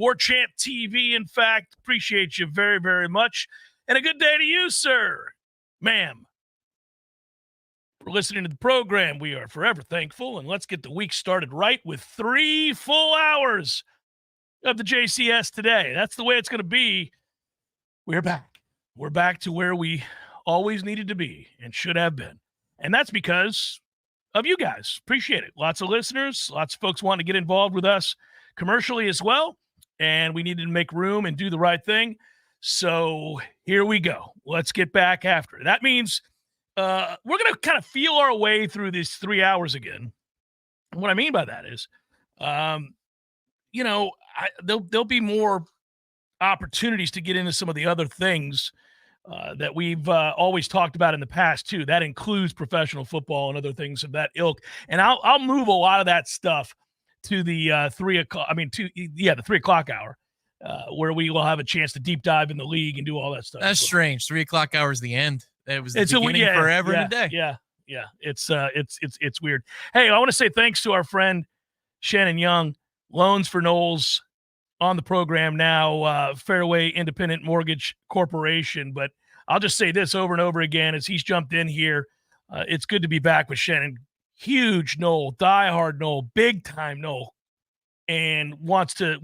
Warchant TV, in fact. Appreciate you very, very much. And a good day to you, sir, ma'am. For listening to the program, we are forever thankful. And let's get the week started right with 3 full hours of the JCS today. That's the way it's going to be. We're back. We're back to where we always needed to be and should have been. And that's because of you guys. Appreciate it. Lots of listeners, lots of folks wanting to get involved with us commercially as well. And we needed to make room and do the right thing. So here we go. Let's get back after it. That means we're going to kind of feel our way through these 3 hours again. And what I mean by that is, there'll be more opportunities to get into some of the other things that we've always talked about in the past too. That includes professional football and other things of that ilk. And I'll move a lot of that stuff to the 3 o'clock. The 3 o'clock hour, where we will have a chance to deep dive in the league and do all that stuff. That's strange. 3 o'clock hour is the end. It was the beginning forever and a day. Yeah. It's weird. Hey, I want to say thanks to our friend Shannon Young, Loans for Knowles, on the program now, Fairway Independent Mortgage Corporation. But I'll just say this over and over again as he's jumped in here. It's good to be back with Shannon. Huge Knoll, diehard Knoll, big time Knoll, and wants to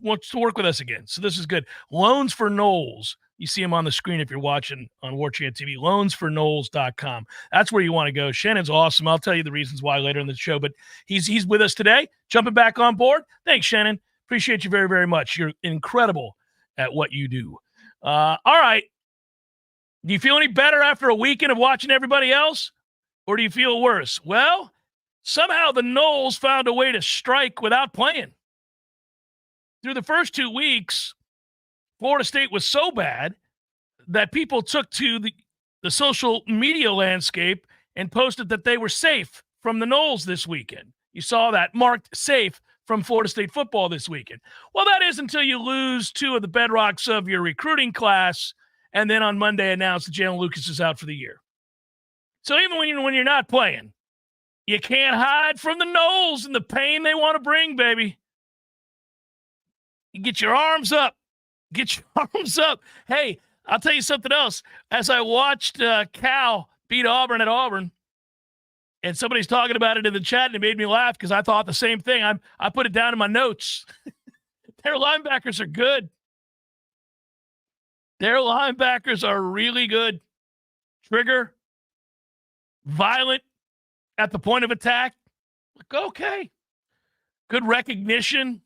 work with us again. So this is good. Loans for Knowles. You see him on the screen if you're watching on Warchant TV. Loansforknowles.com. That's where you want to go. Shannon's awesome. I'll tell you the reasons why later in the show. But he's with us today, jumping back on board. Thanks, Shannon. Appreciate you very, very much. You're incredible at what you do. All right. Do you feel any better after a weekend of watching everybody else? Or do you feel worse? Well, somehow the Noles found a way to strike without playing. Through the first 2 weeks, Florida State was so bad that people took to the social media landscape and posted that they were safe from the Noles this weekend. You saw that marked safe from Florida State football this weekend. Well, that is until you lose 2 of the bedrocks of your recruiting class, and then on Monday announce that Jalen Lucas is out for the year. So even when you're not playing, you can't hide from the Noles and the pain they want to bring, baby. You get your arms up. Get your arms up. Hey, I'll tell you something else. As I watched Cal beat Auburn at Auburn, and somebody's talking about it in the chat, and it made me laugh because I thought the same thing. I put it down in my notes. Their linebackers are good. Their linebackers are really good. Trigger, violent at the point of attack. Like, okay. Good recognition.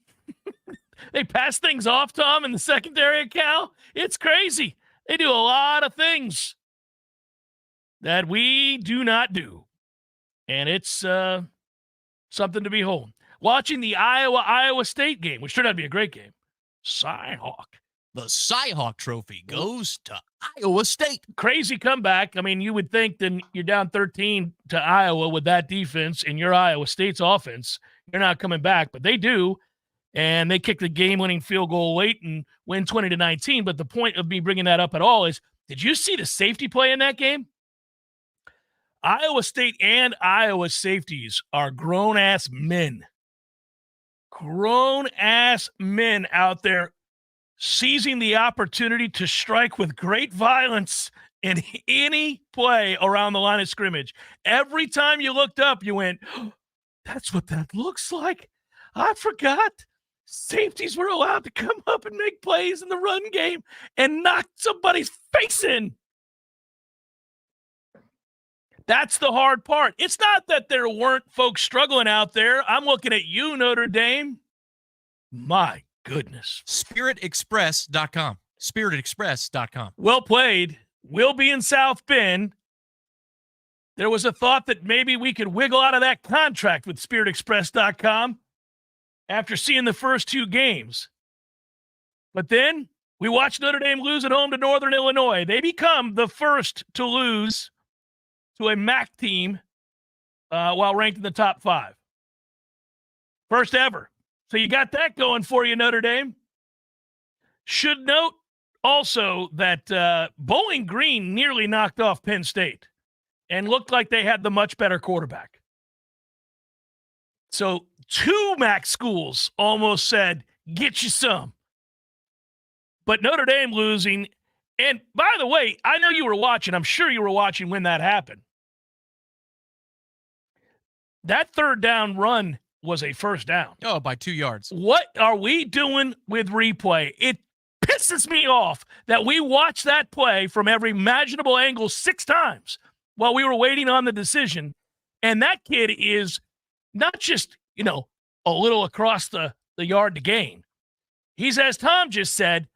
They pass things off, Tom, in the secondary at Cal. It's crazy. They do a lot of things that we do not do. And it's something to behold. Watching the Iowa State game, which turned out to be a great game. Cyhawk. The Cyhawk Trophy goes to Iowa State. Crazy comeback. I mean, you would think that you're down 13 to Iowa with that defense and your Iowa State's offense. You're not coming back, but they do. And they kick the game-winning field goal late and win 20-19. But the point of me bringing that up at all is, did you see the safety play in that game? Iowa State and Iowa safeties are grown-ass men. Grown-ass men out there seizing the opportunity to strike with great violence in any play around the line of scrimmage. Every time you looked up, you went, oh, that's what that looks like. I forgot. Safeties were allowed to come up and make plays in the run game and knock somebody's face in. That's the hard part. It's not that there weren't folks struggling out there. I'm looking at you, Notre Dame. My goodness. SpiritExpress.com. SpiritExpress.com. Well played. We'll be in South Bend. There was a thought that maybe we could wiggle out of that contract with SpiritExpress.com after seeing the first 2 games. But then we watched Notre Dame lose at home to Northern Illinois. They become the first to lose to a MAC team while ranked in the top 5. First ever. So you got that going for you, Notre Dame. Should note also that Bowling Green nearly knocked off Penn State and looked like they had the much better quarterback. So 2 MAC schools almost said, get you some. But Notre Dame losing, and by the way, I know you were watching. I'm sure you were watching when that happened. That third down run was a first down. Oh, by 2 yards. What are we doing with replay? It pisses me off that we watched that play from every imaginable angle 6 times while we were waiting on the decision. And that kid is not just, a little across the yard to gain. He's, as Tom just said,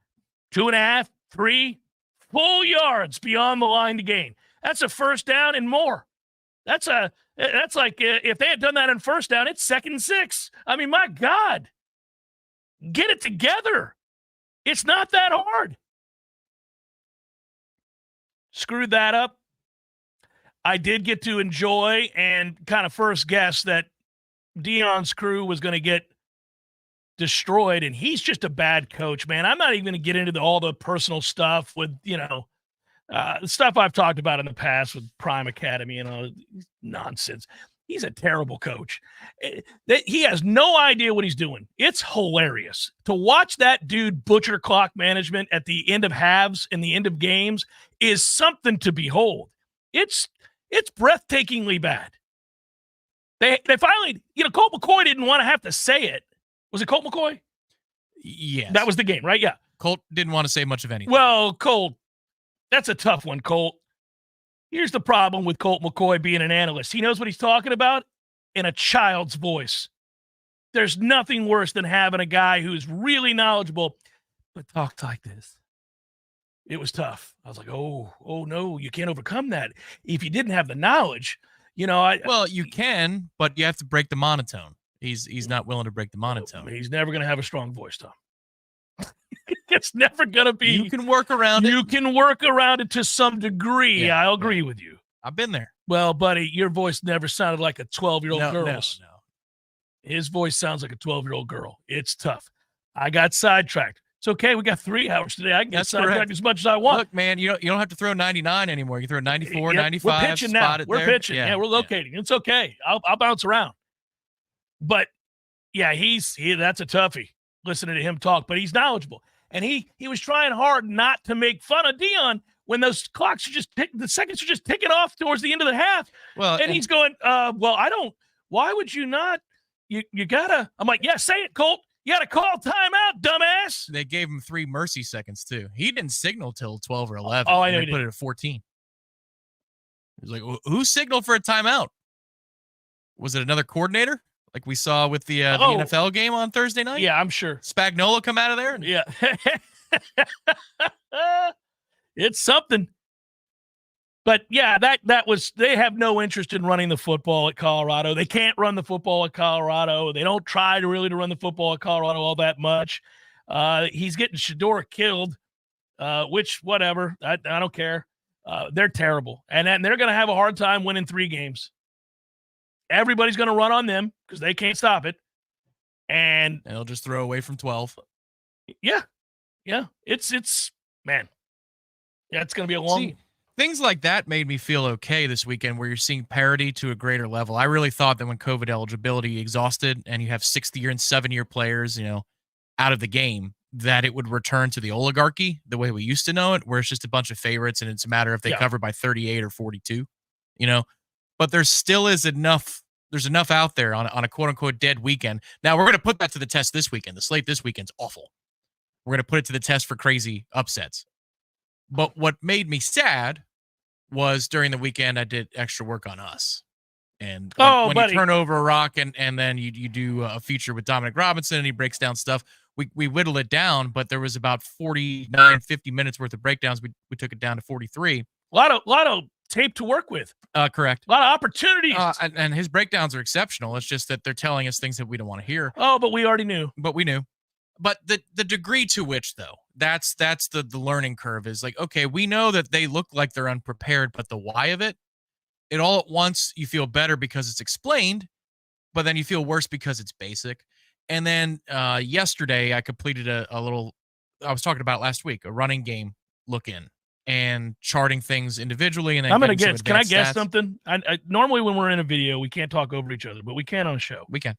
2.5, 3 full yards beyond the line to gain. That's a first down and more. That's like if they had done that in first down, it's 2nd and 6. I mean, my God, get it together. It's not that hard. Screwed that up. I did get to enjoy and kind of first guess that Deion's crew was going to get destroyed, and he's just a bad coach, man. I'm not even going to get into all the personal stuff with, stuff I've talked about in the past with Prime Academy and all nonsense. He's a terrible coach. He has no idea what he's doing. It's hilarious to watch that dude butcher clock management at the end of halves and the end of games is something to behold. It's breathtakingly bad. They finally, Colt McCoy didn't want to have to say it. Was it Colt McCoy? Yes. That was the game, right? Yeah. Colt didn't want to say much of anything. Well, Colt, that's a tough one, Colt. Here's the problem with Colt McCoy being an analyst. He knows what he's talking about in a child's voice. There's nothing worse than having a guy who's really knowledgeable but talks like this. It was tough. I was like, oh no, you can't overcome that. If you didn't have the knowledge, well, you can, but you have to break the monotone. He's not willing to break the monotone. He's never going to have a strong voice, Tom. It's never going to be. You can work around it. You can work around it to some degree. Yeah, I'll agree with you. I've been there. Well, buddy, your voice never sounded like a 12-year-old girl's. No. His voice sounds like a 12-year-old girl. It's tough. I got sidetracked. It's okay. We got 3 hours today. I can get sidetracked as much as I want. Look, man, you don't have to throw 99 anymore. You can throw 94, 95. We're pitching now. We're pitching. Yeah, we're locating. It's okay. I'll bounce around. But yeah, that's a toughie. Listening to him talk, but he's knowledgeable, and he was trying hard not to make fun of Deion when those clocks are the seconds are just ticking off towards the end of the half. Well, and he's going, well, I don't. Why would you not? You gotta. I'm like, yeah, say it, Colt. You got to call timeout, dumbass. They gave him 3 mercy seconds, too. He didn't signal till 12 or 11. Oh, I know. They put it at 14. He was like, who signaled for a timeout? Was it another coordinator like we saw with the NFL game on Thursday night? Yeah, I'm sure. Spagnuolo come out of there? Yeah. It's something. But, yeah, that was – they have no interest in running the football at Colorado. They can't run the football at Colorado. They don't try to run the football at Colorado all that much. He's getting Shedeur killed, which, whatever. I don't care. They're terrible. And they're going to have a hard time winning 3 games. Everybody's going to run on them because they can't stop it. And they'll just throw away from 12. Yeah. Yeah. It's man. Yeah, it's going to be a long – things like that made me feel okay this weekend where you're seeing parity to a greater level. I really thought that when COVID eligibility exhausted and you have 6th-year and 7-year players, out of the game, that it would return to the oligarchy the way we used to know it, where it's just a bunch of favorites and it's a matter if they cover by 38 or 42, But there still is enough. There's enough out there on a quote-unquote dead weekend. Now, we're going to put that to the test this weekend. The slate this weekend's awful. We're going to put it to the test for crazy upsets. But what made me sad was during the weekend I did extra work on us. And when you turn over a rock and then you do a feature with Dominic Robinson and he breaks down stuff, we whittle it down, but there was about 49, 50 minutes worth of breakdowns. We took it down to 43. A lot of tape to work with. Correct. A lot of opportunities. And his breakdowns are exceptional. It's just that they're telling us things that we don't want to hear. Oh, but we already knew. But we knew. But the degree to which, though, that's the learning curve is like, okay, we know that they look like they're unprepared, but the why of it all at once, you feel better because it's explained, but then you feel worse because it's basic. And then yesterday I completed a little, I was talking about last week, a running game look in and charting things individually. And then I'm going to guess. Can I guess something? I normally when we're in a video, we can't talk over each other, but we can on a show. We can.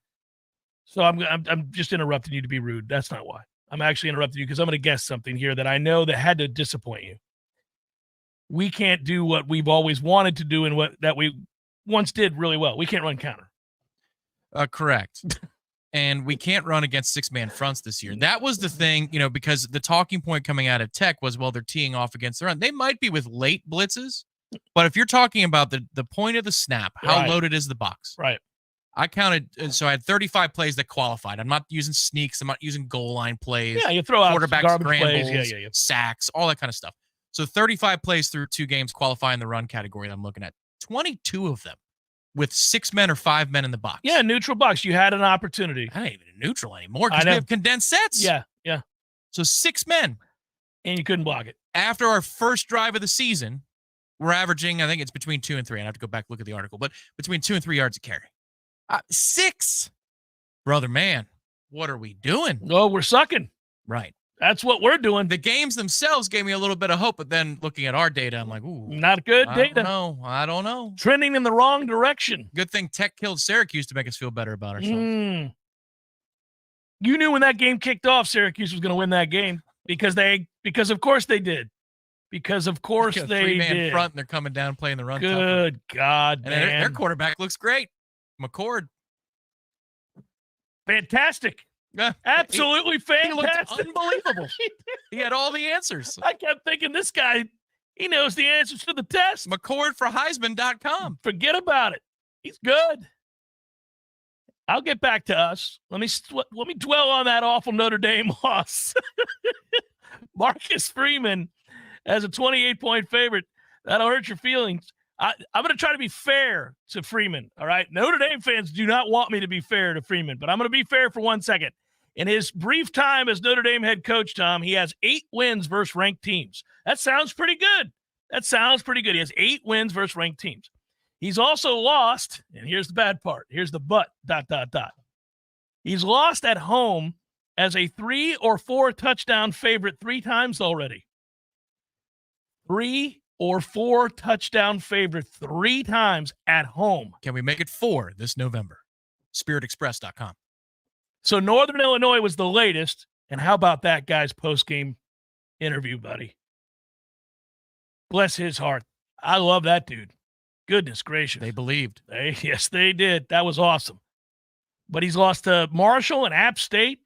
So I'm just interrupting you to be rude. That's not why. I'm actually interrupting you because I'm going to guess something here that I know that had to disappoint you. We can't do what we've always wanted to do and that we once did really well. We can't run counter. Correct. And we can't run against six-man fronts this year. That was the thing, because the talking point coming out of Tech was, well, they're teeing off against the run. They might be with late blitzes, but if you're talking about the point of the snap, how loaded is the box? Right. I counted, so I had 35 plays that qualified. I'm not using sneaks. I'm not using goal line plays. Yeah, you throw out quarterback garbage scrambles, plays. sacks, all that kind of stuff. So 35 plays through 2 games qualify in the run category that I'm looking at. 22 of them with 6 men or 5 men in the box. Yeah, neutral box. You had an opportunity. I ain't even neutral anymore because we have condensed sets. Yeah. So 6 men. And you couldn't block it. After our first drive of the season, we're averaging, I think it's between 2 and 3. I have to go back and look at the article, but between 2 and 3 yards a carry. 6. Brother, man, what are we doing? Oh, we're sucking. Right. That's what we're doing. The games themselves gave me a little bit of hope, but then looking at our data, I'm like, ooh. Not good data. I don't know. Trending in the wrong direction. Good thing Tech killed Syracuse to make us feel better about ourselves. You knew when that game kicked off, Syracuse was going to win that game because of course they did. Because of course they did. 3-man front, and they're coming down playing the run. Good God, and man. Their quarterback looks great. McCord. Fantastic. Absolutely fantastic. He looked unbelievable. He had all the answers. I kept thinking this guy, he knows the answers to the test. McCord for Heisman.com. Forget about it. He's good. I'll get back to us. Let me dwell on that awful Notre Dame loss. Marcus Freeman as a 28-point favorite. That'll hurt your feelings. I'm going to try to be fair to Freeman, all right? Notre Dame fans do not want me to be fair to Freeman, but I'm going to be fair for 1 second. In his brief time as Notre Dame head coach, Tom, he has 8 wins versus ranked teams. That sounds pretty good. He has 8 wins versus ranked teams. He's also lost, and here's the bad part. Here's the but, ... He's lost at home as a 3 or 4 touchdown favorite 3 times already. 3 or 4 touchdown favorite 3 times at home. Can we make it 4 this November? SpiritExpress.com. So Northern Illinois was the latest. And how about that guy's post-game interview, buddy? Bless his heart. I love that dude. Goodness gracious. They believed. Yes, they did. That was awesome. But he's lost to Marshall and App State.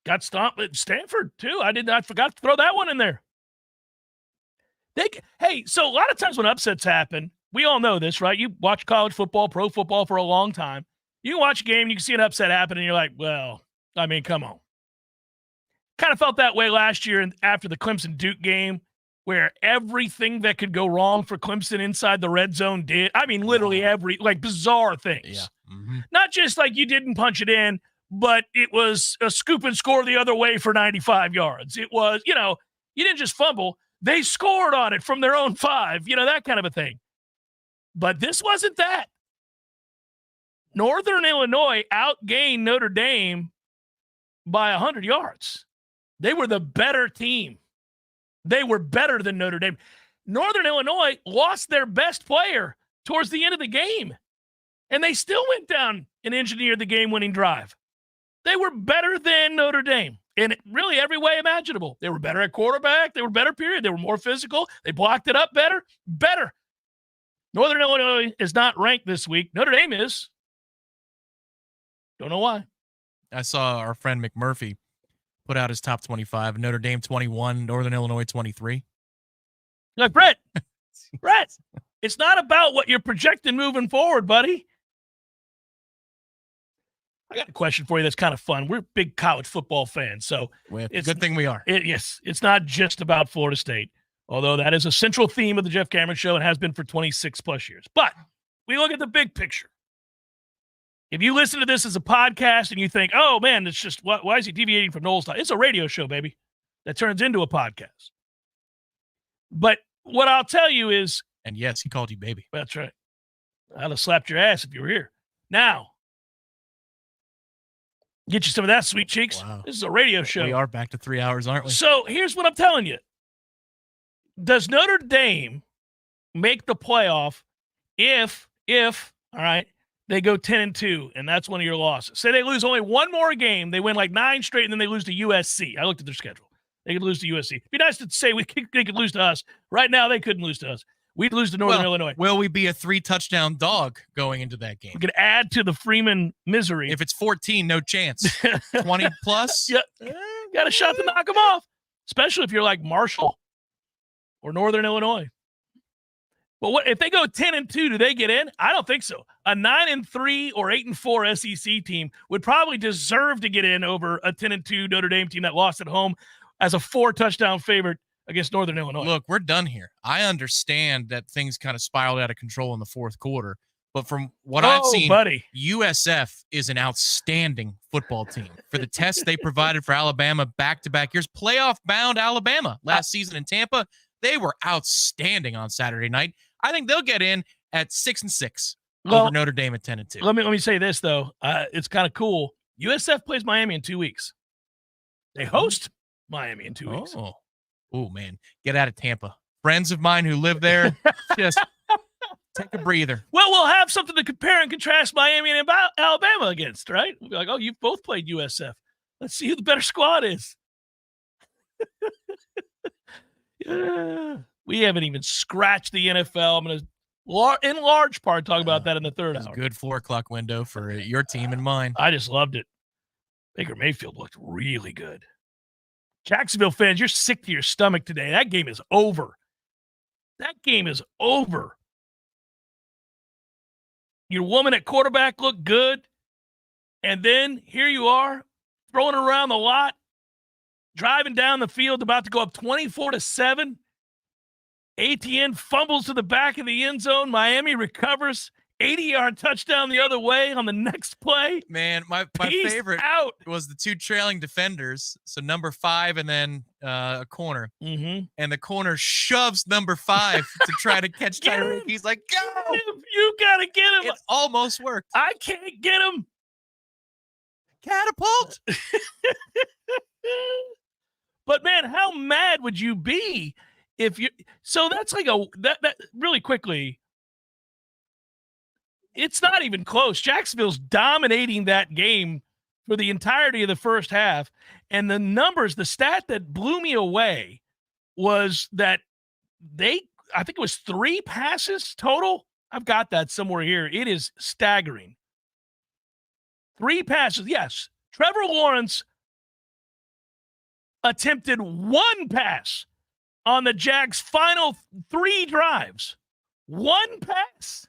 Got stomped at Stanford, too. I forgot to throw that one in there. So a lot of times when upsets happen, we all know this, right? You watch college football, pro football for a long time. You can watch a game, you can see an upset happen, and you're like, well, I mean, come on. Kind of felt that way last year after the Clemson-Duke game, where everything that could go wrong for Clemson inside the red zone did. I mean, literally bizarre things. Yeah. Mm-hmm. Not just like you didn't punch it in, but it was a scoop and score the other way for 95 yards. It was, you didn't just fumble. They scored on it from their own 5, that kind of a thing. But this wasn't that. Northern Illinois outgained Notre Dame by 100 yards. They were the better team. They were better than Notre Dame. Northern Illinois lost their best player towards the end of the game, and they still went down and engineered the game-winning drive. They were better than Notre Dame in really every way imaginable. They were better at quarterback. They were better, period. They were more physical. They blocked it up better. Northern Illinois is not ranked this week. Notre Dame is. Don't know why. I saw our friend McMurphy put out his top 25. Notre Dame 21, Northern Illinois 23. Like, Brett, it's not about what you're projecting moving forward, buddy. I got a question for you that's kind of fun. We're big college football fans, so it's a good thing we are. Yes, it's not just about Florida State, although that is a central theme of the Jeff Cameron Show and has been for 26-plus years. But we look at the big picture. If you listen to this as a podcast and you think, oh, man, it's just, why is he deviating from Noles time? It's a radio show, baby, that turns into a podcast. But what I'll tell you is. And yes, he called you baby. That's right. I'd have slapped your ass if you were here. Now, get you some of that, sweet cheeks. Wow. This is a radio show. We are back to 3 hours, aren't we? So here's what I'm telling you. Does Notre Dame make the playoff if, all right, they go 10-2, and that's one of your losses. Say they lose only one more game, they win like 9 straight, and then they lose to USC. I looked at their schedule. They could lose to USC. It'd be nice to say they could lose to us. Right now, they couldn't lose to us. We'd lose to Northern Illinois. Will we be a 3-touchdown dog going into that game? We could add to the Freeman misery. If it's 14, no chance. 20 plus? Yeah, got a shot to knock them off, especially if you're like Marshall or Northern Illinois. But what if they go 10-2? Do they get in? I don't think so. A 9-3 or 8-4 SEC team would probably deserve to get in over a 10-2 Notre Dame team that lost at home as a 4-touchdown favorite against Northern Illinois. Look, we're done here. I understand that things kind of spiraled out of control in the fourth quarter, but from what I've seen, USF is an outstanding football team. For the tests they provided for Alabama back-to-back years, playoff-bound Alabama last season in Tampa, they were outstanding on Saturday night. I think they'll get in at 6-6 over Notre Dame at 10-2. Let me say this, though. It's kind of cool. USF plays Miami in 2 weeks. They host Miami in 2 weeks. Oh, man. Get out of Tampa. Friends of mine who live there, just take a breather. Well, we'll have something to compare and contrast Miami and Alabama against, right? We'll be like, oh, you've both played USF. Let's see who the better squad is. Yeah. We haven't even scratched the NFL. I'm going to, in large part, talk about that in the third hour. Good 4 o'clock window for your team and mine. I just loved it. Baker Mayfield looked really good. Jacksonville fans, you're sick to your stomach today. That game is over. That game is over. Your woman at quarterback looked good. And then here you are, throwing around the lot, driving down the field, about to go up 24-7. ATN fumbles to the back of the end zone. Miami recovers. 80-yard touchdown the other way on the next play. Man, my favorite was the 2 trailing defenders. So number 5 and then a corner. Mm-hmm. And the corner shoves number 5 to try to catch Tyreek. He's like, go! You got to get him. It almost worked. I can't get him. Catapult. But, man, how mad would you be if you – so that's like that really quickly – it's not even close. Jacksonville's dominating that game for the entirety of the first half. And the numbers, the stat that blew me away was that I think it was 3 passes total. I've got that somewhere here. It is staggering. 3 passes. Yes. Trevor Lawrence attempted 1 pass on the Jags' final 3 drives. 1 pass.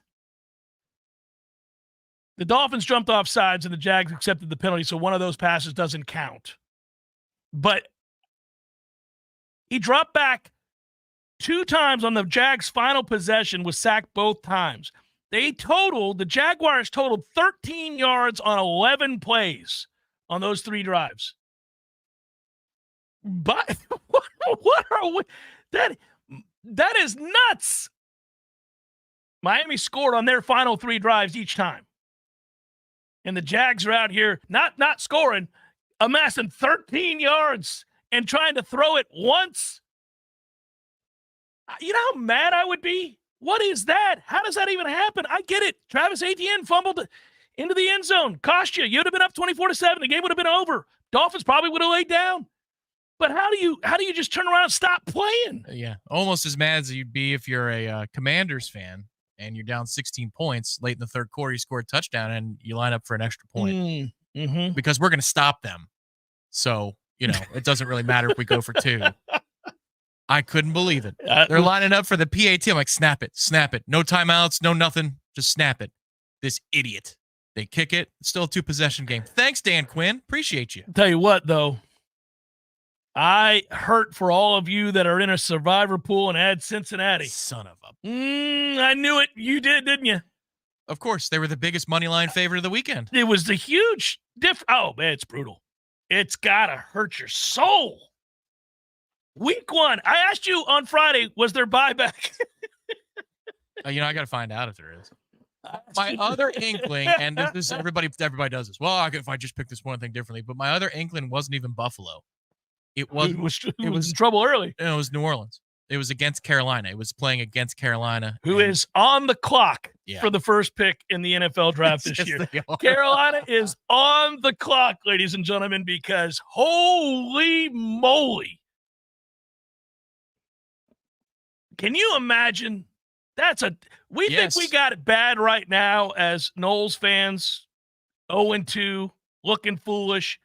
The Dolphins jumped off sides and the Jags accepted the penalty, so one of those passes doesn't count. But he dropped back 2 times on the Jags' final possession, was sacked both times. The Jaguars totaled 13 yards on 11 plays on those 3 drives. But what are we? That is nuts. Miami scored on their final 3 drives each time. And the Jags are out here not scoring, amassing 13 yards and trying to throw it once. You know how mad I would be? What is that? How does that even happen? I get it. Travis Etienne fumbled into the end zone. Cost you. You'd have been up 24-7. The game would have been over. Dolphins probably would have laid down. But how do you just turn around and stop playing? Yeah, almost as mad as you'd be if you're a Commanders fan and you're down 16 points late in the third quarter. You score a touchdown and you line up for an extra point because we're going to stop them. So, it doesn't really matter if we go for 2. I couldn't believe it. They're lining up for the PAT. I'm like, snap it. No timeouts, no nothing. Just snap it. This idiot. They kick it. It's still a 2-possession game. Thanks, Dan Quinn. Appreciate you. Tell you what, though. I hurt for all of you that are in a survivor pool and add Cincinnati. Son of a... I knew it. You did, didn't you? Of course. They were the biggest money line favorite of the weekend. It was the huge difference. Oh, man, it's brutal. It's got to hurt your soul. Week 1. I asked you on Friday, was there buyback? I got to find out if there is. My other inkling, and this is everybody does this. Well, if I just pick this one thing differently, but my other inkling wasn't even Buffalo. It was in trouble early. It was New Orleans. It was against Carolina. It was playing against Carolina. Who is on the clock Yeah. for the first pick in the NFL draft this year. Carolina is on the clock, ladies and gentlemen, because holy moly. Can you imagine? We think we got it bad right now as Noles fans, 0-2, looking foolish.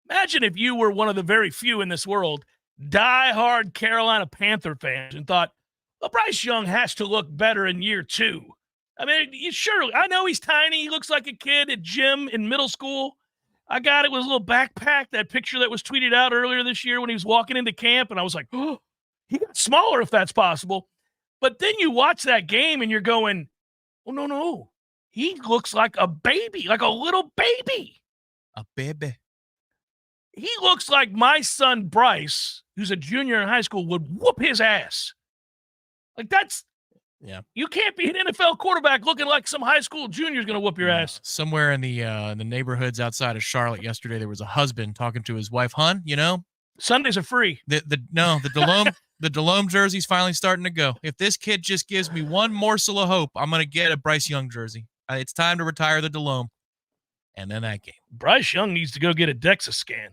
Imagine if you were one of the very few in this world, diehard Carolina Panther fans, and thought, well, Bryce Young has to look better in year 2. I mean, I know he's tiny. He looks like a kid at gym in middle school. I got it with his little backpack, that picture that was tweeted out earlier this year when he was walking into camp, and I was like, oh, he got smaller if that's possible. But then you watch that game and you're going, oh, no. He looks like a baby, like a little baby. A baby. He looks like my son Bryce, who's a junior in high school, would whoop his ass. Like you can't be an NFL quarterback looking like some high school junior's going to whoop your ass. Somewhere in the neighborhoods outside of Charlotte yesterday, there was a husband talking to his wife, "Hun, Sundays are free." The Delhomme jersey's finally starting to go. If this kid just gives me one morsel of hope, I'm going to get a Bryce Young jersey. It's time to retire the Delhomme. And then that game. Bryce Young needs to go get a DEXA scan.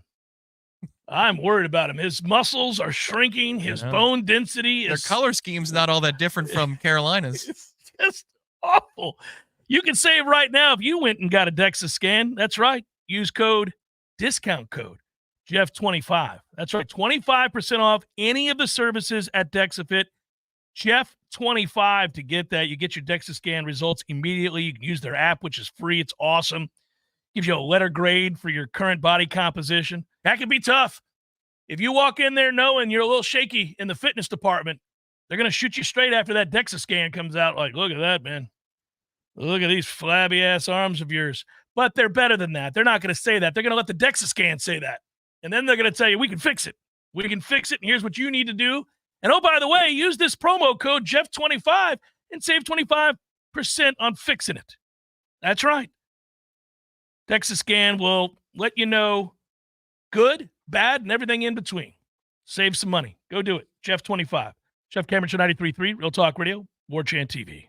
I'm worried about him. His muscles are shrinking. His bone density is... Their color scheme's not all that different from Carolina's. It's just awful. You can save right now if you went and got a DEXA scan. That's right. Use discount code, Jeff25. That's right. 25% off any of the services at DexaFit. Jeff25 to get that. You get your DEXA scan results immediately. You can use their app, which is free. It's awesome. Gives you a letter grade for your current body composition. That can be tough. If you walk in there knowing you're a little shaky in the fitness department, they're going to shoot you straight after that DEXA scan comes out. Like, look at that, man. Look at these flabby-ass arms of yours. But they're better than that. They're not going to say that. They're going to let the DEXA scan say that. And then they're going to tell you, we can fix it. We can fix it, and here's what you need to do. And, oh, by the way, use this promo code Jeff25 and save 25% on fixing it. That's right. DEXA scan will let you know good, bad, and everything in between. Save some money. Go do it. Jeff25. Jeff Cameron Show 93.3, Real Talk Radio, Warchant TV.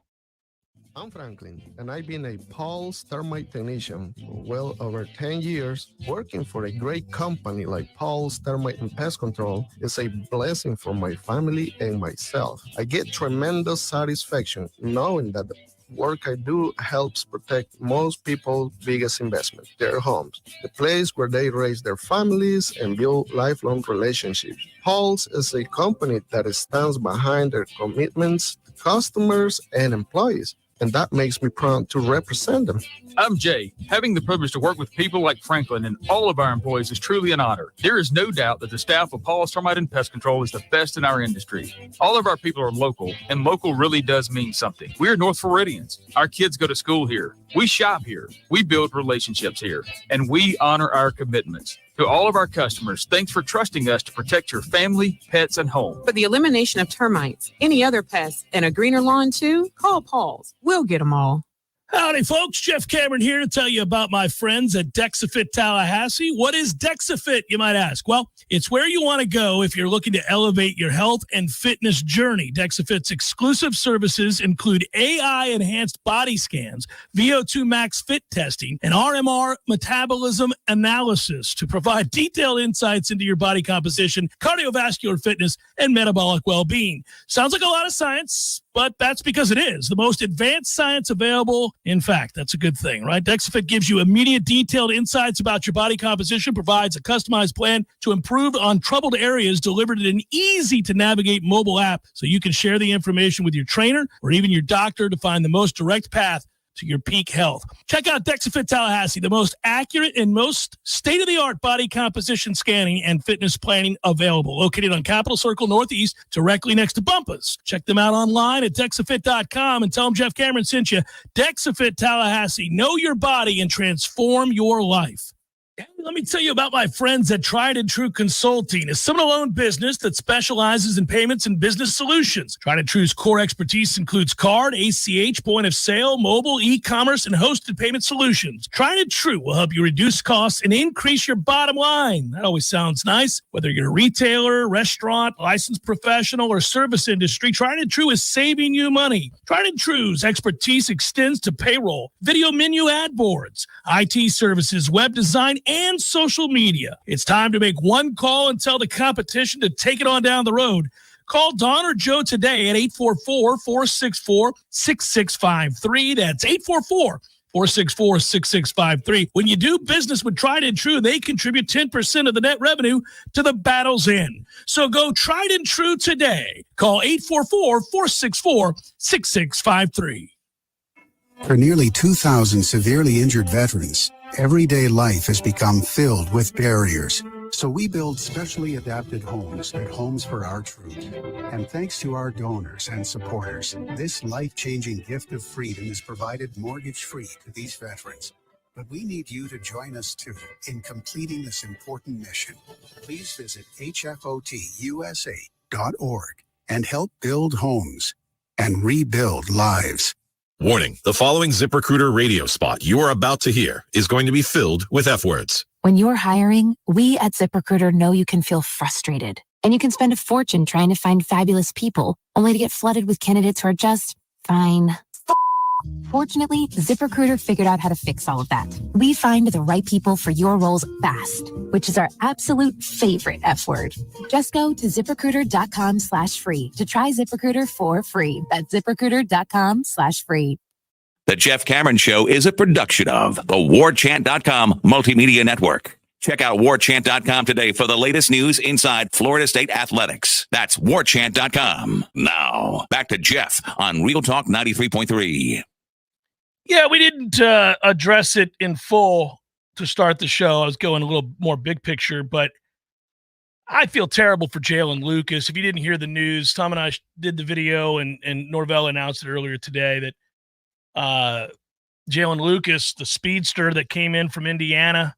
I'm Franklin, and I've been a Paul's Termite technician for well over 10 years. Working for a great company like Paul's Termite and Pest Control is a blessing for my family and myself. I get tremendous satisfaction knowing that the work I do helps protect most people's biggest investment, their homes, the place where they raise their families and build lifelong relationships. Paul's is a company that stands behind their commitments to customers and employees, and that makes me proud to represent them. I'm Jay. Having the privilege to work with people like Franklin and all of our employees is truly an honor. There is no doubt that the staff of Paul's Termite and Pest Control is the best in our industry. All of our people are local, and local really does mean something. We are North Floridians. Our kids go to school here. We shop here. We build relationships here, and we honor our commitments. To all of our customers, thanks for trusting us to protect your family, pets, and home. For the elimination of termites, any other pests, and a greener lawn too, call Paul's. We'll get them all. Howdy, folks. Jeff Cameron here to tell you about my friends at DEXAFit Tallahassee. What is DEXAFit, you might ask? Well, it's where you want to go if you're looking to elevate your health and fitness journey. DEXAFit's exclusive services include AI-enhanced body scans, VO2 max fit testing, and RMR metabolism analysis to provide detailed insights into your body composition, cardiovascular fitness, and metabolic well-being. Sounds like a lot of science, but that's because it is the most advanced science available. In fact, that's a good thing, right? DEXAFit gives you immediate detailed insights about your body composition, provides a customized plan to improve on troubled areas delivered in an easy-to-navigate mobile app so you can share the information with your trainer or even your doctor to find the most direct path to your peak health. Check out DEXAFit Tallahassee, the most accurate and most state-of-the-art body composition scanning and fitness planning available. Located on Capitol Circle Northeast, directly next to Bumpus. Check them out online at DEXAFit.com and tell them Jeff Cameron sent you. DEXAFit Tallahassee. Know your body and transform your life. Let me tell you about my friends at Tried and True Consulting, a Seminole-owned business that specializes in payments and business solutions. Tried and True's core expertise includes card, ACH, point of sale, mobile, e-commerce, and hosted payment solutions. Tried and True will help you reduce costs and increase your bottom line. That always sounds nice. Whether you're a retailer, restaurant, licensed professional, or service industry, Tried and True is saving you money. Tried and True's expertise extends to payroll, video menu ad boards, IT services, web design, and social media. It's time to make one call and tell the competition to take it on down the road. Call Don or Joe today at 844-464-6653. That's 844-464-6653. When you do business with Tried and True, they contribute 10% of the net revenue to the battle's end. So go Tried and True today. Call 844-464-6653. For nearly 2,000 severely injured veterans, everyday life has become filled with barriers. So we build specially adapted homes at Homes for Our Troops. And thanks to our donors and supporters, this life-changing gift of freedom is provided mortgage-free to these veterans. But we need you to join us too in completing this important mission. Please visit hfotusa.org and help build homes and rebuild lives. Warning, the following ZipRecruiter radio spot you are about to hear is going to be filled with F words. When you're hiring, we at ZipRecruiter know you can feel frustrated. And you can spend a fortune trying to find fabulous people, only to get flooded with candidates who are just fine. Fortunately, ZipRecruiter figured out how to fix all of that. We find the right people for your roles fast, which is our absolute favorite F word. Just go to ZipRecruiter.com/free to try ZipRecruiter for free. That's ZipRecruiter.com/free. The Jeff Cameron Show is a production of the Warchant.com Multimedia Network. Check out Warchant.com today for the latest news inside Florida State athletics. That's Warchant.com. Now, back to Jeff on Real Talk 93.3. Yeah, we didn't address it in full to start the show. I was going a little more big picture, but I feel terrible for Jalen Lucas. If you didn't hear the news, Tom and I did the video, and Norvell announced it earlier today that Jalen Lucas, the speedster that came in from Indiana,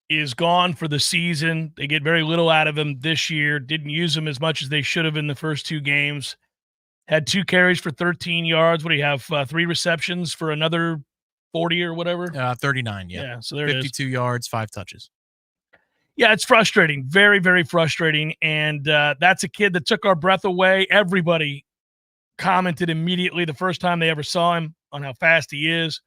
is gone for the season. They get very little out of him this year. Didn't use him as much as they should have in the first two games. Had 2 carries for 13 yards. What do you have? 3 receptions for another 40 or whatever? 39, yeah. Yeah, so there it is. 52 yards, 5 touches. Yeah, it's frustrating. Very, very frustrating. And that's a kid that took our breath away. Everybody commented immediately the first time they ever saw him on how fast he is.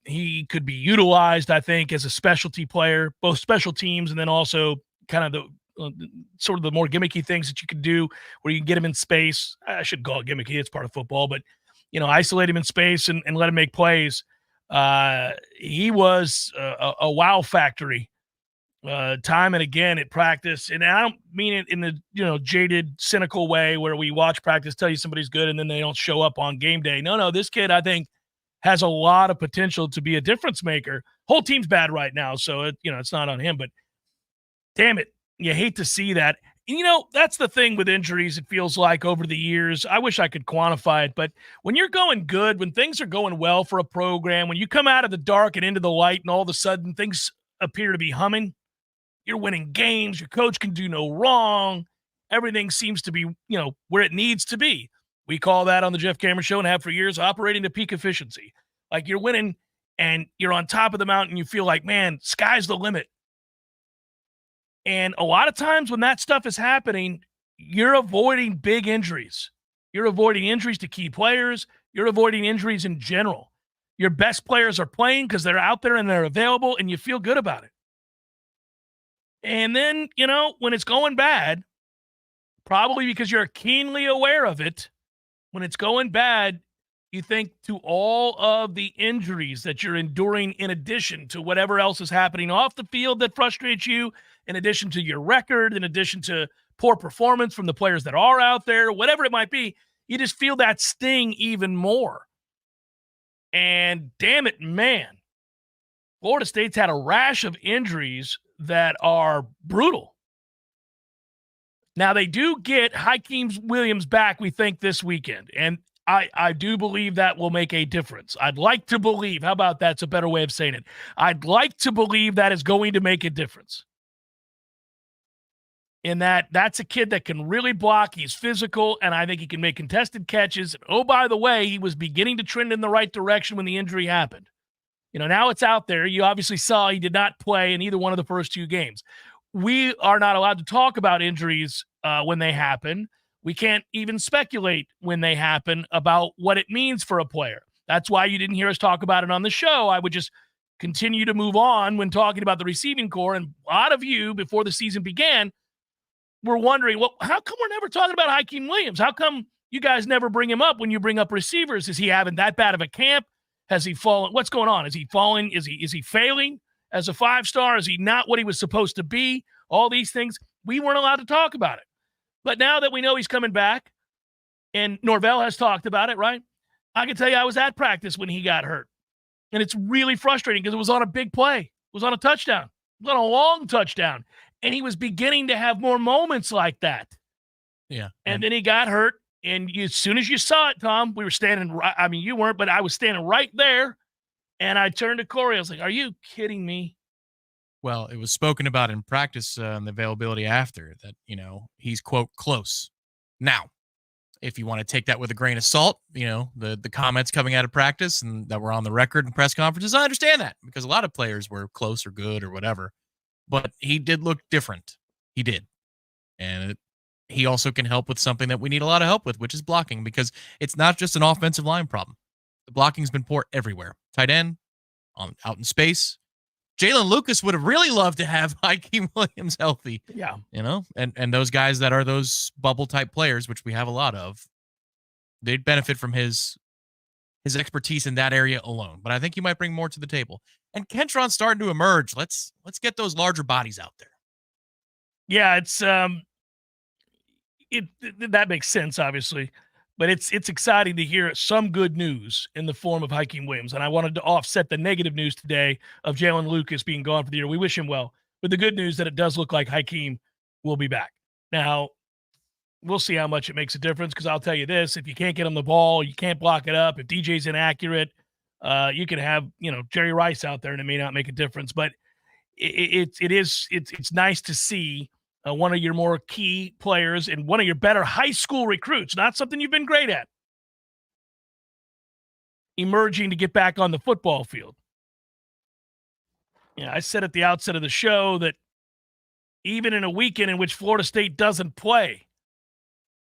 He could be utilized, I think, as a specialty player, both special teams and then also kind of the sort of the more gimmicky things that you can do where you can get him in space. I shouldn't call it gimmicky. It's part of football, but, isolate him in space and let him make plays. He was a wow factory time and again at practice. And I don't mean it in the, jaded, cynical way where we watch practice, tell you somebody's good, and then they don't show up on game day. No, this kid, I think, has a lot of potential to be a difference maker. Whole team's bad right now, so it's not on him, but damn it, you hate to see that. And, that's the thing with injuries, it feels like over the years. I wish I could quantify it, but when you're going good, when things are going well for a program, when you come out of the dark and into the light and all of a sudden things appear to be humming, you're winning games, your coach can do no wrong, everything seems to be, where it needs to be. We call that on the Jeff Cameron Show and have for years operating to peak efficiency. Like you're winning and you're on top of the mountain. You feel like, man, sky's the limit. And a lot of times when that stuff is happening, you're avoiding big injuries. You're avoiding injuries to key players. You're avoiding injuries in general. Your best players are playing because they're out there and they're available and you feel good about it. And then, when it's going bad, probably because you're keenly aware of it, when it's going bad, you think to all of the injuries that you're enduring in addition to whatever else is happening off the field that frustrates you, in addition to your record, in addition to poor performance from the players that are out there, whatever it might be, you just feel that sting even more. And damn it, man, Florida State's had a rash of injuries that are brutal. Now, they do get Hakeem Williams back, we think, this weekend. And I do believe that will make a difference. I'd like to believe. How about that's a better way of saying it? I'd like to believe that is going to make a difference. In that's a kid that can really block. He's physical, and I think he can make contested catches. And oh, by the way, he was beginning to trend in the right direction when the injury happened. Now it's out there. You obviously saw he did not play in either one of the first 2 games. We are not allowed to talk about injuries when they happen. We can't even speculate when they happen about what it means for a player. That's why you didn't hear us talk about it on the show. I would just continue to move on when talking about the receiving core. And a lot of you, before the season began, were wondering, well, how come we're never talking about Hakeem Williams? How come you guys never bring him up when you bring up receivers? Is he having that bad of a camp? Has he fallen? What's going on? Is he falling? Is he failing as a 5-star? Is he not what he was supposed to be? All these things. We weren't allowed to talk about it. But now that we know he's coming back, and Norvell has talked about it, right? I can tell you I was at practice when he got hurt. And it's really frustrating because it was on a big play. It was on a touchdown. It was on a long touchdown. And he was beginning to have more moments like that. Yeah. And then he got hurt. And as soon as you saw it, Tom, we were standing right. I mean, you weren't, but I was standing right there. And I turned to Corey. I was like, are you kidding me? Well, it was spoken about in practice and the availability after that, he's, quote, close. Now, if you want to take that with a grain of salt, the comments coming out of practice and that were on the record in press conferences, I understand that because a lot of players were close or good or whatever. But he did look different. He did. And he also can help with something that we need a lot of help with, which is blocking, because it's not just an offensive line problem. The blocking's been poor everywhere. Tight end, out in space. Jalen Lucas would have really loved to have Hakeem Williams healthy. Yeah. And those guys that are those bubble type players, which we have a lot of, they'd benefit from his expertise in that area alone. But I think he might bring more to the table. And Kentron's starting to emerge. Let's get those larger bodies out there. Yeah, it's that makes sense, obviously. But it's exciting to hear some good news in the form of Hakeem Williams. And I wanted to offset the negative news today of Jalen Lucas being gone for the year. We wish him well. But the good news that it does look like Hakeem will be back. Now, we'll see how much it makes a difference, because I'll tell you this, if you can't get him the ball, you can't block it up. If DJ's inaccurate, you can have, Jerry Rice out there and it may not make a difference. But it's nice to see one of your more key players and one of your better high school recruits, not something you've been great at, emerging to get back on the football field. I said at the outset of the show that even in a weekend in which Florida State doesn't play,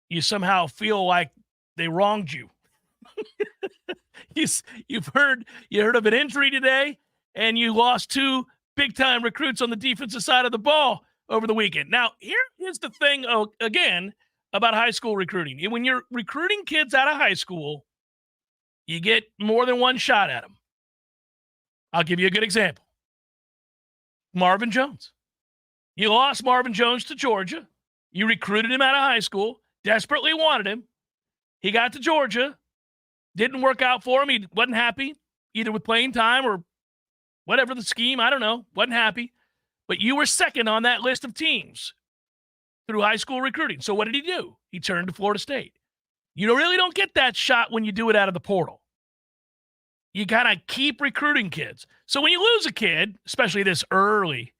you somehow feel like they wronged you. You heard of an injury today, and you lost 2 big-time recruits on the defensive side of the ball over the weekend. Now, here's the thing, again, about high school recruiting. When you're recruiting kids out of high school, you get more than one shot at them. I'll give you a good example. Marvin Jones. You lost Marvin Jones to Georgia. You recruited him out of high school, desperately wanted him. He got to Georgia. Didn't work out for him. He wasn't happy, either with playing time or whatever the scheme. I don't know. Wasn't happy. But you were second on that list of teams through high school recruiting. So what did he do? He turned to Florida State. You really don't get that shot when you do it out of the portal. You got to keep recruiting kids. So when you lose a kid, especially this early,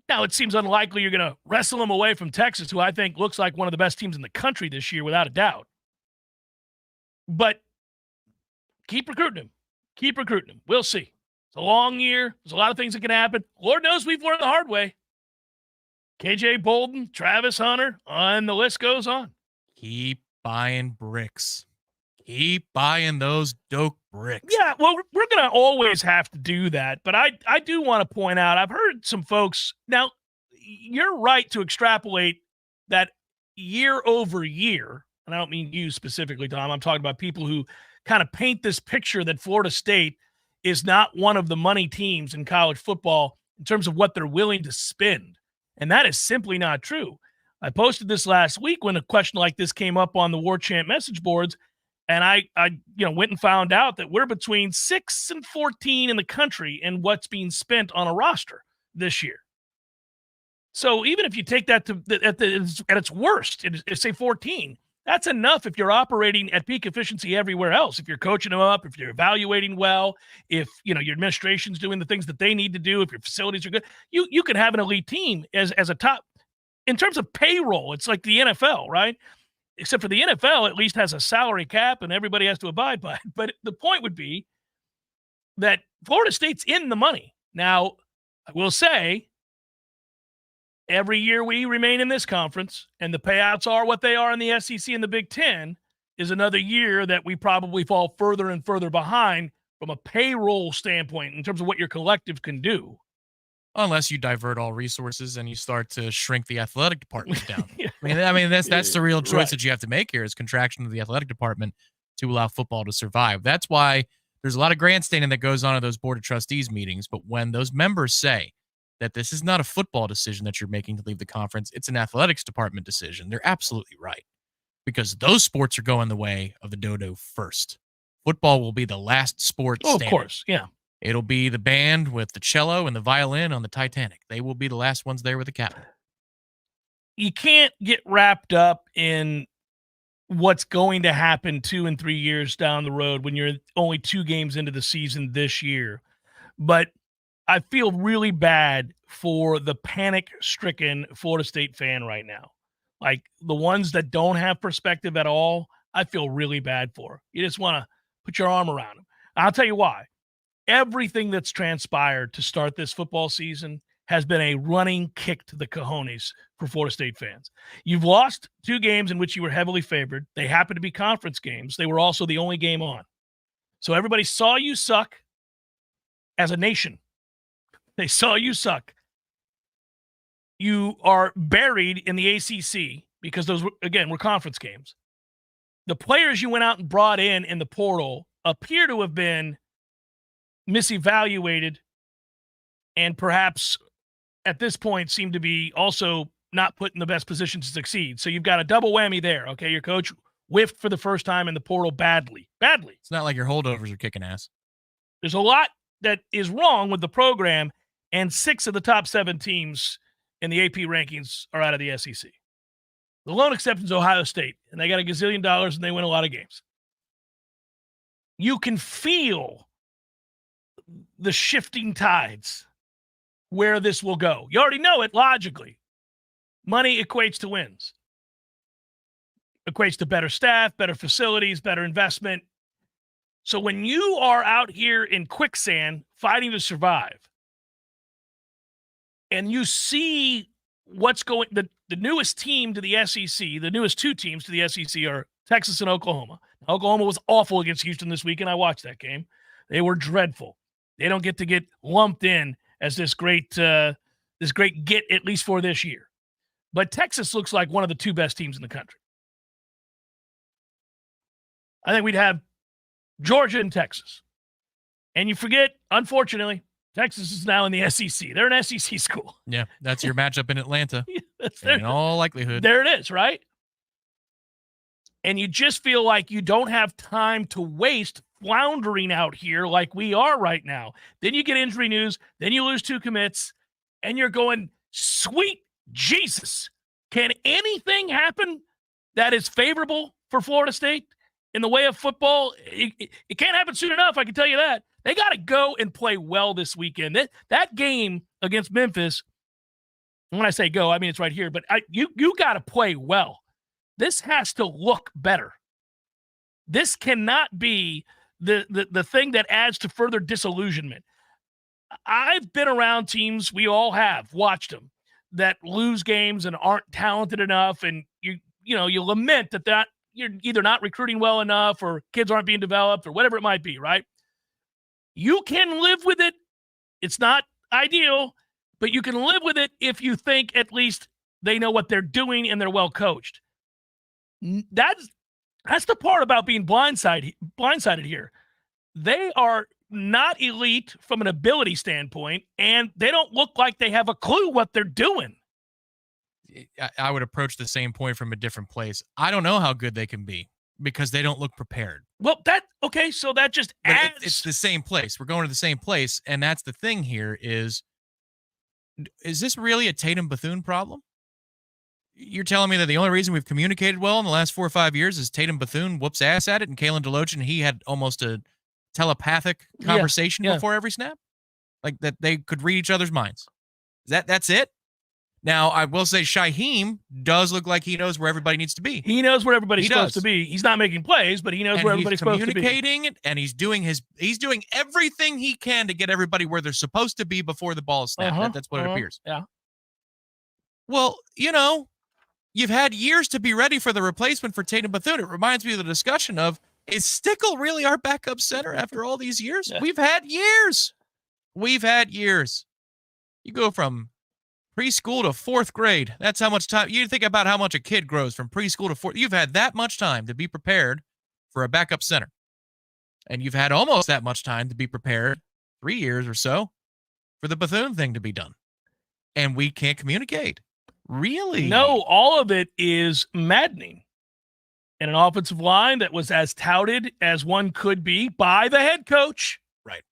now it seems unlikely you're going to wrestle him away from Texas, who I think looks like one of the best teams in the country this year, without a doubt. But keep recruiting him. Keep recruiting him. We'll see. It's a long year. There's a lot of things that can happen. Lord knows we've learned the hard way. KJ Bolden, Travis Hunter, and the list goes on. Keep buying bricks. Keep buying those dope bricks. Yeah, well, we're going to always have to do that. But I do want to point out, I've heard some folks. Now, you're right to extrapolate that year over year. And I don't mean you specifically, Tom. I'm talking about people who kind of paint this picture that Florida State is not one of the money teams in college football in terms of what they're willing to spend. And that is simply not true. I posted this last week when a question like this came up on the Warchant message boards, and I went and found out that we're between 6 and 14 in the country in what's being spent on a roster this year. So even if you take that at its worst, say 14, That's enough if you're operating at peak efficiency everywhere else. If you're coaching them up, if you're evaluating well, if your administration's doing the things that they need to do, if your facilities are good, you can have an elite team as a top. In terms of payroll, it's like the NFL, right? Except for the NFL, at least has a salary cap and everybody has to abide by it. But the point would be that Florida State's in the money. Now, I will say, every year we remain in this conference and the payouts are what they are in the SEC and the Big Ten is another year that we probably fall further and further behind from a payroll standpoint in terms of what your collective can do. Unless you divert all resources and you start to shrink the athletic department down. I mean that's the real choice that you have to make here is contraction of the athletic department to allow football to survive. That's why there's a lot of grandstanding that goes on at those board of trustees meetings. But when those members say that this is not a football decision that you're making to leave the conference, it's an athletics department decision, they're absolutely right. Because those sports are going the way of the dodo first. Football will be the last sport standing. Of course, yeah. It'll be the band with the cello and the violin on the Titanic. They will be the last ones there with the captain. You can't get wrapped up in what's going to happen 2 and 3 years down the road when you're only 2 games into the season this year. But I feel really bad for the panic-stricken Florida State fan right now. Like the ones that don't have perspective at all, I feel really bad for. You just want to put your arm around them. I'll tell you why. Everything that's transpired to start this football season has been a running kick to the cojones for Florida State fans. You've lost 2 games in which you were heavily favored. They happen to be conference games. They were also the only game on. So everybody saw you suck as a nation. They saw you suck. You are buried in the ACC because those, again, were conference games. The players you went out and brought in the portal appear to have been misevaluated and perhaps at this point seem to be also not put in the best position to succeed. So you've got a double whammy there, okay? Your coach whiffed for the first time in the portal badly. It's not like your holdovers are kicking ass. There's a lot that is wrong with the program, and 6 of the top 7 teams in the AP rankings are out of the SEC. The lone exception is Ohio State, and they got $1 gazillion and they win a lot of games. You can feel the shifting tides where this will go. You already know it logically. Money equates to wins. Equates to better staff, better facilities, better investment. So when you are out here in quicksand fighting to survive, and you see what's going, the newest team to the SEC, the newest 2 teams to the SEC are Texas and Oklahoma. Oklahoma was awful against Houston this week, and I watched that game. They were dreadful. They don't get to get lumped in as this great get, at least for this year. But Texas looks like one of the 2 best teams in the country. I think we'd have Georgia and Texas. And you forget, unfortunately, Texas is now in the SEC. They're an SEC school. Yeah, that's your matchup in Atlanta. In all likelihood. There it is, right? And you just feel like you don't have time to waste floundering out here like we are right now. Then you get injury news. Then you lose 2 commits. And you're going, sweet Jesus. Can anything happen that is favorable for Florida State in the way of football? It can't happen soon enough, I can tell you that. They got to go and play well this weekend. That game against Memphis, when I say go, I mean it's right here, but you got to play well. This has to look better. This cannot be the thing that adds to further disillusionment. I've been around teams, we all have watched them, that lose games and aren't talented enough, and you lament that you're either not recruiting well enough or kids aren't being developed or whatever it might be, right? You can live with it. It's not ideal, but you can live with it if you think at least they know what they're doing and they're well coached. That's the part about being blindsided here. They are not elite from an ability standpoint, and they don't look like they have a clue what they're doing. I would approach the same point from a different place. I don't know how good they can be because they don't look prepared. Well, so that just adds. It's the same place. We're going to the same place, and that's the thing here is this really a Tatum Bethune problem? You're telling me that the only reason we've communicated well in the last 4 or 5 years is Tatum Bethune whoops ass at it, and Kalen DeLoach, and he had almost a telepathic conversation before every snap? Like that they could read each other's minds. That's it? Now, I will say Shaheem does look like he knows where everybody needs to be. He knows where everybody's supposed to be. He's not making plays, but he knows where everybody's supposed to be. He's communicating, and he's doing everything he can to get everybody where they're supposed to be before the ball is snapped. That's what it appears. Yeah. Well, you've had years to be ready for the replacement for Tatum Bethune. It reminds me of the discussion of, is Stickle really our backup center after all these years? Yeah. We've had years. You go from preschool to 4th grade. That's how much time. You think about how much a kid grows from preschool to 4th. You've had that much time to be prepared for a backup center. And you've had almost that much time to be prepared, 3 years or so, for the Bethune thing to be done. And we can't communicate. Really? No, all of it is maddening. And an offensive line that was as touted as one could be by the head coach. Right.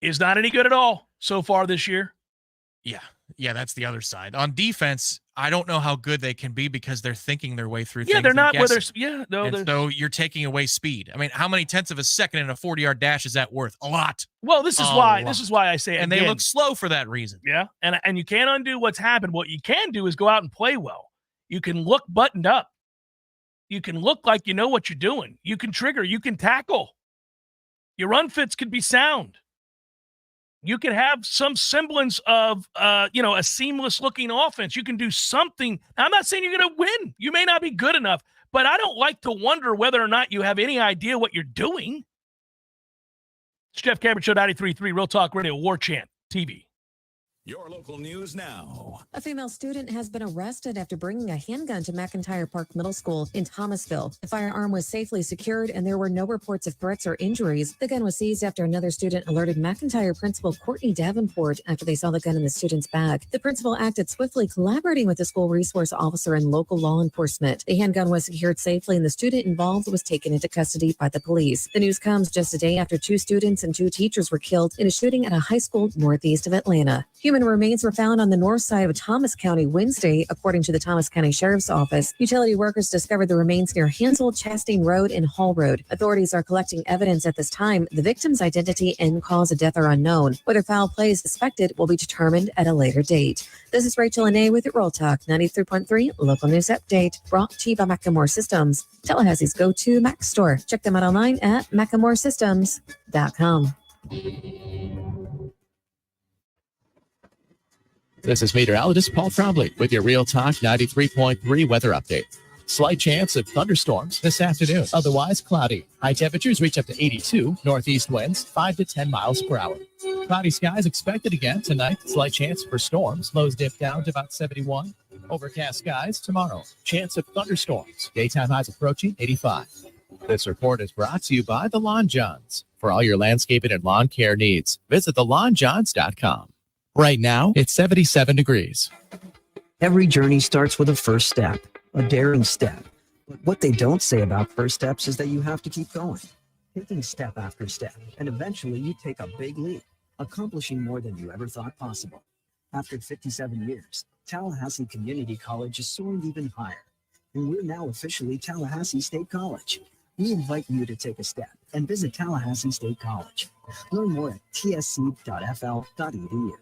Is not any good at all so far this year. Yeah, that's the other side. On defense, I don't know how good they can be because they're thinking their way through things. Yeah, they're not. So you're taking away speed. I mean, how many tenths of a second in a 40-yard dash is that worth? A lot. Well, this is why I say, and they look slow for that reason. Yeah, and you can't undo what's happened. What you can do is go out and play well. You can look buttoned up. You can look like you know what you're doing. You can trigger. You can tackle. Your run fits can be sound. You can have some semblance of, a seamless-looking offense. You can do something. Now, I'm not saying you're going to win. You may not be good enough, but I don't like to wonder whether or not you have any idea what you're doing. It's Jeff Cameron Show, 93.3 Real Talk Radio, Warchant TV. Your local news now. A female student has been arrested after bringing a handgun to McIntyre Park Middle School in Thomasville. The firearm was safely secured and there were no reports of threats or injuries. The gun was seized after another student alerted McIntyre principal Courtney Davenport after they saw the gun in the student's bag. The principal acted swiftly, collaborating with the school resource officer and local law enforcement. The handgun was secured safely and the student involved was taken into custody by the police. The news comes just a day after 2 students and 2 teachers were killed in a shooting at a high school northeast of Atlanta. Human remains were found on the north side of Thomas County Wednesday, according to the Thomas County Sheriff's Office. Utility workers discovered the remains near Hansel, Chastain Road, and Hall Road. Authorities are collecting evidence at this time. The victim's identity and cause of death are unknown. Whether foul play is suspected will be determined at a later date. This is Rachel Anae with Real Talk 93.3 Local News Update, brought to you by Macklemore Systems, Tallahassee's go-to Mac store. Check them out online at MacklemoreSystems.com. This is meteorologist Paul Trombley with your Real Talk 93.3 weather update. Slight chance of thunderstorms this afternoon. Otherwise cloudy. High temperatures reach up to 82. Northeast winds 5 to 10 miles per hour. Cloudy skies expected again tonight. Slight chance for storms. Lows dip down to about 71. Overcast skies tomorrow. Chance of thunderstorms. Daytime highs approaching 85. This report is brought to you by the Lawn Johns. For all your landscaping and lawn care needs, visit thelawnjohns.com. Right now, it's 77 degrees. Every journey starts with a first step, a daring step. But what they don't say about first steps is that you have to keep going, taking step after step, and eventually you take a big leap, accomplishing more than you ever thought possible. After 57 years, Tallahassee Community College has soared even higher, and we're now officially Tallahassee State College. We invite you to take a step and visit Tallahassee State College. Learn more at tsc.fl.edu.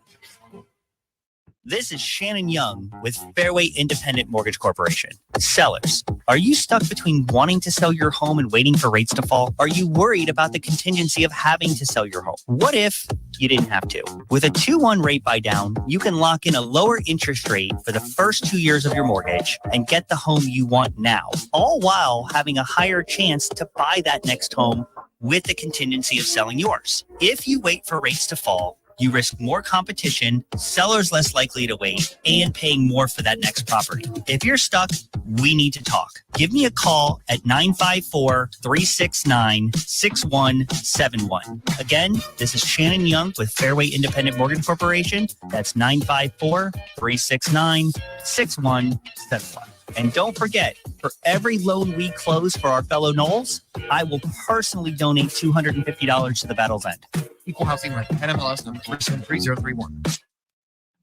This is Shannon Young with Fairway Independent Mortgage Corporation. Sellers, are you stuck between wanting to sell your home and waiting for rates to fall? Are you worried about the contingency of having to sell your home? What if you didn't have to? With a 2-1 rate buy down, you can lock in a lower interest rate for the first 2 years of your mortgage and get the home you want now, all while having a higher chance to buy that next home with the contingency of selling yours. If you wait for rates to fall, you risk more competition, sellers less likely to wait, and paying more for that next property. If you're stuck, we need to talk. Give me a call at 954-369-6171. Again, this is Shannon Young with Fairway Independent Mortgage Corporation. That's 954-369-6171. And don't forget, for every loan we close for our fellow Noles, I will personally donate $250 to the Battle's End. Equal housing rent. NMLS number 373031.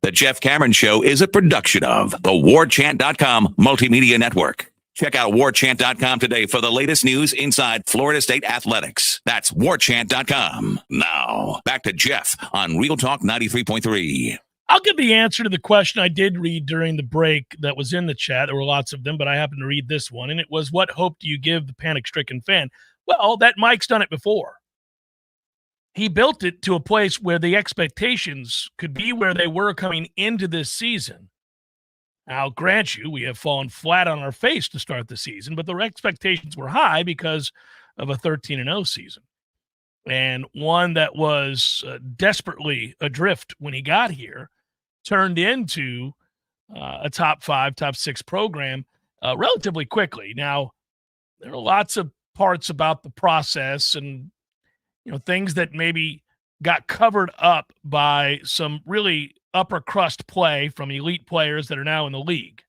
The Jeff Cameron Show is a production of the Warchant.com Multimedia Network. Check out Warchant.com today for the latest news inside Florida State athletics. That's Warchant.com. Now, back to Jeff on Real Talk 93.3. I'll give the answer to the question I did read during the break that was in the chat. There were lots of them, but I happened to read this one, and it was, what hope do you give the panic-stricken fan? Well, that Mike's done it before. He built it to a place where the expectations could be where they were coming into this season. I'll grant you, we have fallen flat on our face to start the season, but the expectations were high because of a 13-0 season. And one that was desperately adrift when he got here turned into a top 5, top 6 program relatively quickly. Now, there are lots of parts about the process and things that maybe got covered up by some really upper crust play from elite players that are now in the league.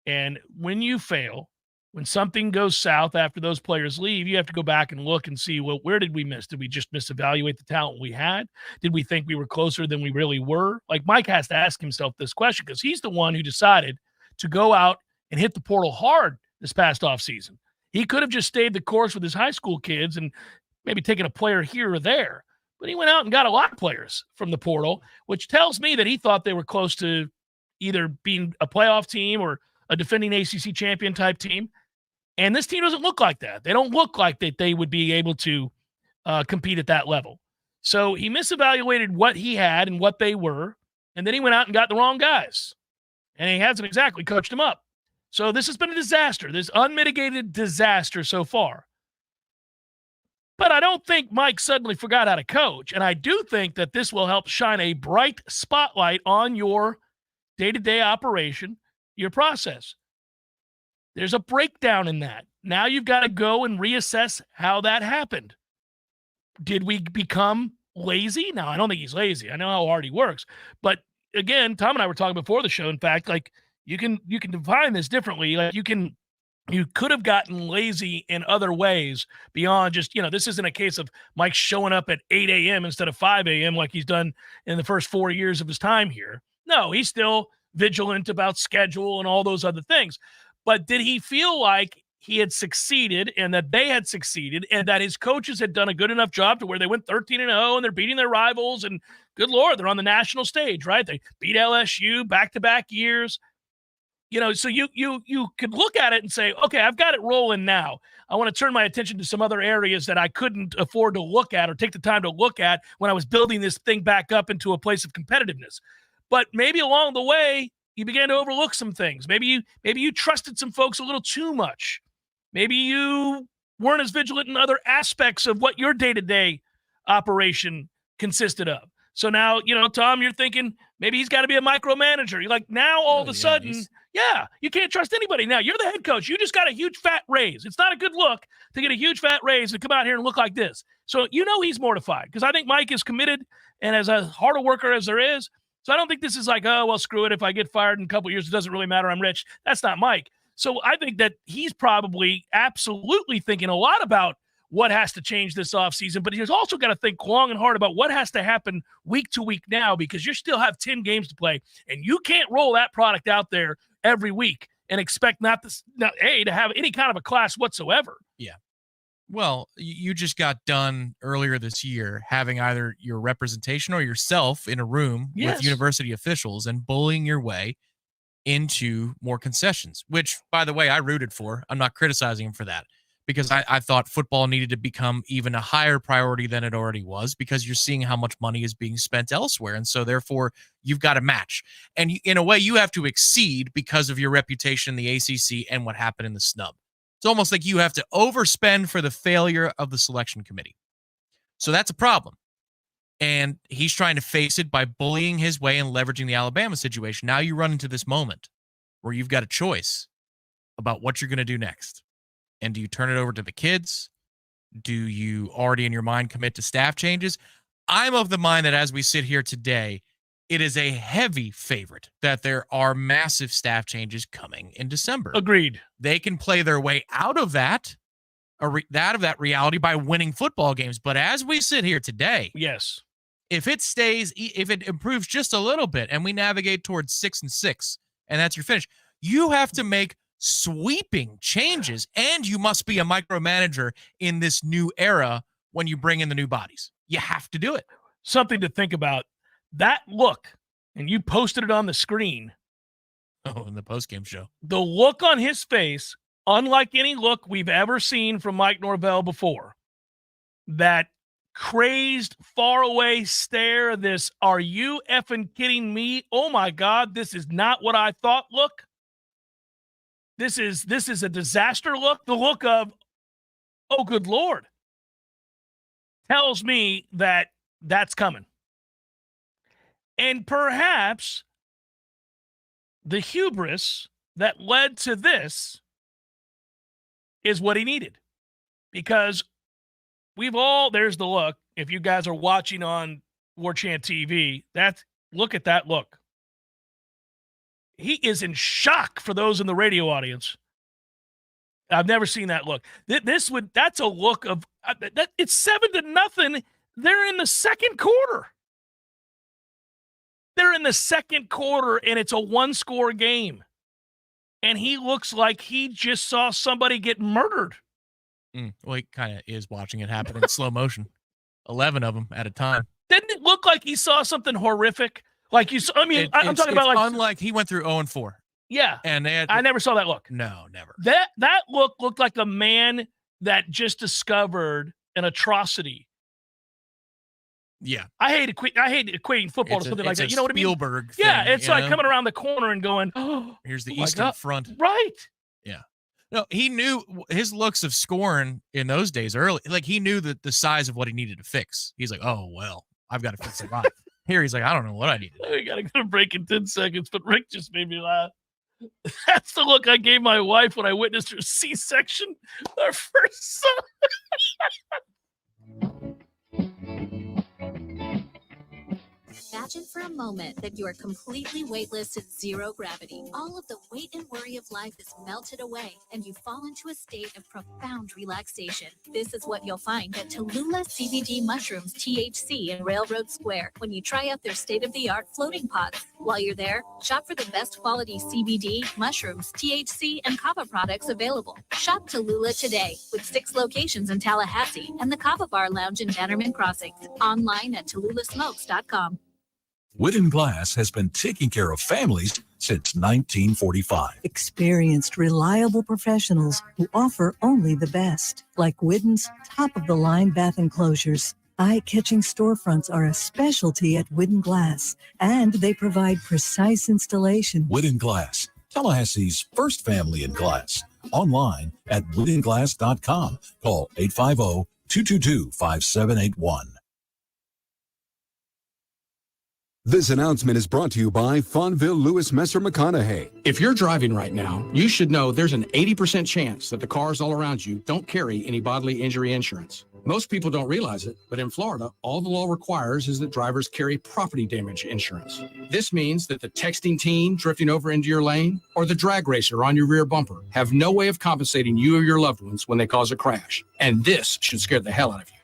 And when you fail, when something goes south after those players leave, you have to go back and look and see, well, where did we miss? Did we just misevaluate the talent we had? Did we think we were closer than we really were? Like, Mike has to ask himself this question because he's the one who decided to go out and hit the portal hard this past offseason. He could have just stayed the course with his high school kids and maybe taken a player here or there. But he went out and got a lot of players from the portal, which tells me that he thought they were close to either being a playoff team or a defending ACC champion type team. And this team doesn't look like that. They don't look like that they would be able to compete at that level. So he misevaluated what he had and what they were, and then he went out and got the wrong guys. And he hasn't exactly coached them up. So this has been a disaster, this unmitigated disaster so far. But I don't think Mike suddenly forgot how to coach. And I do think that this will help shine a bright spotlight on your day-to-day operation, your process. There's a breakdown in that. Now you've got to go and reassess how that happened. Did we become lazy? No, I don't think he's lazy. I know how hard he works. But again, Tom and I were talking before the show. In fact, like you can define this differently. Like you could have gotten lazy in other ways beyond just, this isn't a case of Mike showing up at 8 a.m. instead of 5 a.m. like he's done in the first 4 years of his time here. No, he's still vigilant about schedule and all those other things. But did he feel like he had succeeded and that they had succeeded and that his coaches had done a good enough job to where they went 13-0 and they're beating their rivals and good Lord, they're on the national stage, right? They beat LSU back-to-back years. So you could look at it and say, okay, I've got it rolling now. I want to turn my attention to some other areas that I couldn't afford to look at or take the time to look at when I was building this thing back up into a place of competitiveness. But maybe along the way, you began to overlook some things. Maybe you trusted some folks a little too much. Maybe you weren't as vigilant in other aspects of what your day-to-day operation consisted of. So now, Tom, you're thinking maybe he's got to be a micromanager. You're like, now all of a sudden, you can't trust anybody now. You're the head coach. You just got a huge fat raise. It's not a good look to get a huge fat raise and come out here and look like this. So he's mortified because I think Mike is committed and as a hard a worker as there is. So I don't think this is like, oh, well, screw it. If I get fired in a couple of years, it doesn't really matter. I'm rich. That's not Mike. So I think that he's probably absolutely thinking a lot about what has to change this offseason, but he's also got to think long and hard about what has to happen week to week now because you still have 10 games to play, and you can't roll that product out there every week and expect not to have any kind of a class whatsoever. Yeah. Well, you just got done earlier this year having either your representation or yourself in a room with university officials and bullying your way into more concessions, which, by the way, I rooted for. I'm not criticizing him for that because I thought football needed to become even a higher priority than it already was because you're seeing how much money is being spent elsewhere. And so, therefore, you've got to match. And in a way, you have to exceed because of your reputation in the ACC and what happened in the snub. It's almost like you have to overspend for the failure of the selection committee. So that's a problem. And he's trying to face it by bullying his way and leveraging the Alabama situation. Now you run into this moment where you've got a choice about what you're going to do next. And do you turn it over to the kids? Do you already in your mind commit to staff changes? I'm of the mind that as we sit here today, it is a heavy favorite that there are massive staff changes coming in December. Agreed. They can play their way out of that, that reality by winning football games. But as we sit here today, yes, If it stays, if it improves just a little bit and we navigate towards 6-6, and that's your finish, you have to make sweeping changes, and you must be a micromanager in this new era when you bring in the new bodies. You have to do it. Something to think about. That look, and you posted it on the screen. Oh, in the postgame show. The look on his face, unlike any look we've ever seen from Mike Norvell before, that crazed, faraway stare, this, are you effing kidding me? Oh my God, this is not what I thought look. This is a disaster look. The look of, oh, good Lord, tells me that that's coming. And perhaps the hubris that led to this is what he needed. Because there's the look. If you guys are watching on Warchant TV, look at that look. He is in shock for those in the radio audience. I've never seen that look. That's a look of, it's 7-0. They're in the second quarter. They're in the second quarter, and it's a 1-score game. And he looks like he just saw somebody get murdered. Well, he kind of is watching it happen in slow motion. 11 of them at a time. Didn't it look like he saw something horrific? Like you saw, I'm talking about unlike he went through 0-4. Yeah. And I never saw that look. No, never. That look looked like a man that just discovered an atrocity. Yeah. I hate equating football to something like that. You know what I mean? Spielberg thing, yeah, it's like coming around the corner and going, oh, here's the Eastern Front. Right. Yeah. No, he knew his looks of scoring in those days early. Like, he knew the size of what he needed to fix. He's like, oh, well, I've got to fix it right. Here, he's like, I don't know what I need to do. We got to go to break in 10 seconds, but Rick just made me laugh. That's the look I gave my wife when I witnessed her C-section, our first son. Imagine for a moment that you are completely weightless in zero gravity. All of the weight and worry of life is melted away, and you fall into a state of profound relaxation. This is what you'll find at Tallulah CBD Mushrooms THC in Railroad Square when you try out their state-of-the-art floating pods. While you're there, shop for the best quality CBD, mushrooms, THC, and kava products available. Shop Tallulah today with 6 locations in Tallahassee and the Kava Bar Lounge in Bannerman Crossings. Online at TallulahSmokes.com. Wooden Glass has been taking care of families since 1945. Experienced, reliable professionals who offer only the best, like Wooden's top-of-the-line bath enclosures. Eye-catching storefronts are a specialty at Wooden Glass, and they provide precise installation. Wooden Glass, Tallahassee's first family in glass. Online at woodenglass.com. Call 850-222-5781. This announcement is brought to you by Fonville Lewis Messer McConaughey. If you're driving right now, you should know there's an 80% chance that the cars all around you don't carry any bodily injury insurance. Most people don't realize it, but in Florida, all the law requires is that drivers carry property damage insurance. This means that the texting teen drifting over into your lane or the drag racer on your rear bumper have no way of compensating you or your loved ones when they cause a crash. And this should scare the hell out of you.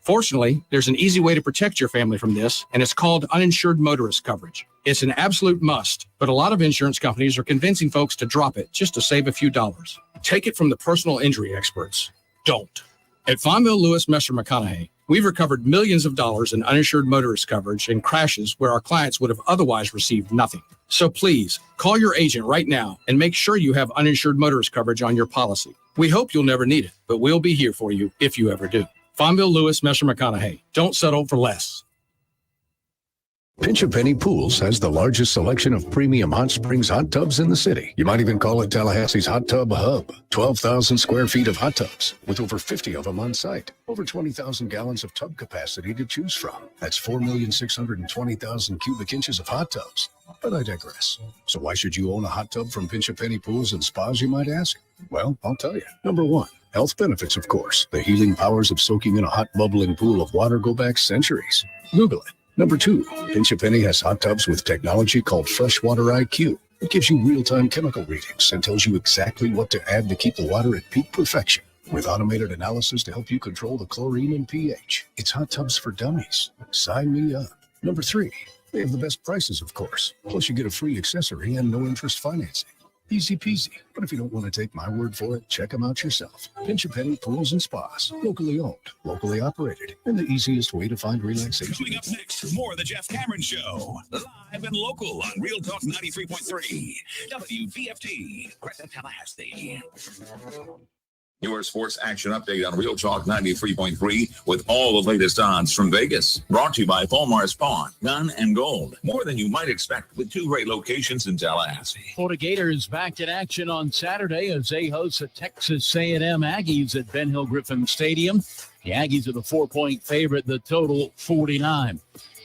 Fortunately, there's an easy way to protect your family from this, and it's called uninsured motorist coverage. It's an absolute must, but a lot of insurance companies are convincing folks to drop it just to save a few dollars. Take it from the personal injury experts. Don't. At Fonville Lewis Messer McConaughey, we've recovered millions of dollars in uninsured motorist coverage in crashes where our clients would have otherwise received nothing. So please, call your agent right now and make sure you have uninsured motorist coverage on your policy. We hope you'll never need it, but we'll be here for you if you ever do. Fonville Lewis Messer McConaughey. Don't settle for less. Pinch a Penny Pools has the largest selection of premium hot springs hot tubs in the city. You might even call it Tallahassee's Hot Tub Hub. 12,000 square feet of hot tubs, with over 50 of them on site. Over 20,000 gallons of tub capacity to choose from. That's 4,620,000 cubic inches of hot tubs. But I digress. So why should you own a hot tub from Pinch a Penny Pools and Spas, you might ask? Well, I'll tell you. Number 1. Health benefits, of course. The healing powers of soaking in a hot bubbling pool of water go back centuries. Google it. Number 2, Pinch a Penny has hot tubs with technology called Freshwater IQ. It gives you real-time chemical readings and tells you exactly what to add to keep the water at peak perfection. with automated analysis to help you control the chlorine and pH. It's hot tubs for dummies. Sign me up. Number 3, they have the best prices, of course. Plus, you get a free accessory and no interest financing. Easy peasy. But if you don't want to take my word for it, check them out yourself. Pinch a Penny Pools and Spas. Locally owned, locally operated, and the easiest way to find relaxation. Coming up next, more of the Jeff Cameron Show. Live and local on Real Talk 93.3. WVFT, Crescent, Tallahassee. Your sports action update on Real Talk 93.3 with all the latest odds from Vegas. Brought to you by Fulmar's Pawn, Gun and Gold. More than you might expect with 2 great locations in Tallahassee. Florida Gators back in action on Saturday as they host the Texas A&M Aggies at Ben Hill Griffin Stadium. The Aggies are the 4-point favorite, the total 49.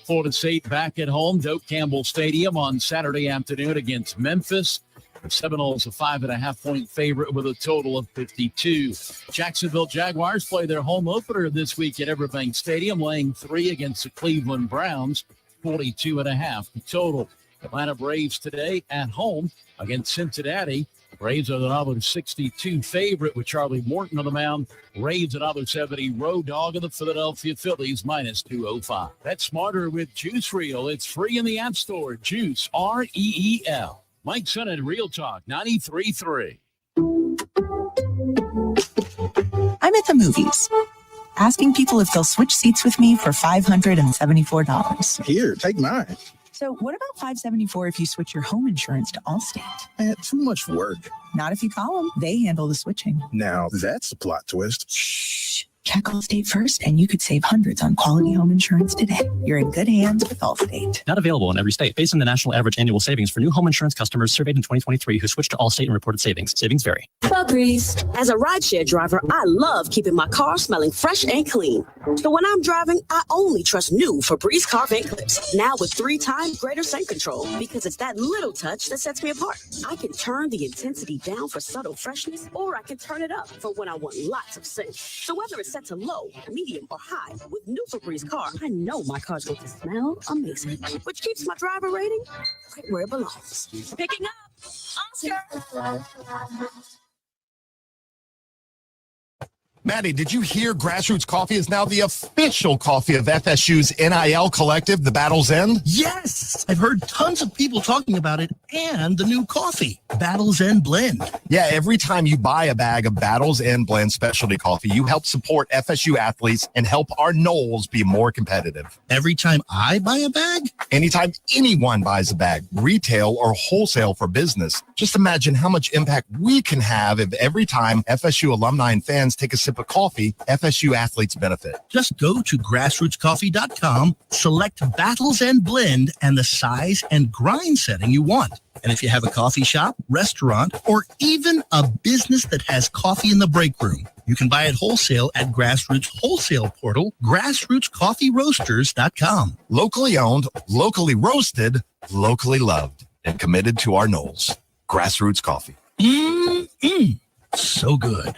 Florida State back at home, Doak Campbell Stadium on Saturday afternoon against Memphis. The Seminoles a 5.5-point favorite with a total of 52. Jacksonville Jaguars play their home opener this week at Everbank Stadium, laying 3 against the Cleveland Browns, 42.5 the total. Atlanta Braves today at home against Cincinnati. Braves are the $1.62 favorite with Charlie Morton on the mound. Braves at $1.70 road dog of the Philadelphia Phillies minus 205. That's smarter with Juice Reel. It's free in the App Store. Juice, R-E-E-L. Mike Son at Real Talk 93.3. I'm at the movies, asking people if they'll switch seats with me for $574. Here, take mine. So what about $574 if you switch your home insurance to Allstate? Too much work. Not if you call them. They handle the switching. Now that's a plot twist. Shh. Check Allstate first, and you could save hundreds on quality home insurance today. You're in good hands with Allstate. Not available in every state. Based on the national average annual savings for new home insurance customers surveyed in 2023 who switched to Allstate and reported savings. Savings vary. Well, Grease, as a rideshare driver, I love keeping my car smelling fresh and clean. So when I'm driving, I only trust new Febreze car vent clips. Now with 3 times greater scent control, because it's that little touch that sets me apart. I can turn the intensity down for subtle freshness, or I can turn it up for when I want lots of scent. So whether it's set to low, medium, or high, with new Febreze car, I know my car's going to smell amazing, which keeps my driver rating right where it belongs. Picking up, Oscar. Maddie, did you hear Grassroots Coffee is now the official coffee of FSU's NIL collective, The Battle's End? Yes! I've heard tons of people talking about it and the new coffee, Battle's End Blend. Yeah, every time you buy a bag of Battle's End Blend specialty coffee, you help support FSU athletes and help our Noles be more competitive. Every time I buy a bag? Anytime anyone buys a bag, retail or wholesale for business. Just imagine how much impact we can have if every time FSU alumni and fans take a sip of coffee, FSU athletes benefit. Just go to grassrootscoffee.com, select Battles End Blend and the size and grind setting you want. And if you have a coffee shop, restaurant, or even a business that has coffee in the break room, you can buy it wholesale at Grassroots Wholesale Portal, grassrootscoffeeroasters.com. Locally owned, locally roasted, locally loved, and committed to our Noles. Grassroots Coffee. So good.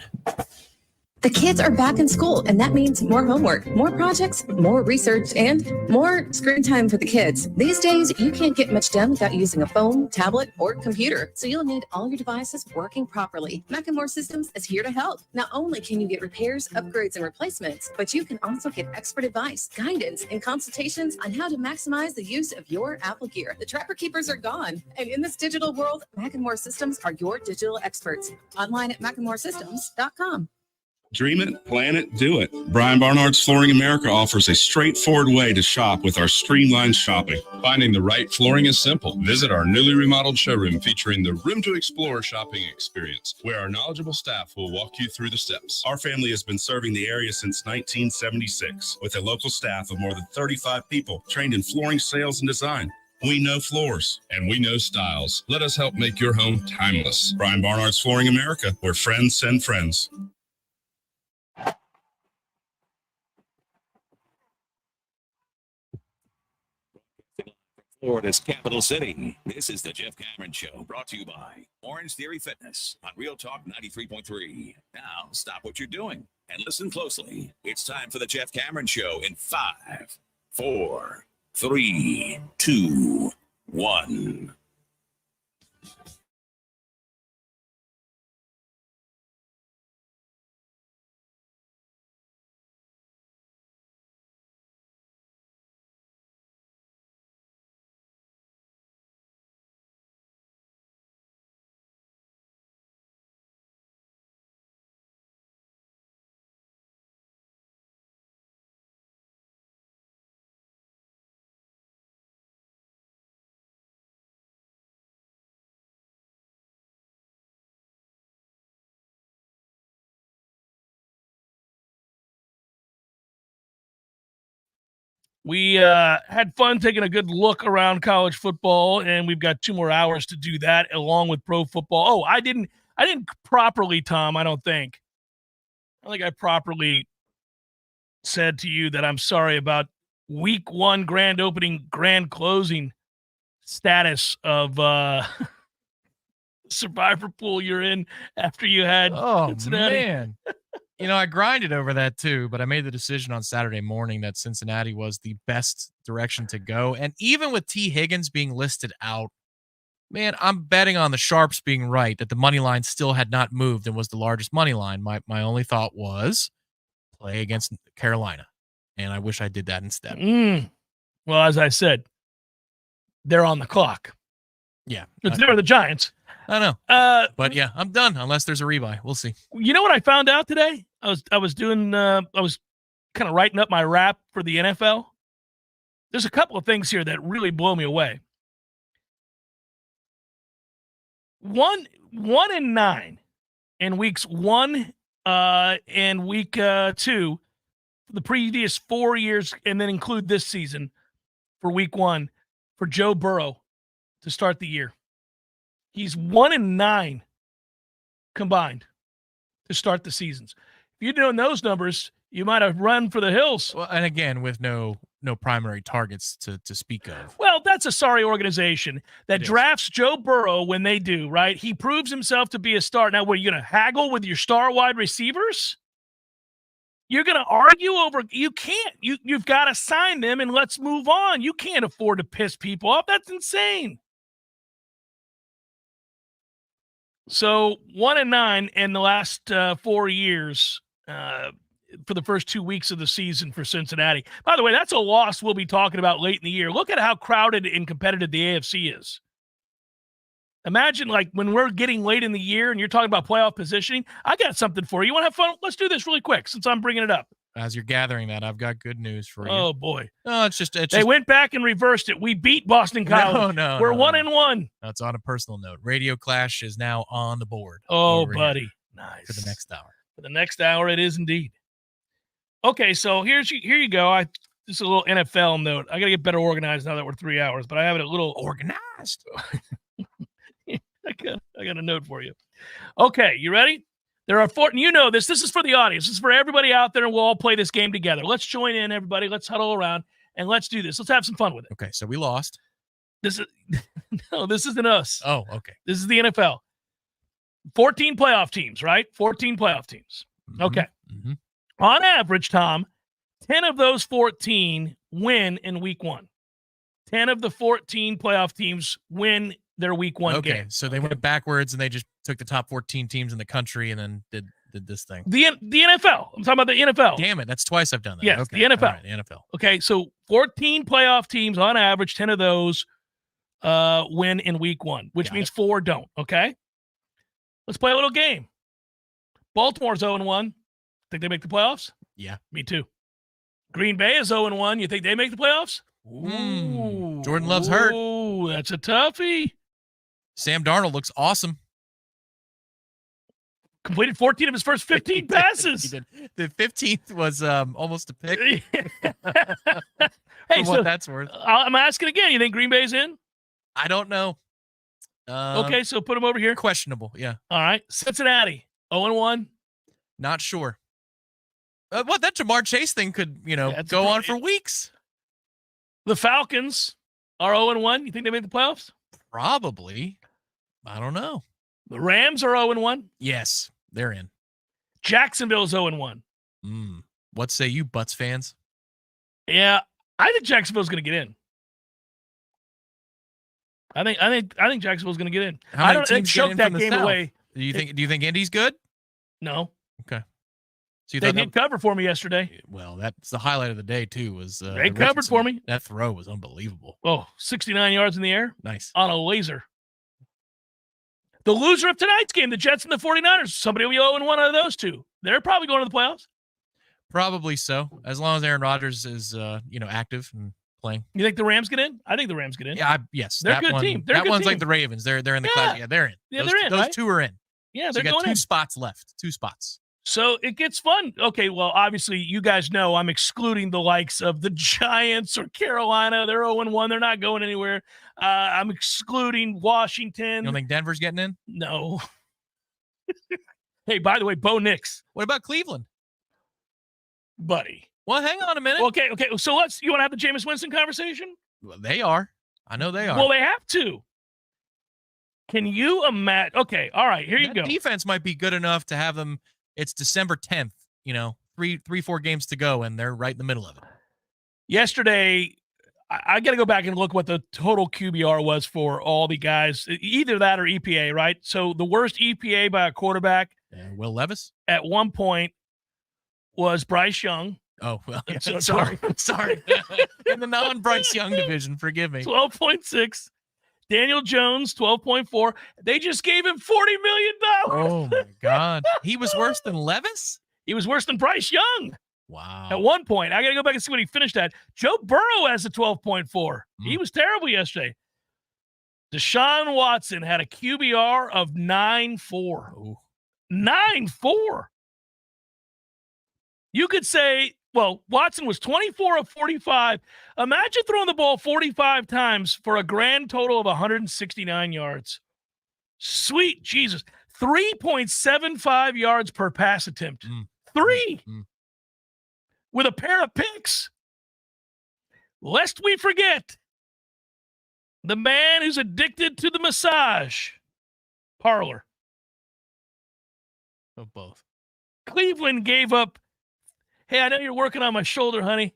The kids are back in school, and that means more homework, more projects, more research, and more screen time for the kids. These days, you can't get much done without using a phone, tablet, or computer, so you'll need all your devices working properly. Macklemore Systems is here to help. Not only can you get repairs, upgrades, and replacements, but you can also get expert advice, guidance, and consultations on how to maximize the use of your Apple gear. The Trapper Keepers are gone, and in this digital world, Macklemore Systems are your digital experts. Online at MacklemoreSystems.com. Dream it, plan it, do it. Brian Barnard's Flooring America offers a straightforward way to shop with our streamlined shopping. Finding the right flooring is simple. Visit our newly remodeled showroom featuring the Room to Explore shopping experience, where our knowledgeable staff will walk you through the steps. Our family has been serving the area since 1976 with a local staff of more than 35 people trained in flooring sales and design. We know floors, and we know styles. Let us help make your home timeless. Brian Barnard's Flooring America, where friends send friends. Florida's capital city. This is the Jeff Cameron Show, brought to you by Orange Theory Fitness on Real Talk 93.3. Now, stop what you're doing and listen closely. It's time for the Jeff Cameron Show in 5, 4, 3, 2, 1. We had fun taking a good look around college football, and we've got 2 more hours to do that along with pro football. Oh, I didn't properly, Tom, I don't think I properly said to you that I'm sorry about week 1 grand opening, grand closing status of survivor pool you're in after you had Cincinnati. Man. I grinded over that too, but I made the decision on Saturday morning that Cincinnati was the best direction to go. And even with T. Higgins being listed out, man, I'm betting on the sharps being right, that the money line still had not moved and was the largest money line. My only thought was play against Carolina, and I wish I did that instead. Well, as I said, they're on the clock. Yeah. They're the Giants. I know. But yeah, I'm done unless there's a rebuy. We'll see. You know what I found out today? I was kind of writing up my rap for the NFL. There's a couple of things here that really blow me away. 1-9 in weeks 1 and week 2 for the previous 4 years, and then include this season for week 1 for Joe Burrow to start the year. He's 1-9 combined to start the seasons. If you'd known those numbers, you might have run for the hills. Well, and again, with no primary targets to speak of. Well, that's a sorry organization that drafts Joe Burrow when they do, right? He proves himself to be a star. Now, what, are you going to haggle with your star wide receivers? You're going to argue over – you can't. You've got to sign them and let's move on. You can't afford to piss people off. That's insane. So 1-9 in the last 4 years for the first 2 weeks of the season for Cincinnati. By the way, that's a loss we'll be talking about late in the year. Look at how crowded and competitive the AFC is. Imagine, like, when we're getting late in the year and you're talking about playoff positioning, I got something for you. You want to have fun? Let's do this really quick since I'm bringing it up. As you're gathering that, I've got good news for you. Oh, boy. No, it's they went back and reversed it. We beat Boston College. No. We're 1-1. That's on a personal note. Radio Clash is now on the board. Oh, buddy. Nice. For the next hour. For the next hour, it is indeed. Okay, so here you go. Just a little NFL note. I got to get better organized now that we're 3 hours, but I have it a little organized. I got a note for you. Okay, you ready? There are 4. You know this. This is for the audience. This is for everybody out there, and we'll all play this game together. Let's join in, everybody. Let's huddle around, and let's do this. Let's have some fun with it. Okay, so we lost. This isn't us. Oh, okay. This is the NFL. 14 playoff teams, right? 14 playoff teams. Mm-hmm. Okay. Mm-hmm. On average, Tom, 10 of those 14 win in week 1. 10 of the 14 playoff teams win their week 1 game. Okay, so they went backwards and they just took the top 14 teams in the country and then did this thing. The NFL. I'm talking about the NFL. Damn it, that's twice I've done that. Yes, okay. the NFL. All right, the NFL. Okay, so 14 playoff teams on average, 10 of those win in week 1, which means 4 don't, okay? Let's play a little game. Baltimore's 0-1. Think they make the playoffs? Yeah. Me too. Green Bay is 0-1. You think they make the playoffs? Ooh. Jordan Love's hurt. Ooh, that's a toughie. Sam Darnold looks awesome. Completed 14 of his first 15 passes. He did. The 15th was almost a pick. Hey, what that's worth. I'm asking again. You think Green Bay's in? I don't know. Okay, so put him over here. Questionable, yeah. All right. Cincinnati, 0-1. Not sure. What, that Jamar Chase thing could, go on for weeks. The Falcons are 0-1. You think they made the playoffs? Probably. I don't know. The Rams are 0-1. Yes, they're in. Jacksonville's 0-1. What say you, Butts fans? Yeah, I think Jacksonville's going to get in. I think Jacksonville's going to get in. How many teams choked that game away. Do you think Indy's good? No. Okay. So they did cover for me yesterday. Well, that's the highlight of the day too. Was they covered for me? That throw was unbelievable. Oh, 69 yards in the air. Nice. On a laser. The loser of tonight's game, the Jets and the 49ers, somebody will be 0-1 out of those two. They're probably going to the playoffs. Probably so, as long as Aaron Rodgers is active and playing. You think the Rams get in? I think the Rams get in. Yeah, yes. They're a good team. That one's like the Ravens. They're in the class. Yeah, they're in. Yeah, they're in. Those two are in. Yeah, so they're you got going in. 2 spots left. 2 spots. So it gets fun. Okay, well, obviously, you guys know I'm excluding the likes of the Giants or Carolina. They're 0-1. They're not going anywhere. I'm excluding Washington. You don't think Denver's getting in? No. Hey, by the way, Bo Nix. What about Cleveland? Buddy. Well, hang on a minute. Okay. So you want to have the Jameis Winston conversation? Well, they are. I know they are. Well, they have to. Can you imagine? Okay, all right, here you go. Defense might be good enough to have them. It's December 10th, 4 games to go, and they're right in the middle of it. Yesterday, I got to go back and look what the total QBR was for all the guys, either that or EPA, right? So the worst EPA by a quarterback, Will Levis, at one point was Bryce Young. Oh, well, yeah, So- sorry. In the non-Bryce Young division, forgive me. 12.6. Daniel Jones, 12.4. They just gave him $40 million. Oh, my God. He was worse than Levis? He was worse than Bryce Young. Wow. At one point. I got to go back and see what he finished at. Joe Burrow has a 12.4. He was terrible yesterday. Deshaun Watson had a QBR of 9.4. 9.4. You could say, well, Watson was 24 of 45. Imagine throwing the ball 45 times for a grand total of 169 yards. Sweet Jesus. 3.75 yards per pass attempt. 3. With a pair of picks. Lest we forget, the man who's addicted to the massage parlor. Of both. Cleveland gave up. Hey, I know you're working on my shoulder, honey.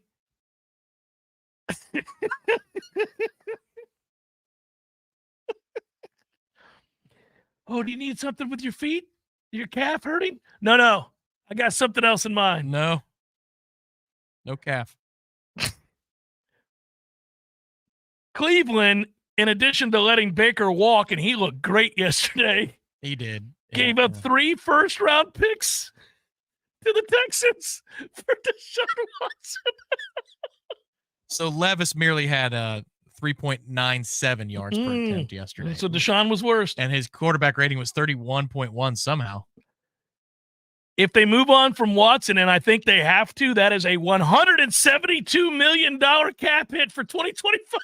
Oh, do you need something with your feet? Your calf hurting? No. I got something else in mind. No calf. Cleveland, in addition to letting Baker walk, and he looked great yesterday, He did. gave up 3 first-round picks to the Texans for Deshaun Watson. So Levis merely had 3.97 yards per attempt yesterday. So Deshaun was worse. And his quarterback rating was 31.1 somehow. If they move on from Watson, and I think they have to, that is a $172 million cap hit for 2025.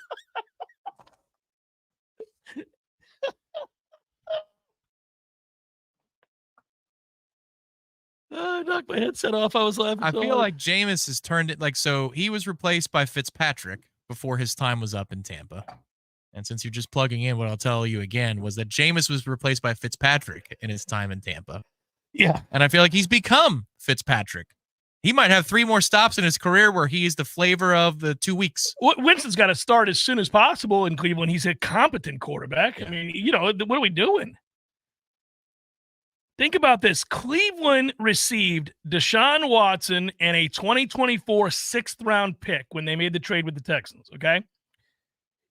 I knocked my headset off. I was laughing. I so feel hard. like Jameis has turned it so he was replaced by Fitzpatrick before his time was up in Tampa. And since you're just plugging in, what I'll tell you again was that Jameis was replaced by Fitzpatrick in his time in Tampa. Yeah. And I feel like he's become Fitzpatrick. He might have 3 more stops in his career where he is the flavor of the 2 weeks. Winston's got to start as soon as possible in Cleveland. He's a competent quarterback. Yeah. I mean, what are we doing? Think about this. Cleveland received Deshaun Watson and a 2024 6th-round pick when they made the trade with the Texans, okay?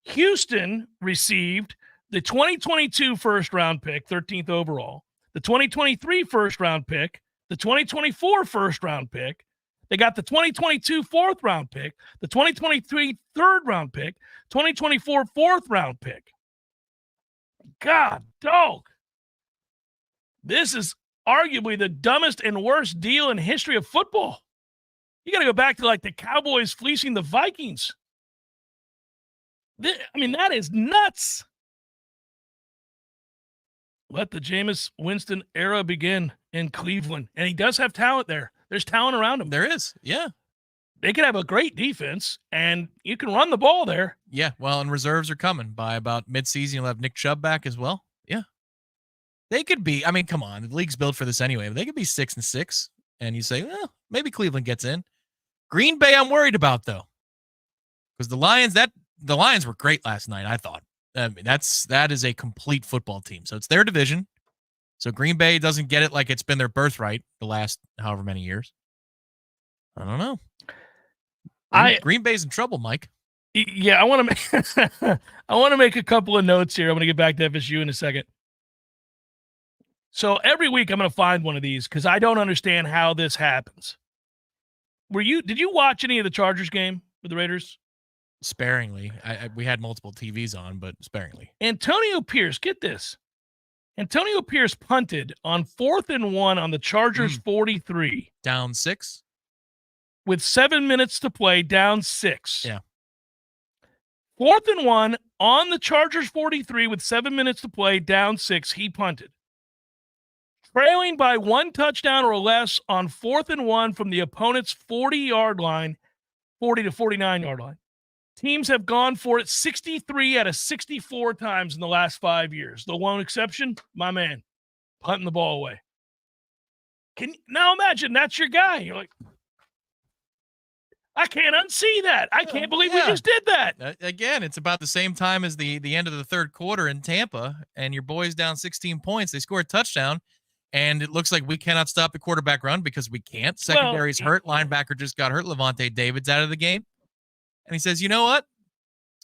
Houston received the 2022 first-round pick, 13th overall, the 2023 first-round pick, the 2024 first-round pick. They got the 2022 4th-round pick, the 2023 3rd-round pick, 2024 4th-round pick. God, dog. This is arguably the dumbest and worst deal in history of football. You got to go back to like the Cowboys fleecing the Vikings. That is nuts. Let the Jameis Winston era begin in Cleveland. And he does have talent there. There's talent around him. There is, yeah. They could have a great defense, and you can run the ball there. Yeah, well, and reserves are coming. By about midseason, you'll have Nick Chubb back as well. Yeah. They could be, come on, the league's built for this anyway. But they could be 6-6, and you say, well, maybe Cleveland gets in. Green Bay, I'm worried about though, because the Lions were great last night. I thought that is a complete football team. So it's their division. So Green Bay doesn't get it like it's been their birthright the last however many years. I don't know. Green Bay's in trouble, Mike. Yeah, I want to make a couple of notes here. I'm going to get back to FSU in a second. So every week I'm going to find one of these because I don't understand how this happens. Did you watch any of the Chargers game with the Raiders? Sparingly. We had multiple TVs on, but sparingly. Antonio Pierce, get this. Antonio Pierce punted on 4th and 1 on the Chargers 43. Down 6. With 7 minutes to play, down 6. Yeah. 4th and 1 on the Chargers 43 with 7 minutes to play, down 6. He punted. Trailing by 1 touchdown or less on 4th and 1 from the opponent's 40-yard line, 40 to 49-yard line. Teams have gone for it 63 out of 64 times in the last 5 years. The one exception, my man, punting the ball away. Now imagine that's your guy. You're like, I can't unsee that. I can't believe we just did that. Again, it's about the same time as the end of the third quarter in Tampa, and your boys down 16 points. They score a touchdown, and it looks like we cannot stop the quarterback run because we can't. Secondary's hurt. Linebacker just got hurt. Levante David's out of the game. And he says, you know what?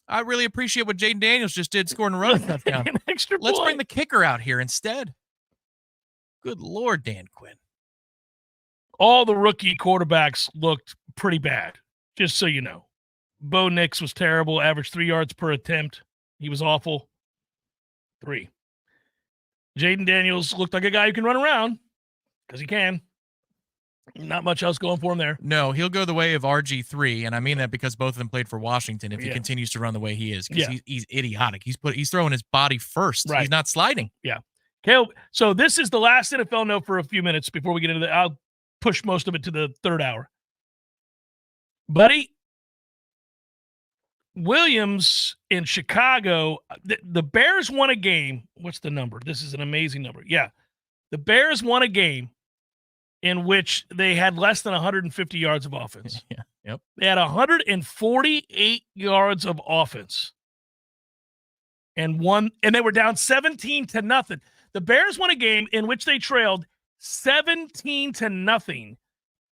I really appreciate what Jaden Daniels just did, scoring a running touchdown. Let's bring the kicker out here instead. Good Lord, Dan Quinn. All the rookie quarterbacks looked pretty bad, just so you know. Bo Nix was terrible, averaged 3 yards per attempt. He was awful. 3. Jaden Daniels looked like a guy who can run around, because he can. Not much else going for him there. No, he'll go the way of RG3, and I mean that because both of them played for Washington if he continues to run the way he is, because he's idiotic. He's throwing his body first. Right. He's not sliding. Yeah. Caleb, so this is the last NFL note for a few minutes before we get into I'll push most of it to the third hour. Buddy, Williams in Chicago, the Bears won a game. What's the number? This is an amazing number. Yeah. The Bears won a game in which they had less than 150 yards of offense. Yeah. Yep. They had 148 yards of offense and they were down 17-0. The Bears won a game in which they trailed 17-0.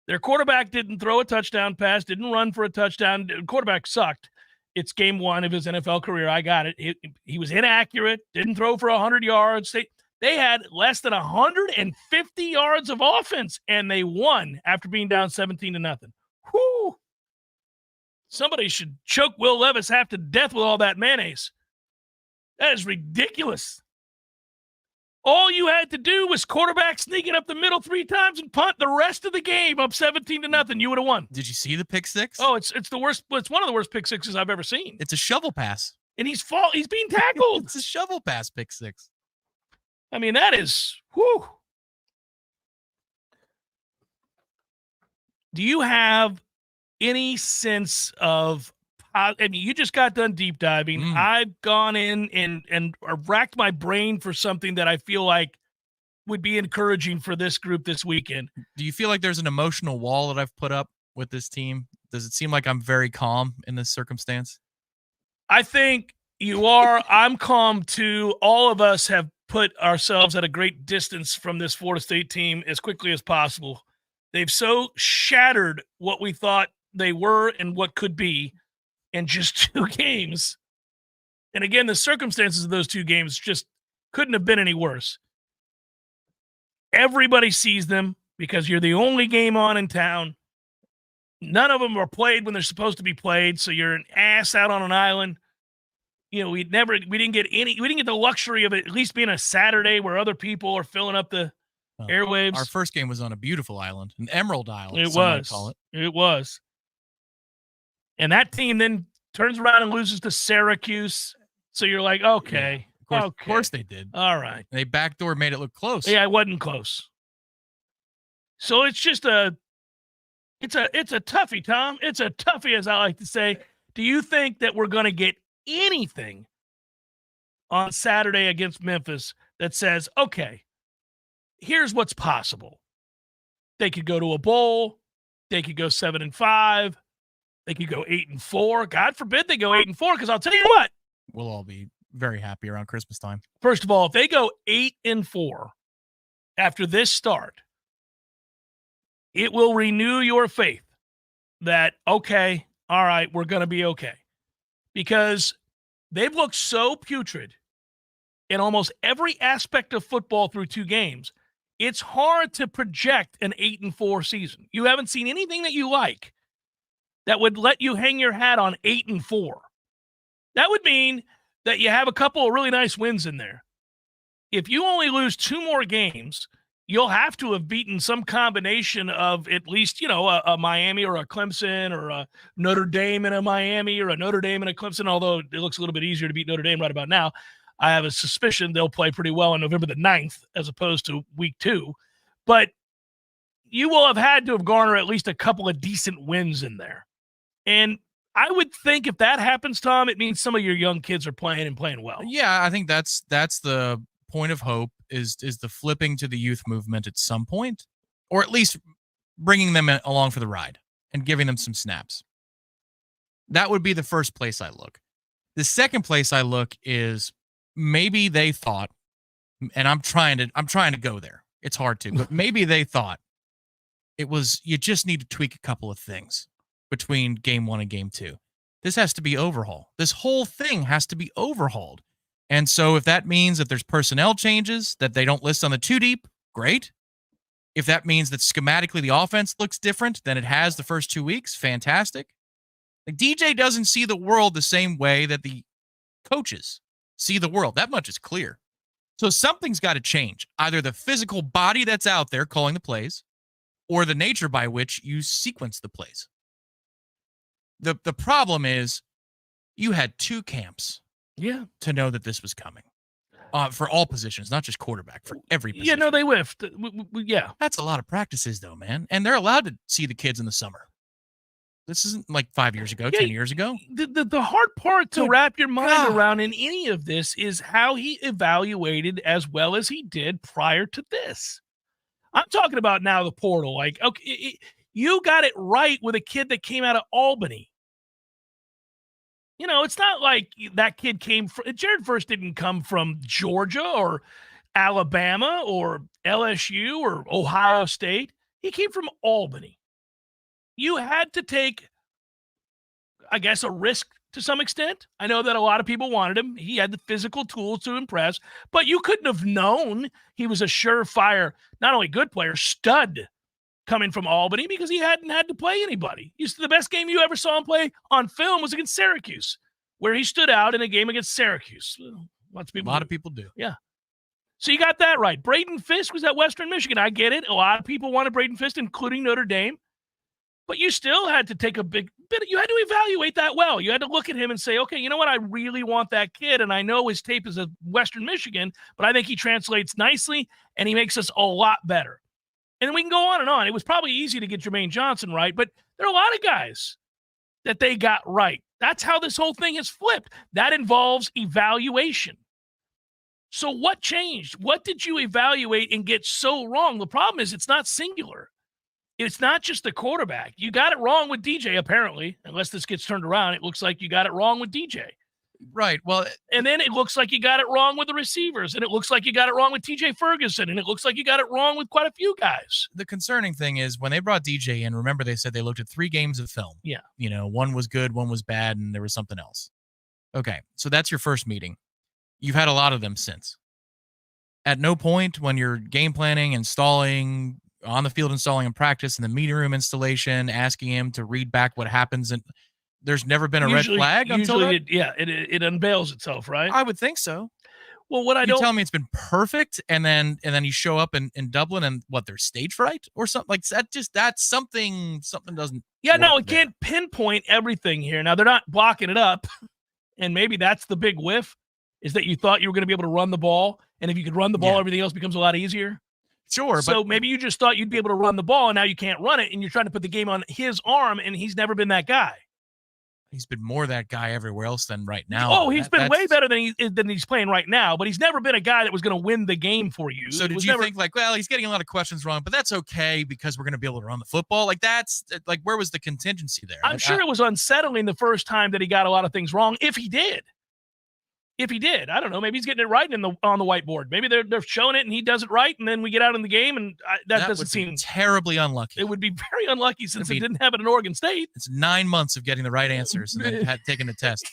Their quarterback didn't throw a touchdown pass, didn't run for a touchdown. The quarterback sucked. It's game 1 of his NFL career. I got it. He was inaccurate, didn't throw for 100 yards. They had less than 150 yards of offense, and they won after being down 17-0. Whew. Somebody should choke Will Levis half to death with all that mayonnaise. That is ridiculous. All you had to do was quarterback sneaking up the middle 3 times and punt the rest of the game up 17-0. You would have won. Did you see the pick six? Oh, it's the worst. It's one of the worst pick sixes I've ever seen. It's a shovel pass. And he's being tackled. It's a shovel pass pick six. I mean, that is, whew. Do you have any sense of, I mean, you just got done deep diving. I've gone in and racked my brain for something that I feel like would be encouraging for this group this weekend. Do you feel like there's an emotional wall that I've put up with this team? Does it seem like I'm very calm in this circumstance? I think you are. I'm calm too. All of us have put ourselves at a great distance from this Florida State team as quickly as possible. They've so shattered what we thought they were and what could be in just 2 games. And again, the circumstances of those 2 games just couldn't have been any worse. Everybody sees them because you're the only game on in town. None of them are played when they're supposed to be played, so you're an ass out on an island. You know, we didn't get the luxury of it at least being a Saturday where other people are filling up the airwaves. Our first game was on a beautiful island, an emerald island. It was. It was. And that team then turns around and loses to Syracuse. So you're like, okay. Yeah, of course they did. All right. They backdoor made it look close. Yeah, it wasn't close. So it's just it's a toughie, Tom. It's a toughie, as I like to say. Do you think that we're going to get anything on Saturday against Memphis that says, okay, here's what's possible? They could go to a bowl. They could go 7-5. They could go 8-4. God forbid they go 8-4, because I'll tell you what. We'll all be very happy around Christmas time. First of all, if they go 8-4 after this start, it will renew your faith that, okay, all right, we're going to be okay. Because they've looked so putrid in almost every aspect of football through 2 games. It's hard to project an 8-4 season. You haven't seen anything that you like that would let you hang your hat on 8-4. That would mean that you have a couple of really nice wins in there. if you only lose 2 more games, you'll have to have beaten some combination of at least, a Miami or a Clemson or a Notre Dame and a Miami or a Notre Dame and a Clemson, although it looks a little bit easier to beat Notre Dame right about now. I have a suspicion they'll play pretty well on November the 9th as opposed to week 2. But you will have had to have garnered at least a couple of decent wins in there. And I would think if that happens, Tom, it means some of your young kids are playing and playing well. Yeah, I think that's the point of hope is the flipping to the youth movement at some point, or at least bringing them along for the ride and giving them some snaps. That would be the first place I look. The second place I look is maybe they thought, and I'm trying to go there. It's hard to, but maybe they thought it was, you just need to tweak a couple of things between game 1 and game 2. This has to be overhauled. This whole thing has to be overhauled. And so if that means that there's personnel changes that they don't list on the 2 deep, great. If that means that schematically the offense looks different than it has the first 2 weeks, fantastic. Like, DJ doesn't see the world the same way that the coaches see the world. That much is clear. So something's got to change. Either the physical body that's out there calling the plays or the nature by which you sequence the plays. The problem is you had 2 camps. Yeah, to know that this was coming for all positions, not just quarterback, for every position. Yeah, no, they whiffed. Yeah. That's a lot of practices, though, man. And they're allowed to see the kids in the summer. This isn't like 5 years ago, 10 years ago. The hard part to wrap your mind around in any of this is how he evaluated as well as he did prior to this. I'm talking about now the portal. Like, okay, you got it right with a kid that came out of Albany. It's not like that kid came from – Jared Verse didn't come from Georgia or Alabama or LSU or Ohio State. He came from Albany. You had to take, I guess, a risk to some extent. I know that a lot of people wanted him. He had the physical tools to impress, but you couldn't have known he was a surefire, not only good player, stud coming from Albany because he hadn't had to play anybody. The best game you ever saw him play on film was against Syracuse, where he stood out in a game against Syracuse. A lot of people do. Yeah. So you got that right. Braden Fisk was at Western Michigan. I get it. A lot of people wanted Braden Fisk, including Notre Dame. But you still had to take a big bit. You had to evaluate that well. You had to look at him and say, okay, you know what? I really want that kid. And I know his tape is at Western Michigan, but I think he translates nicely and he makes us a lot better. And we can go on and on. It was probably easy to get Jermaine Johnson right, but there are a lot of guys that they got right. That's how this whole thing has flipped. That involves evaluation. So what changed? What did you evaluate and get so wrong? The problem is it's not singular. It's not just the quarterback. You got it wrong with DJ, apparently, unless this gets turned around. It looks like you got it wrong with DJ. Right. Well, and then it looks like you got it wrong with the receivers, and it looks like you got it wrong with TJ Ferguson, and it looks like you got it wrong with quite a few guys. The concerning thing is when they brought DJ in, remember they said they looked at 3 games of film. Yeah. One was good, one was bad, and there was something else. Okay. So that's your first meeting. You've had a lot of them since. At no point when you're game planning, installing, on the field installing in practice, in the meeting room installation, asking him to read back what happens, and there's never been a red flag until that? It unveils itself, right? I would think so. Well, what you tell me it's been perfect, and then you show up in Dublin and what, there's stage fright or something like that. That's something doesn't. Yeah, no, it can't pinpoint everything here. Now they're not blocking it up, and maybe that's the big whiff, is that you thought you were going to be able to run the ball, and if you could run the ball, everything else becomes a lot easier. Sure. So maybe you just thought you'd be able to run the ball, and now you can't run it, and you're trying to put the game on his arm, and he's never been that guy. He's been more that guy everywhere else than right now. Oh, he's been way better than he's playing right now, but he's never been a guy that was going to win the game for you. So did you think like, well, he's getting a lot of questions wrong, but that's okay because we're going to be able to run the football? Like that's like, where was the contingency there? I'm sure it was unsettling the first time that he got a lot of things wrong. If he did, I don't know. Maybe he's getting it right on the whiteboard. Maybe they're showing it and he does it right, and then we get out in the game, and that doesn't seem terribly unlucky. It would be very unlucky since it didn't happen in Oregon State. It's 9 months of getting the right answers and then taking the test.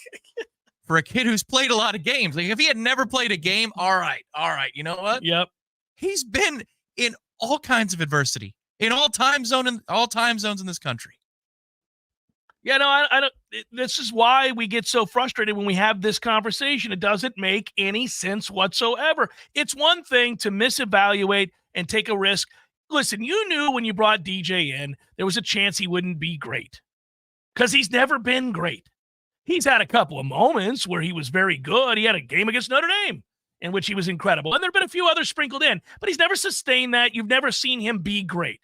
For a kid who's played a lot of games, like if he had never played a game, all right. You know what? Yep. He's been in all kinds of adversity in all time zones in this country. Yeah, no, I don't. This is why we get so frustrated when we have this conversation. It doesn't make any sense whatsoever. It's one thing to misevaluate and take a risk. Listen, you knew when you brought DJ in, there was a chance he wouldn't be great because he's never been great. He's had a couple of moments where he was very good. He had a game against Notre Dame in which he was incredible. And there have been a few others sprinkled in, but he's never sustained that. You've never seen him be great.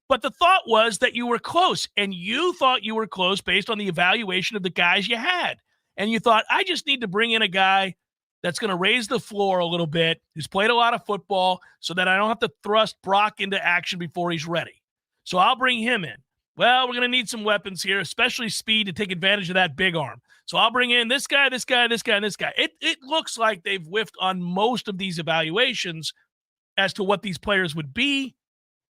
But the thought was that you were close, and you thought you were close based on the evaluation of the guys you had. And you thought, I just need to bring in a guy that's going to raise the floor a little bit, who's played a lot of football, so that I don't have to thrust Brock into action before he's ready. So I'll bring him in. Well, we're going to need some weapons here, especially speed to take advantage of that big arm. So I'll bring in this guy, this guy, this guy, and this guy. It looks like they've whiffed on most of these evaluations as to what these players would be.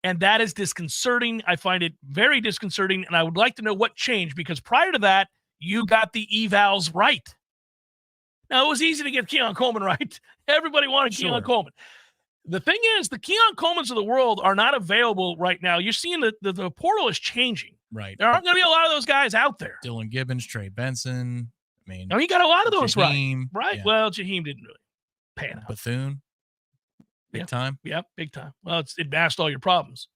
And that is disconcerting. I find it very disconcerting, and I would like to know what changed, because prior to that, you got the evals right. Now, it was easy to get Keon Coleman right. Everybody wanted Keon Coleman. The thing is, the Keon Colemans of the world are not available right now. You're seeing the portal is changing. Right. There aren't going to be a lot of those guys out there. Dylan Gibbons, Trey Benson. I mean, you got a lot of those Jaheim, right? Yeah. Well, Jaheim didn't really pan out. Bethune. Big time. Yeah, big time. Well, it masked all your problems.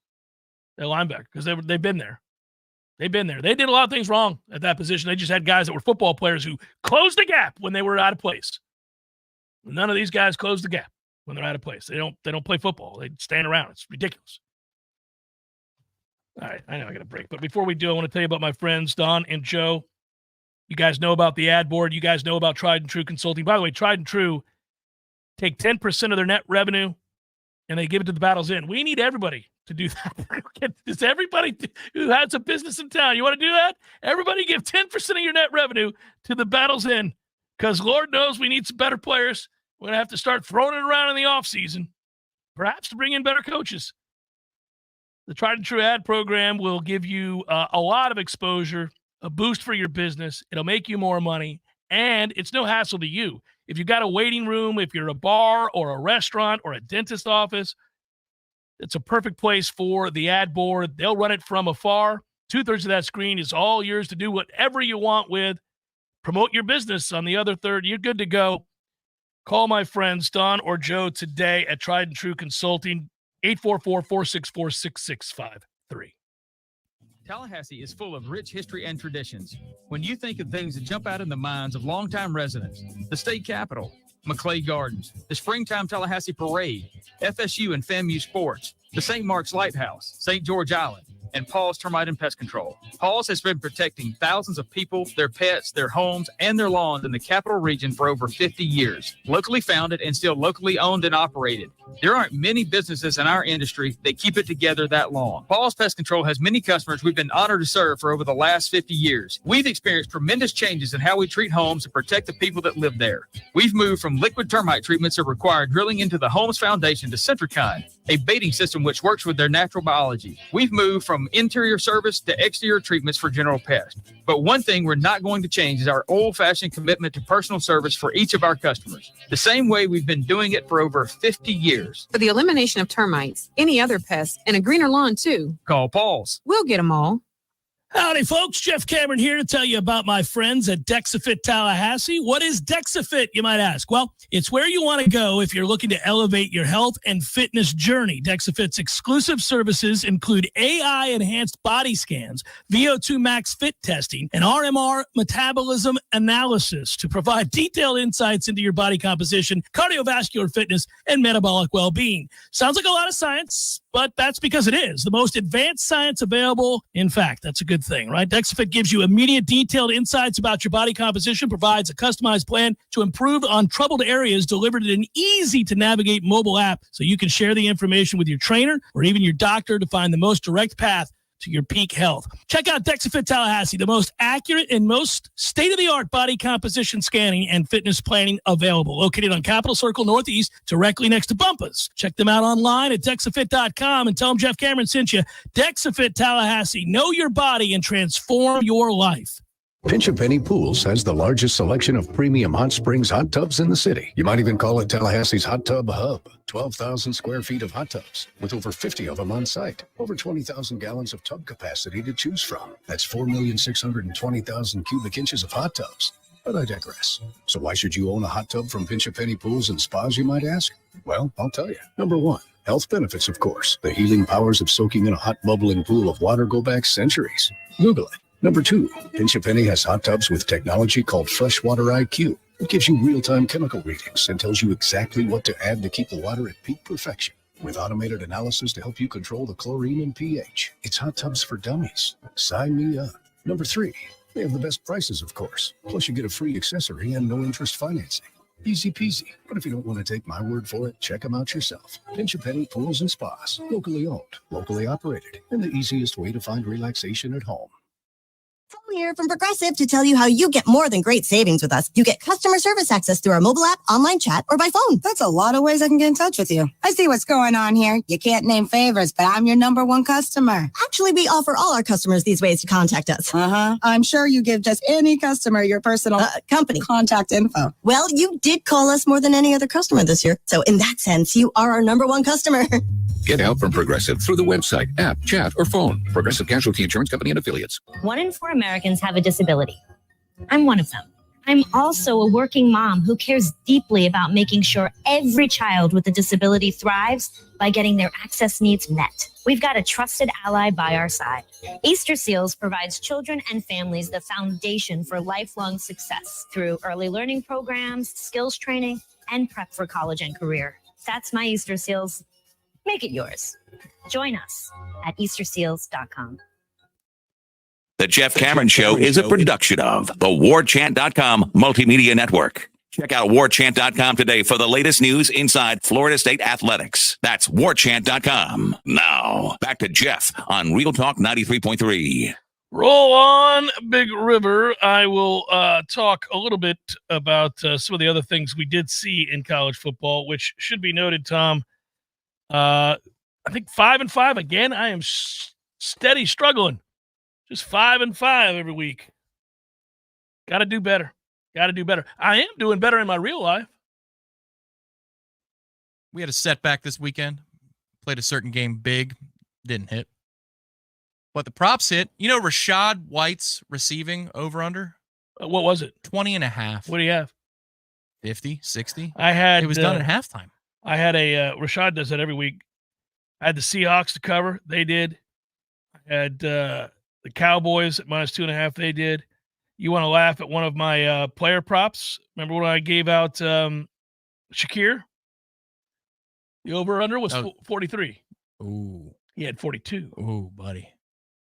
They're linebacker because they've been there. They've been there. They did a lot of things wrong at that position. They just had guys that were football players who closed the gap when they were out of place. None of these guys close the gap when they're out of place. They don't play football. They stand around. It's ridiculous. All right, I know I got a break. But before we do, I want to tell you about my friends, Don and Joe. You guys know about the ad board. You guys know about Tried and True Consulting. By the way, Tried and True take 10% of their net revenue, and they give it to the Battles Inn. We need everybody to do that. Does everybody who has a business in town, you want to do that? Everybody give 10% of your net revenue to the Battles Inn, because Lord knows we need some better players. We're going to have to start throwing it around in the offseason, perhaps to bring in better coaches. The Tried and True ad program will give you a lot of exposure, a boost for your business. It'll make you more money, and it's no hassle to you. If you've got a waiting room, if you're a bar or a restaurant or a dentist office, it's a perfect place for the ad board. They'll run it from afar. 2/3 of that screen is all yours to do whatever you want with. Promote your business on the other third. You're good to go. Call my friends, Don or Joe, today at Tried and True Consulting, 844-464-6653. Tallahassee is full of rich history and traditions. When you think of things that jump out in the minds of longtime residents, the state capitol, McClay Gardens, the Springtime Tallahassee Parade, FSU and FAMU Sports, the St. Mark's Lighthouse, St. George Island, and Paul's Termite and Pest Control. Paul's has been protecting thousands of people, their pets, their homes, and their lawns in the capital region for over 50 years. Locally founded and still locally owned and operated. There aren't many businesses in our industry that keep it together that long. Paul's Pest Control has many customers we've been honored to serve for over the last 50 years. We've experienced tremendous changes in how we treat homes and protect the people that live there. We've moved from liquid termite treatments that require drilling into the home's foundation to Centricon, a baiting system which works with their natural biology. We've moved from interior service to exterior treatments for general pests. But one thing we're not going to change is our old-fashioned commitment to personal service for each of our customers, the same way we've been doing it for over 50 years. For the elimination of termites, any other pests, and a greener lawn too. Call Paul's. We'll get them all. Howdy, folks. Jeff Cameron here to tell you about my friends at Dexafit Tallahassee. What is Dexafit, you might ask? Well, it's where you want to go if you're looking to elevate your health and fitness journey. Dexafit's exclusive services include AI-enhanced body scans, VO2 max fit testing, and RMR metabolism analysis to provide detailed insights into your body composition, cardiovascular fitness, and metabolic well-being. Sounds like a lot of science, but that's because it is. The most advanced science available. In fact, that's a good thing, right? Dexafit gives you immediate detailed insights about your body composition, provides a customized plan to improve on troubled areas delivered in an easy to navigate mobile app so you can share the information with your trainer or even your doctor to find the most direct path to your peak health. Check out Dexafit Tallahassee, the most accurate and most state-of-the-art body composition scanning and fitness planning available. Located on Capitol Circle Northeast, directly next to Bumpus. Check them out online at Dexafit.com and tell them Jeff Cameron sent you. Dexafit Tallahassee. Know your body and transform your life. Pinch A Penny Pools has the largest selection of premium hot springs hot tubs in the city. You might even call it Tallahassee's hot tub hub. 12,000 square feet of hot tubs, with over 50 of them on site. Over 20,000 gallons of tub capacity to choose from. That's 4,620,000 cubic inches of hot tubs. But I digress. So why should you own a hot tub from Pinch A Penny Pools and Spas, you might ask? Well, I'll tell you. Number one, health benefits, of course. The healing powers of soaking in a hot bubbling pool of water go back centuries. Google it. Number two, Pinch A Penny has hot tubs with technology called Freshwater IQ. It gives you real-time chemical readings and tells you exactly what to add to keep the water at peak perfection. With automated analysis to help you control the chlorine and pH. It's hot tubs for dummies. Sign me up. Number three, they have the best prices, of course. Plus you get a free accessory and no interest financing. Easy peasy. But if you don't want to take my word for it, check them out yourself. Pinch A Penny Pools and Spas. Locally owned, locally operated, and the easiest way to find relaxation at home. Phone here from Progressive to tell you how you get more than great savings with us. You get customer service access through our mobile app, online chat, or by phone. That's a lot of ways I can get in touch with you. I see what's going on here. You can't name favors, but I'm your number one customer. Actually, we offer all our customers these ways to contact us. I'm sure you give just any customer your personal company contact info. Well, you did call us more than any other customer this year. So in that sense, you are our number one customer. Get help from Progressive through the website, app, chat, or phone. Progressive Casualty Insurance Company and Affiliates. 1 in 4 Americans have a disability. I'm one of them. I'm also a working mom who cares deeply about making sure every child with a disability thrives by getting their access needs met. We've got a trusted ally by our side. Easter Seals provides children and families the foundation for lifelong success through early learning programs, skills training, and prep for college and career. That's my Easter Seals. Make it yours. Join us at easterseals.com. The Jeff Cameron Show is a production of the Warchant.com Multimedia Network. Check out Warchant.com today for the latest news inside Florida State athletics. That's Warchant.com. Now, back to Jeff on Real Talk 93.3. Roll on, Big River. I will talk a little bit about some of the other things we did see in college football, which should be noted, Tom. I think 5-5 again. I am steady struggling. Just 5-5 every week. Got to do better. I am doing better in my real life. We had a setback this weekend. Played a certain game big. Didn't hit. But the props hit. You know Rashad White's receiving over-under? What was it? 20.5. What do you have? 50, 60. It was done at halftime. I had Rashad does that every week. I had the Seahawks to cover. They did. I had the Cowboys at -2.5. They did. You want to laugh at one of my player props? Remember when I gave out Shakir? The over-under was 43. Ooh. He had 42. Ooh, buddy.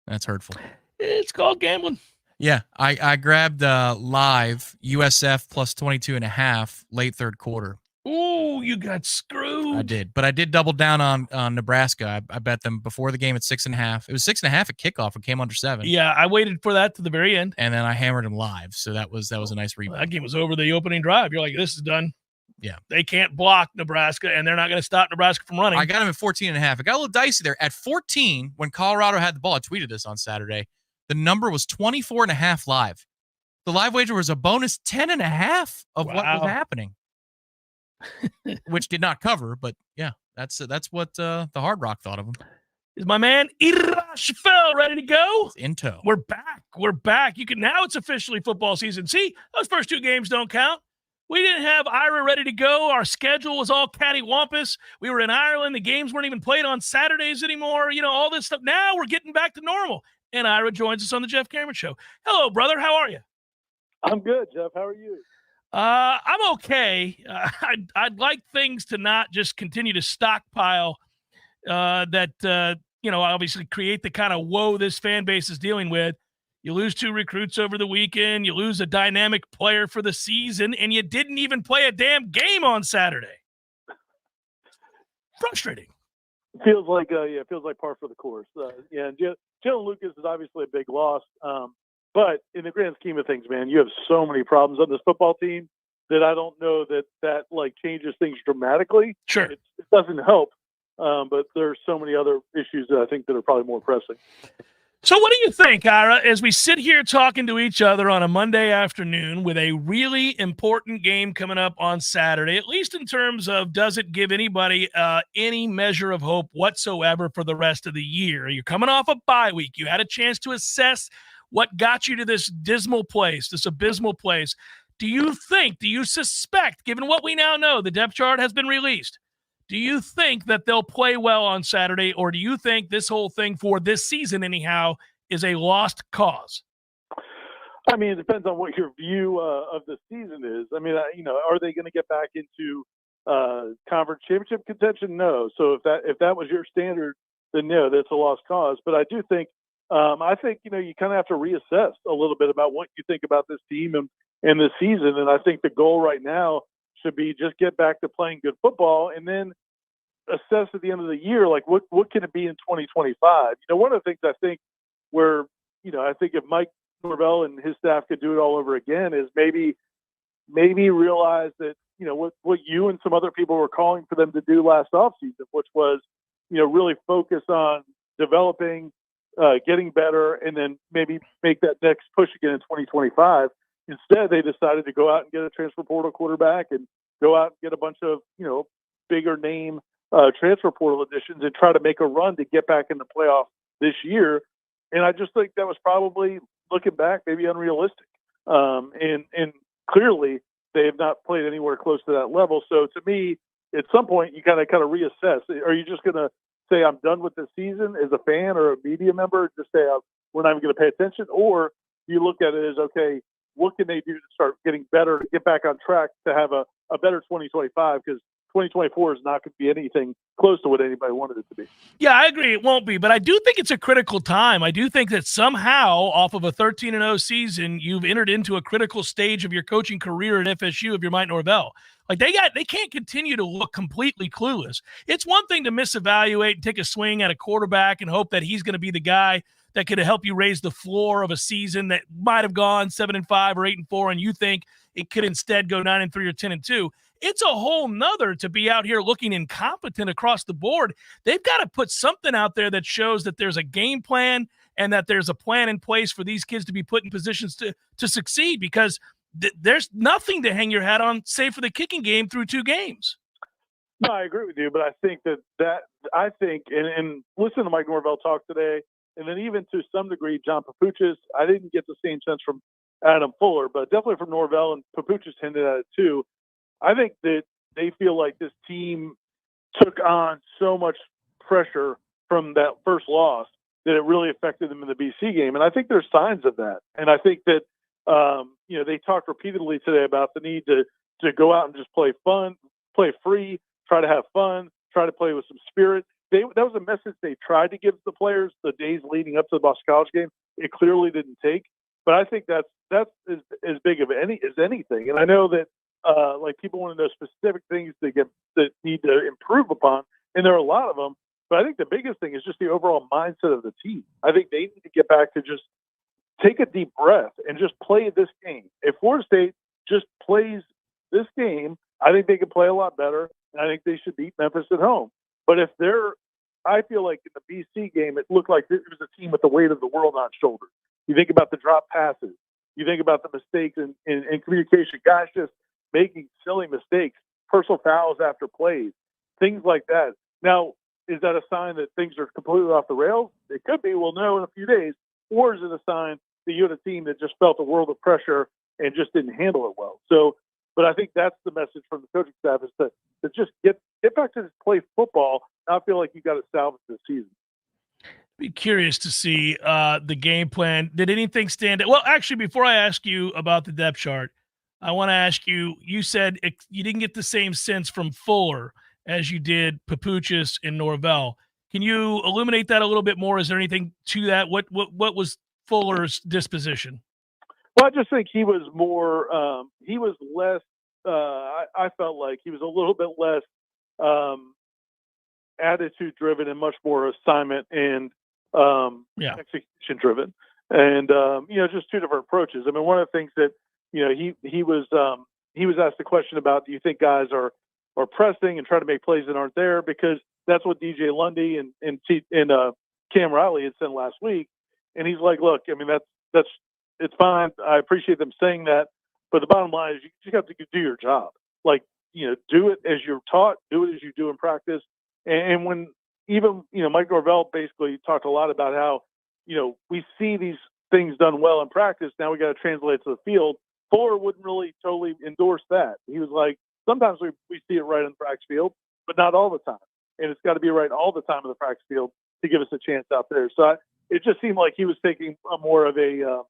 That's hurtful. It's called gambling. Yeah, I grabbed live USF plus 22.5 late third quarter. Ooh, you got screwed. I did, but I did double down on Nebraska. I bet them before the game at 6.5. It was 6.5 at kickoff. It came under 7. Yeah, I waited for that to the very end, and then I hammered them live. So that was a nice rebound. That game was over the opening drive. You're like, this is done. Yeah, they can't block Nebraska, and they're not going to stop Nebraska from running. I got him at 14.5. It got a little dicey there at 14 when Colorado had the ball. I tweeted this on Saturday. The number was 24.5 live. The live wager was a bonus 10.5 of what was happening. Which did not cover, but yeah, that's what the Hard Rock thought of him. Is my man Ira Schoffel ready to go? In tow. We're back. Now it's officially football season. See, those first 2 games don't count. We didn't have Ira ready to go. Our schedule was all cattywampus. We were in Ireland. The games weren't even played on Saturdays anymore. You know, all this stuff. Now we're getting back to normal. And Ira joins us on the Jeff Cameron Show. Hello, brother. How are you? I'm good, Jeff. How are you? I'm okay. I'd like things to not just continue to stockpile that obviously create the kind of woe this fan base is dealing with. You lose 2 recruits over the weekend. You lose a dynamic player for the season, and you didn't even play a damn game on Saturday. Frustrating. Feels like par for the course. And Jalen Lucas is obviously a big loss. But in the grand scheme of things, man, you have so many problems on this football team that I don't know that changes things dramatically. Sure. It doesn't help. But there's so many other issues that I think that are probably more pressing. So what do you think, Ira, as we sit here talking to each other on a Monday afternoon with a really important game coming up on Saturday, at least in terms of does it give anybody any measure of hope whatsoever for the rest of the year? You're coming off a bye week. You had a chance to assess what got you to this dismal place, this abysmal place. Do you suspect, given what we now know, the depth chart has been released, do you think that they'll play well on Saturday, or do you think this whole thing for this season anyhow is a lost cause? I mean, it depends on what your view of the season is. I mean, are they going to get back into conference championship contention? No. So if that was your standard, then no, that's a lost cause. But I do think, you kind of have to reassess a little bit about what you think about this team and this season. And I think the goal right now should be just get back to playing good football and then assess at the end of the year, like what can it be in 2025? One of the things I think where, I think if Mike Norvell and his staff could do it all over again is maybe realize that, what you and some other people were calling for them to do last offseason, which was, really focus on developing, getting better, and then maybe make that next push again in 2025. Instead, they decided to go out and get a transfer portal quarterback and go out and get a bunch of, bigger name transfer portal additions and try to make a run to get back in the playoff this year. And I just think that was probably, looking back, maybe unrealistic. And clearly they have not played anywhere close to that level. So to me, at some point, you kind of reassess. Are you just going to say, I'm done with this season as a fan or a media member, just say, we're not even going to pay attention? Or you look at it as, okay, what can they do to start getting better, to get back on track, to have a better 2025? Because 2024 is not going to be anything close to what anybody wanted it to be. Yeah, I agree. It won't be, but I do think it's a critical time. I do think that somehow off of a 13-0 season, you've entered into a critical stage of your coaching career at FSU if you're Mike Norvell. Like they can't continue to look completely clueless. It's one thing to misevaluate and take a swing at a quarterback and hope that he's going to be the guy that could help you raise the floor of a season that might have gone 7-5 or 8-4, and you think it could instead go 9-3 or 10-2. It's a whole nother to be out here looking incompetent across the board. They've got to put something out there that shows that there's a game plan and that there's a plan in place for these kids to be put in positions to succeed, because there's nothing to hang your hat on, save for the kicking game through 2 games. No, I agree with you, but I think and listen to Mike Norvell talk today, and then even to some degree, John Papuchis. I didn't get the same sense from Adam Fuller, but definitely from Norvell, and Papuchis hinted at it too. I think that they feel like this team took on so much pressure from that first loss that it really affected them in the BC game. And I think there's signs of that. And I think that, they talked repeatedly today about the need to go out and just play fun, play free, try to have fun, try to play with some spirit. That was a message they tried to give the players the days leading up to the Boston College game. It clearly didn't take. But I think that's as big of anything. And I know that, people want to know specific things that need to improve upon, and there are a lot of them. But I think the biggest thing is just the overall mindset of the team. I think they need to get back to just take a deep breath and just play this game. If Florida State just plays this game, I think they can play a lot better, and I think they should beat Memphis at home. But I feel like in the BC game, it looked like it was a team with the weight of the world on its shoulders. You think about the drop passes. You think about the mistakes in communication. Guys just making silly mistakes, personal fouls after plays, things like that. Now, is that a sign that things are completely off the rails? It could be. We'll know in a few days. Or is it a sign that you had a team that just felt a world of pressure and just didn't handle it well? So, but I think that's the message from the coaching staff, is to just get back to just play football, not feel like you got to salvage this season. Be curious to see the game plan. Did anything stand out? Well, actually, before I ask you about the depth chart, I want to ask you, you said you didn't get the same sense from Fuller as you did Papuchis and Norvell. Can you illuminate that a little bit more? Is there anything to that? What was Fuller's disposition? Well, I just think he was more, he was less, I felt like he was a little bit less attitude driven and much more assignment and execution driven. And, just 2 different approaches. I mean, one of the things that, he was asked the question about, do you think guys are pressing and trying to make plays that aren't there? Because that's what DJ Lundy and Cam Riley had said last week. And he's like, look, I mean, it's fine. I appreciate them saying that. But the bottom line is you just have to do your job. Like, do it as you're taught, do it as you do in practice. And when even, Mike Norvell basically talked a lot about how, we see these things done well in practice. Now we got to translate it to the field. Fuller wouldn't really totally endorse that. He was like, sometimes we see it right in the practice field, but not all the time. And it's got to be right all the time in the practice field to give us a chance out there. So it just seemed like he was taking a more of a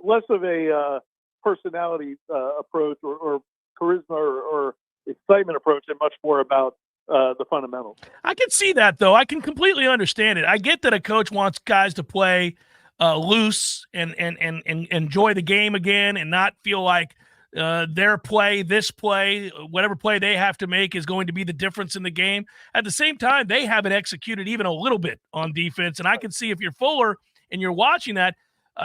less of a personality approach or charisma or excitement approach, and much more about the fundamentals. I can see that, though. I can completely understand it. I get that a coach wants guys to play loose and enjoy the game again and not feel like their play, this play, whatever play they have to make is going to be the difference in the game. At the same time, they haven't executed even a little bit on defense. And I can see if you're Fuller and you're watching that,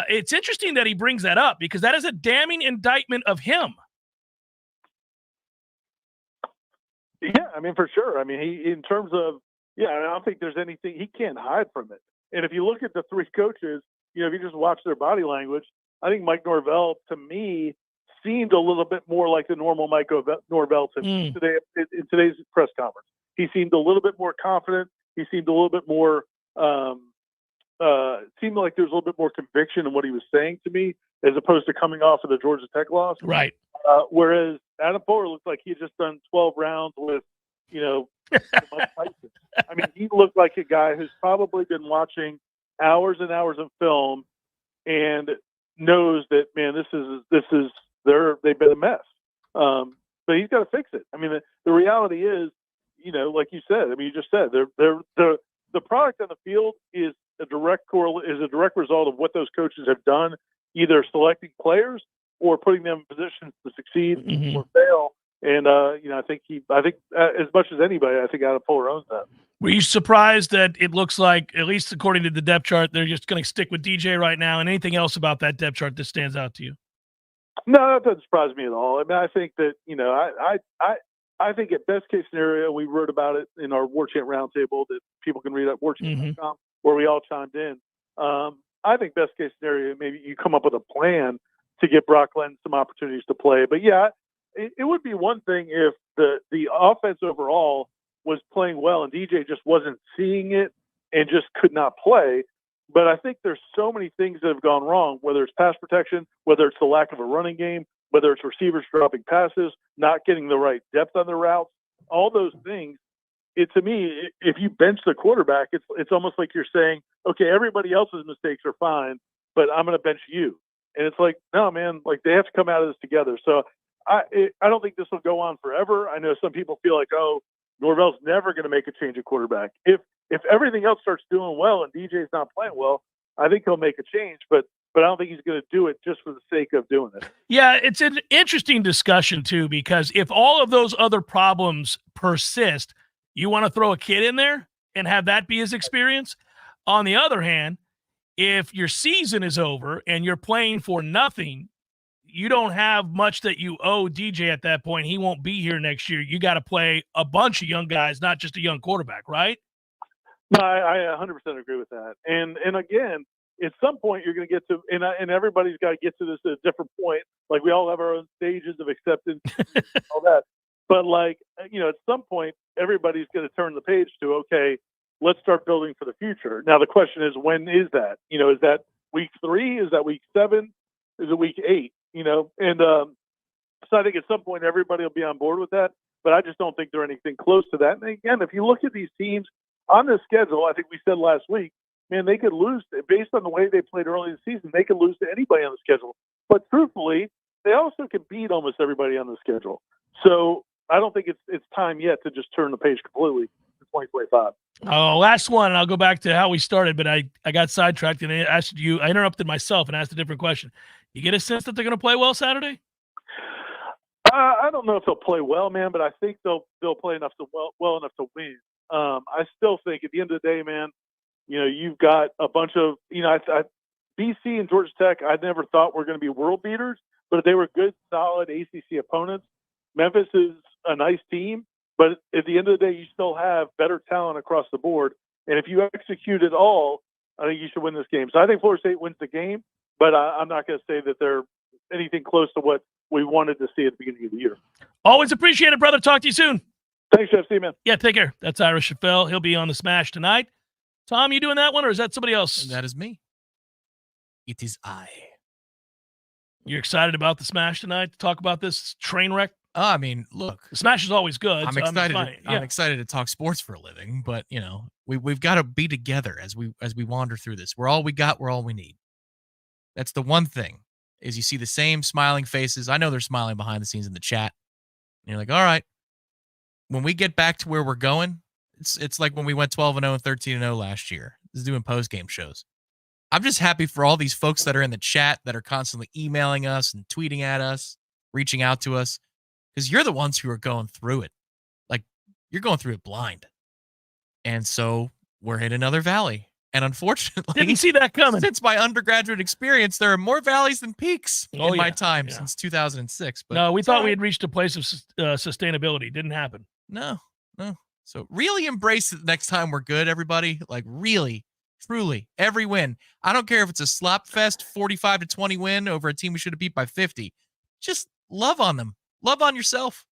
it's interesting that he brings that up because that is a damning indictment of him. Yeah, I mean, for sure. I mean, in terms of, I don't think there's anything, he can't hide from it. And if you look at the three coaches, if you just watch their body language, I think Mike Norvell, to me, seemed a little bit more like the normal Mike Norvell to me today in today's press conference. He seemed a little bit more confident. He seemed a little bit more, seemed like there was a little bit more conviction in what he was saying to me, as opposed to coming off of the Georgia Tech loss. Right. Whereas Adam Fuller looked like he had just done 12 rounds with, Mike Tyson. I mean, he looked like a guy who's probably been watching hours and hours of film and knows that, man, they've been a mess. But he's got to fix it. I mean, the reality is, like you said, I mean, you just said the product on the field is a direct result of what those coaches have done, either selecting players or putting them in positions to succeed or fail. And I think as much as anybody, I think Adam Fuller owns that. Were you surprised that it looks like, at least according to the depth chart, they're just going to stick with DJ right now? And anything else about that depth chart that stands out to you? No, that doesn't surprise me at all. I mean, I think that, I think at best case scenario, we wrote about it in our Warchant roundtable that people can read at warchant.com, where we all chimed in. I think best case scenario, maybe you come up with a plan to get Brock Glenn some opportunities to play. But yeah, it would be one thing if the offense overall was playing well and DJ just wasn't seeing it and just could not play. But I think there's so many things that have gone wrong, whether it's pass protection, whether it's the lack of a running game, whether it's receivers dropping passes, not getting the right depth on the routes, all those things. To me, if you bench the quarterback, it's almost like you're saying, okay, everybody else's mistakes are fine, but I'm going to bench you. And it's like, no, man, like they have to come out of this together. So I don't think this will go on forever. I know some people feel like, oh, Norvell's never going to make a change at quarterback. If everything else starts doing well and DJ's not playing well, I think he'll make a change, but I don't think he's going to do it just for the sake of doing it. Yeah, it's an interesting discussion too, because if all of those other problems persist, you want to throw a kid in there and have that be his experience. On the other hand, if your season is over and you're playing for nothing, you don't have much that you owe DJ at that point. He won't be here next year. You got to play a bunch of young guys, not just a young quarterback, right? No, I 100% agree with that. And again, at some point you're going to get to, and everybody's got to get to this at a different point. Like we all have our own stages of acceptance, all that. But like, at some point, everybody's going to turn the page to, okay, let's start building for the future. Now, the question is, when is that? Is that week 3? Is that week 7? Is it week 8? And so I think at some point everybody will be on board with that, but I just don't think they're anything close to that. And again, if you look at these teams on the schedule, I think we said last week, man, they could lose based on the way they played early in the season. They could lose to anybody on the schedule, but truthfully, they also can beat almost everybody on the schedule. So I don't think it's time yet to just turn the page completely to 2025. Oh, last one, and I'll go back to how we started, but I got sidetracked and I interrupted myself and asked a different question. You get a sense that they're going to play well Saturday? I don't know if they'll play well, man, but I think they'll play enough to well enough to win. I still think at the end of the day, man, you've got a bunch of, BC and Georgia Tech, I never thought were going to be world beaters, but they were good, solid ACC opponents. Memphis is a nice team, but at the end of the day, you still have better talent across the board. And if you execute it all, I think you should win this game. So I think Florida State wins the game, but I'm not going to say that they're anything close to what we wanted to see at the beginning of the year. Always appreciate it, brother. Talk to you soon. Thanks, Jeff. See you, man. Yeah, take care. That's Ira Schoffel. He'll be on the Smash tonight. Tom, you doing that one, or is that somebody else? That is me. It is I. You're excited about the Smash tonight to talk about this train wreck? I mean, look. The Smash is always good. I'm so excited. I'm I'm excited to talk sports for a living, but, we've got to be together as we wander through this. We're all we got. We're all we need. That's the one thing, is you see the same smiling faces. I know they're smiling behind the scenes in the chat. And you're like, all right, when we get back to where we're going, it's like when we went 12-0 and 13-0 last year. This is doing post-game shows. I'm just happy for all these folks that are in the chat that are constantly emailing us and tweeting at us, reaching out to us, because you're the ones who are going through it. Like, you're going through it blind. And so we're in another valley. And unfortunately, didn't see that coming. Since my undergraduate experience, there are more valleys than peaks in my time since 2006. But no, we thought we had reached a place of sustainability. Didn't happen. No. So really embrace it next time we're good, everybody. Like, really, truly, every win. I don't care if it's a slop fest 45-20 win over a team we should have beat by 50. Just love on them. Love on yourself.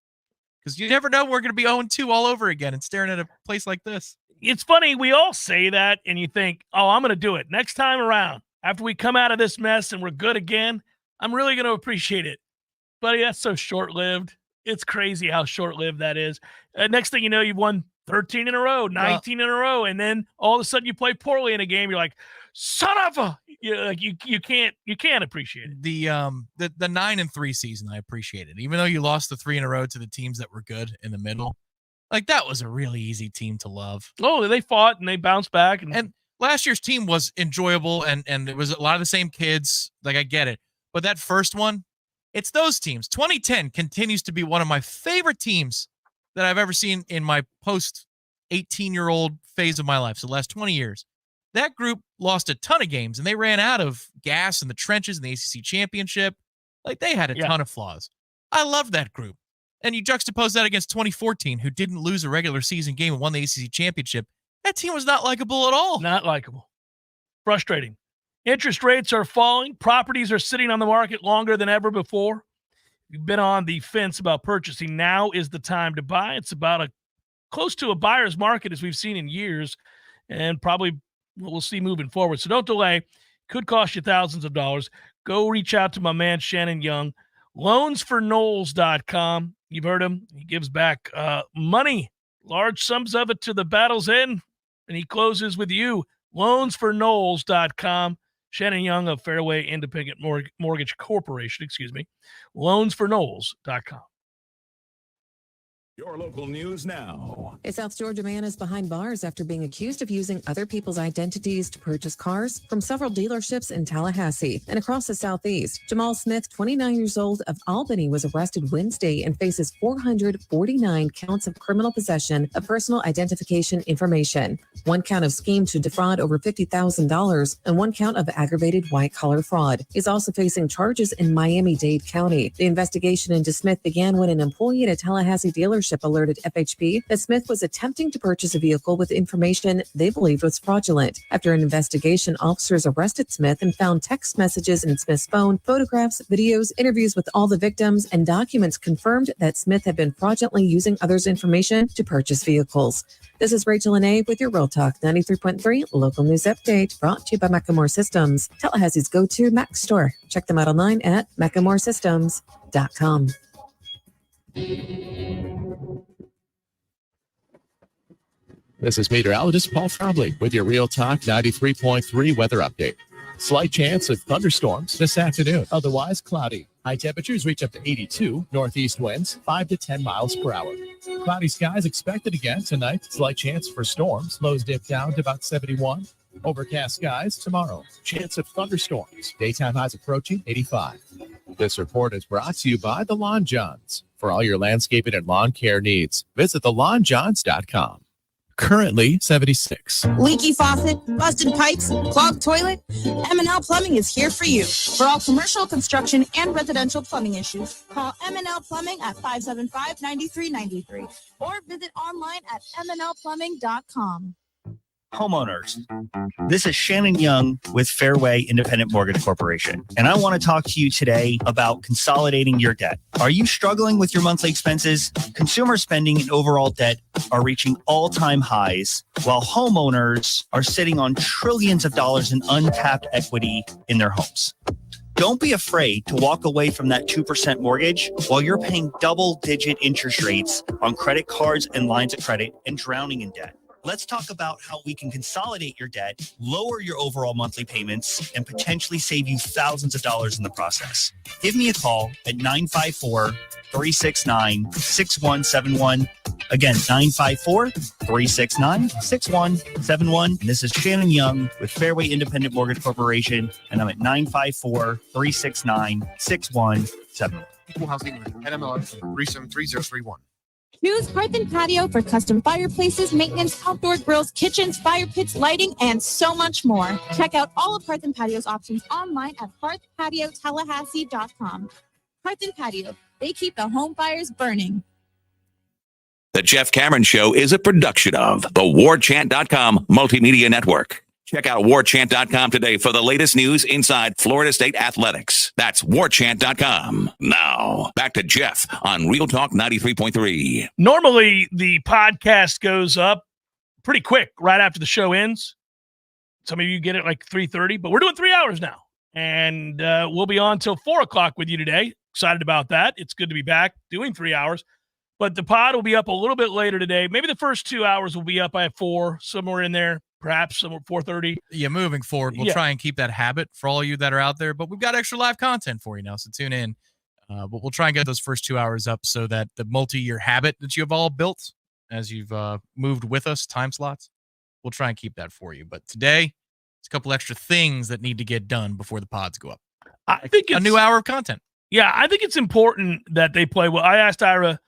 Because you never know, we're going to be 0-2 all over again and staring at a place like this. It's funny. We all say that, and you think, oh, I'm going to do it next time around. After we come out of this mess and we're good again, I'm really going to appreciate it. Buddy, that's so short-lived. It's crazy how short-lived that is. Next thing you know, you've won 13 in a row, 19 in a row, and then all of a sudden you play poorly in a game. You're like, son of a, you can't appreciate it. The 9-3 season, I appreciate it. Even though you lost the 3 in a row to the teams that were good in the middle, like, that was a really easy team to love. Oh, they fought and they bounced back, and last year's team was enjoyable, and it was a lot of the same kids. Like, I get it, but that first one, it's those teams. 2010 continues to be one of my favorite teams that I've ever seen in my post 18-year-old phase of my life. So the last 20 years, that group lost a ton of games, and they ran out of gas in the trenches in the ACC championship. Like, they had a ton of flaws. I love that group. And you juxtapose that against 2014, who didn't lose a regular season game and won the ACC championship. That team was not likable at all. Not likable. Frustrating. Interest rates are falling. Properties are sitting on the market longer than ever before. You've been on the fence about purchasing. Now is the time to buy. It's about close to a buyer's market as we've seen in years, and probably what we'll see moving forward. So don't delay. Could cost you thousands of dollars. Go reach out to my man, Shannon Young. Loansforknowles.com. You've heard him. He gives back money, large sums of it to the battle's end, and he closes with you. Loansforknowles.com. Shannon Young of Fairway Independent Mortgage Corporation, loansforknowles.com. Your local news now. A South Georgia man is behind bars after being accused of using other people's identities to purchase cars from several dealerships in Tallahassee and across the Southeast. Jamal Smith, 29 years old, of Albany, was arrested Wednesday and faces 449 counts of criminal possession of personal identification information, 1 count of scheme to defraud over $50,000, and 1 count of aggravated white-collar fraud. He's also facing charges in Miami-Dade County. The investigation into Smith began when an employee at a Tallahassee dealership alerted FHP that Smith was attempting to purchase a vehicle with information they believed was fraudulent. After an investigation, officers arrested Smith and found text messages in Smith's phone, photographs, videos, interviews with all the victims, and documents confirmed that Smith had been fraudulently using others' information to purchase vehicles. This is Rachel Anay with your Real Talk 93.3 local news update, brought to you by Macklemore Systems, Tallahassee's go-to Mac store. Check them out online at MacklemoreSystems.com. This is meteorologist Paul Trombley with your Real Talk 93.3 weather update. Slight chance of thunderstorms this afternoon. Otherwise cloudy. High temperatures reach up to 82. Northeast winds 5 to 10 miles per hour. Cloudy skies expected again tonight. Slight chance for storms. Lows dip down to about 71. Overcast skies tomorrow. Chance of thunderstorms. Daytime highs approaching 85. This report is brought to you by the Lawn Johns. For all your landscaping and lawn care needs, visit thelawnjohns.com. Currently 76. Leaky faucet, busted pipes, clogged toilet? M&L Plumbing is here for you. For all commercial, construction, and residential plumbing issues, call M&L Plumbing at 575-9393 or visit online at mnlplumbing.com. Homeowners. This is Shannon Young with Fairway Independent Mortgage Corporation, and I want to talk to you today about consolidating your debt. Are you struggling with your monthly expenses? Consumer spending and overall debt are reaching all-time highs, while homeowners are sitting on trillions of dollars in untapped equity in their homes. Don't be afraid to walk away from that 2% mortgage while you're paying double-digit interest rates on credit cards and lines of credit and drowning in debt. Let's talk about how we can consolidate your debt, lower your overall monthly payments, and potentially save you thousands of dollars in the process. Give me a call at 954-369-6171. Again, 954-369-6171. And this is Shannon Young with Fairway Independent Mortgage Corporation, and I'm at 954-369-6171. Equal housing, NMLS 373031. Choose Hearth and Patio for custom fireplaces, maintenance, outdoor grills, kitchens, fire pits, lighting, and so much more. Check out all of Hearth and Patio's options online at hearthpatiotallahassee.com. Hearth and Patio, they keep the home fires burning. The Jeff Cameron Show is a production of the Warchant.com Multimedia Network. Check out Warchant.com today for the latest news inside Florida State athletics. That's Warchant.com. Now, back to Jeff on Real Talk 93.3. Normally, the podcast goes up pretty quick right after the show ends. Some of you get it like 3:30, but we're doing 3 hours now. And we'll be on till 4 o'clock with you today. Excited about that. It's good to be back doing 3 hours. But the pod will be up a little bit later today. Maybe the first 2 hours will be up by 4, somewhere in there. Perhaps somewhere 4:30. Yeah, moving forward, we'll try and keep that habit for all of you that are out there. But we've got extra live content for you now, so tune in. But we'll try and get those first 2 hours up so that the multi-year habit that you have all built as you've moved with us, time slots, we'll try and keep that for you. But today, it's a couple extra things that need to get done before the pods go up. I think it's a new hour of content. Yeah, I think it's important that they play well. I asked Ira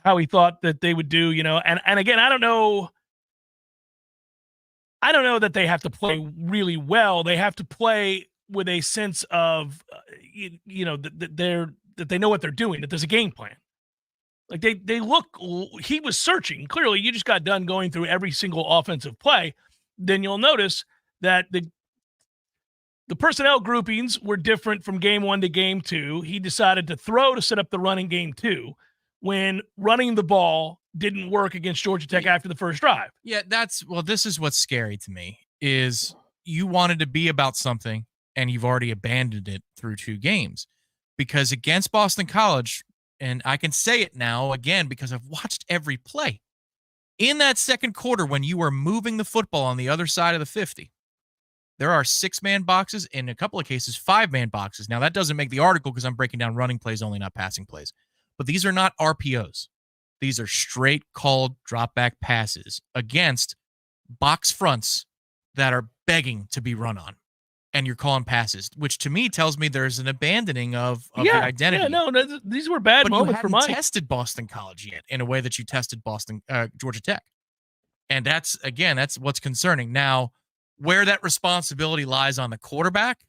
how he thought that they would do, and again, I don't know that they have to play really well. They have to play with a sense of, that they know what they're doing, that there's a game plan. Like they look, he was searching. Clearly, you just got done going through every single offensive play. Then you'll notice that the personnel groupings were different from game 1 to game 2. He decided to throw to set up the running game 2 when running the ball didn't work against Georgia Tech after the first drive. Yeah, this is what's scary to me is you wanted to be about something and you've already abandoned it through 2 games. Because against Boston College, and I can say it now again because I've watched every play, in that second quarter when you were moving the football on the other side of the 50, there are 6-man boxes, in a couple of cases 5-man boxes. Now, that doesn't make the article because I'm breaking down running plays only, not passing plays. But these are not RPOs. These are straight called drop back passes against box fronts that are begging to be run on. And you're calling passes, which to me tells me there's an abandoning of the identity. Yeah, no, these were bad moments for Mike. You haven't tested Boston College yet in a way that you tested Georgia Tech. And that's what's concerning. Now, where that responsibility lies on the quarterback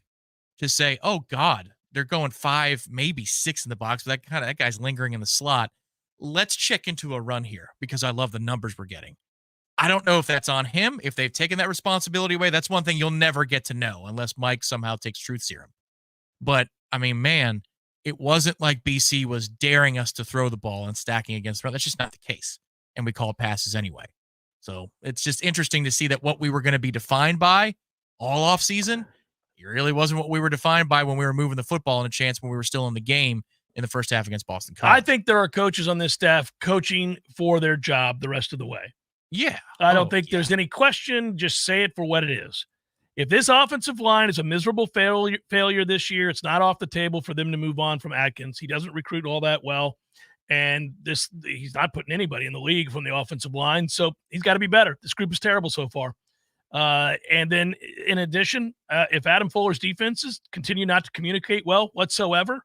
to say, oh, God, they're going 5, maybe 6 in the box, but that guy's lingering in the slot. Let's check into a run here because I love the numbers we're getting. I don't know if that's on him, if they've taken that responsibility away. That's one thing you'll never get to know unless Mike somehow takes truth serum. But, I mean, man, it wasn't like BC was daring us to throw the ball and stacking against the run. That's just not the case. And we call passes anyway. So it's just interesting to see that what we were going to be defined by all off season, it really wasn't what we were defined by when we were moving the football in a chance when we were still in the game in the first half against Boston College. I think there are coaches on this staff coaching for their job the rest of the way. Yeah. I don't think there's any question. Just say it for what it is. If this offensive line is a miserable failure this year, it's not off the table for them to move on from Atkins. He doesn't recruit all that well. And he's not putting anybody in the league from the offensive line. So he's got to be better. This group is terrible so far. And then in addition, if Adam Fuller's defenses continue not to communicate well whatsoever,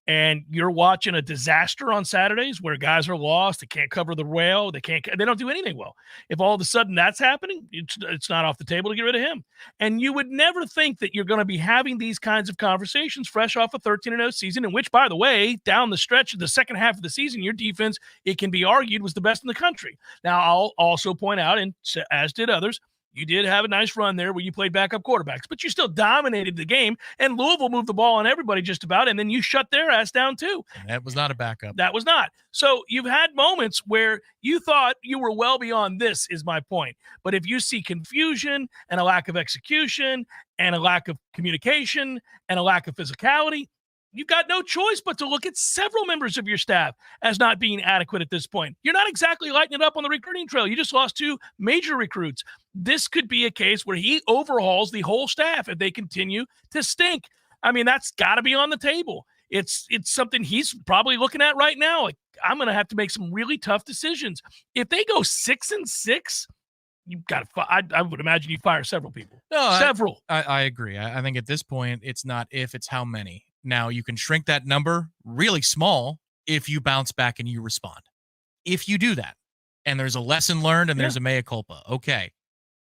and you're watching a disaster on Saturdays where guys are lost, they can't cover the rail, they don't do anything well. If all of a sudden that's happening, it's not off the table to get rid of him. And you would never think that you're going to be having these kinds of conversations fresh off a 13-0 season, in which, by the way, down the stretch of the second half of the season, your defense, it can be argued, was the best in the country. Now, I'll also point out, and as did others, You did have a nice run there where you played backup quarterbacks, but you still dominated the game, and Louisville moved the ball on everybody just about, and then you shut their ass down too. That was not a backup. That was not. So you've had moments where you thought you were well beyond this, is my point. But if you see confusion and a lack of execution and a lack of communication and a lack of physicality, you've got no choice but to look at several members of your staff as not being adequate at this point. You're not exactly lighting it up on the recruiting trail. You just lost 2 major recruits. This could be a case where he overhauls the whole staff if they continue to stink. I mean, that's got to be on the table. It's something he's probably looking at right now. Like, I'm going to have to make some really tough decisions. If they go 6-6, you've got to. I would imagine you fire several people. No, several. I agree. I think at this point, it's not if, it's how many. Now, you can shrink that number really small if you bounce back and you respond. If you do that, and there's a lesson learned and there's a mea culpa, okay.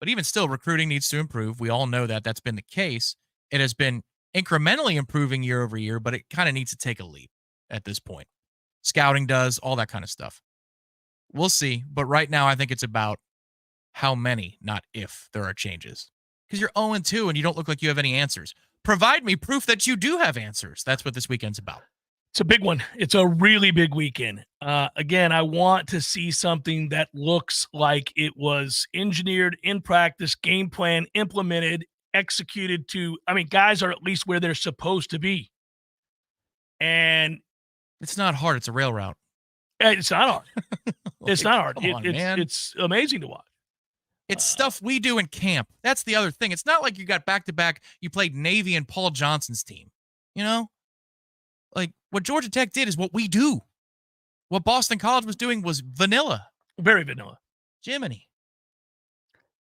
But even still, recruiting needs to improve. We all know that. That's been the case. It has been incrementally improving year over year, but it kind of needs to take a leap at this point. Scouting does, all that kind of stuff. We'll see. But right now, I think it's about how many, not if there are changes. Because you're 0-2 and you don't look like you have any answers. Provide me proof that you do have answers. That's what this weekend's about. It's a big one. It's a really big weekend. Again, I want to see something that looks like it was engineered in practice, game plan, implemented, executed to, I mean, guys are at least where they're supposed to be. And it's not hard. It's a rail route. It's not hard. It's not hard. Man. It's amazing to watch. It's stuff we do in camp. That's the other thing. It's not like you got back-to-back, you played Navy and Paul Johnson's team. You know? Like, what Georgia Tech did is what we do. What Boston College was doing was vanilla. Very vanilla. Jiminy.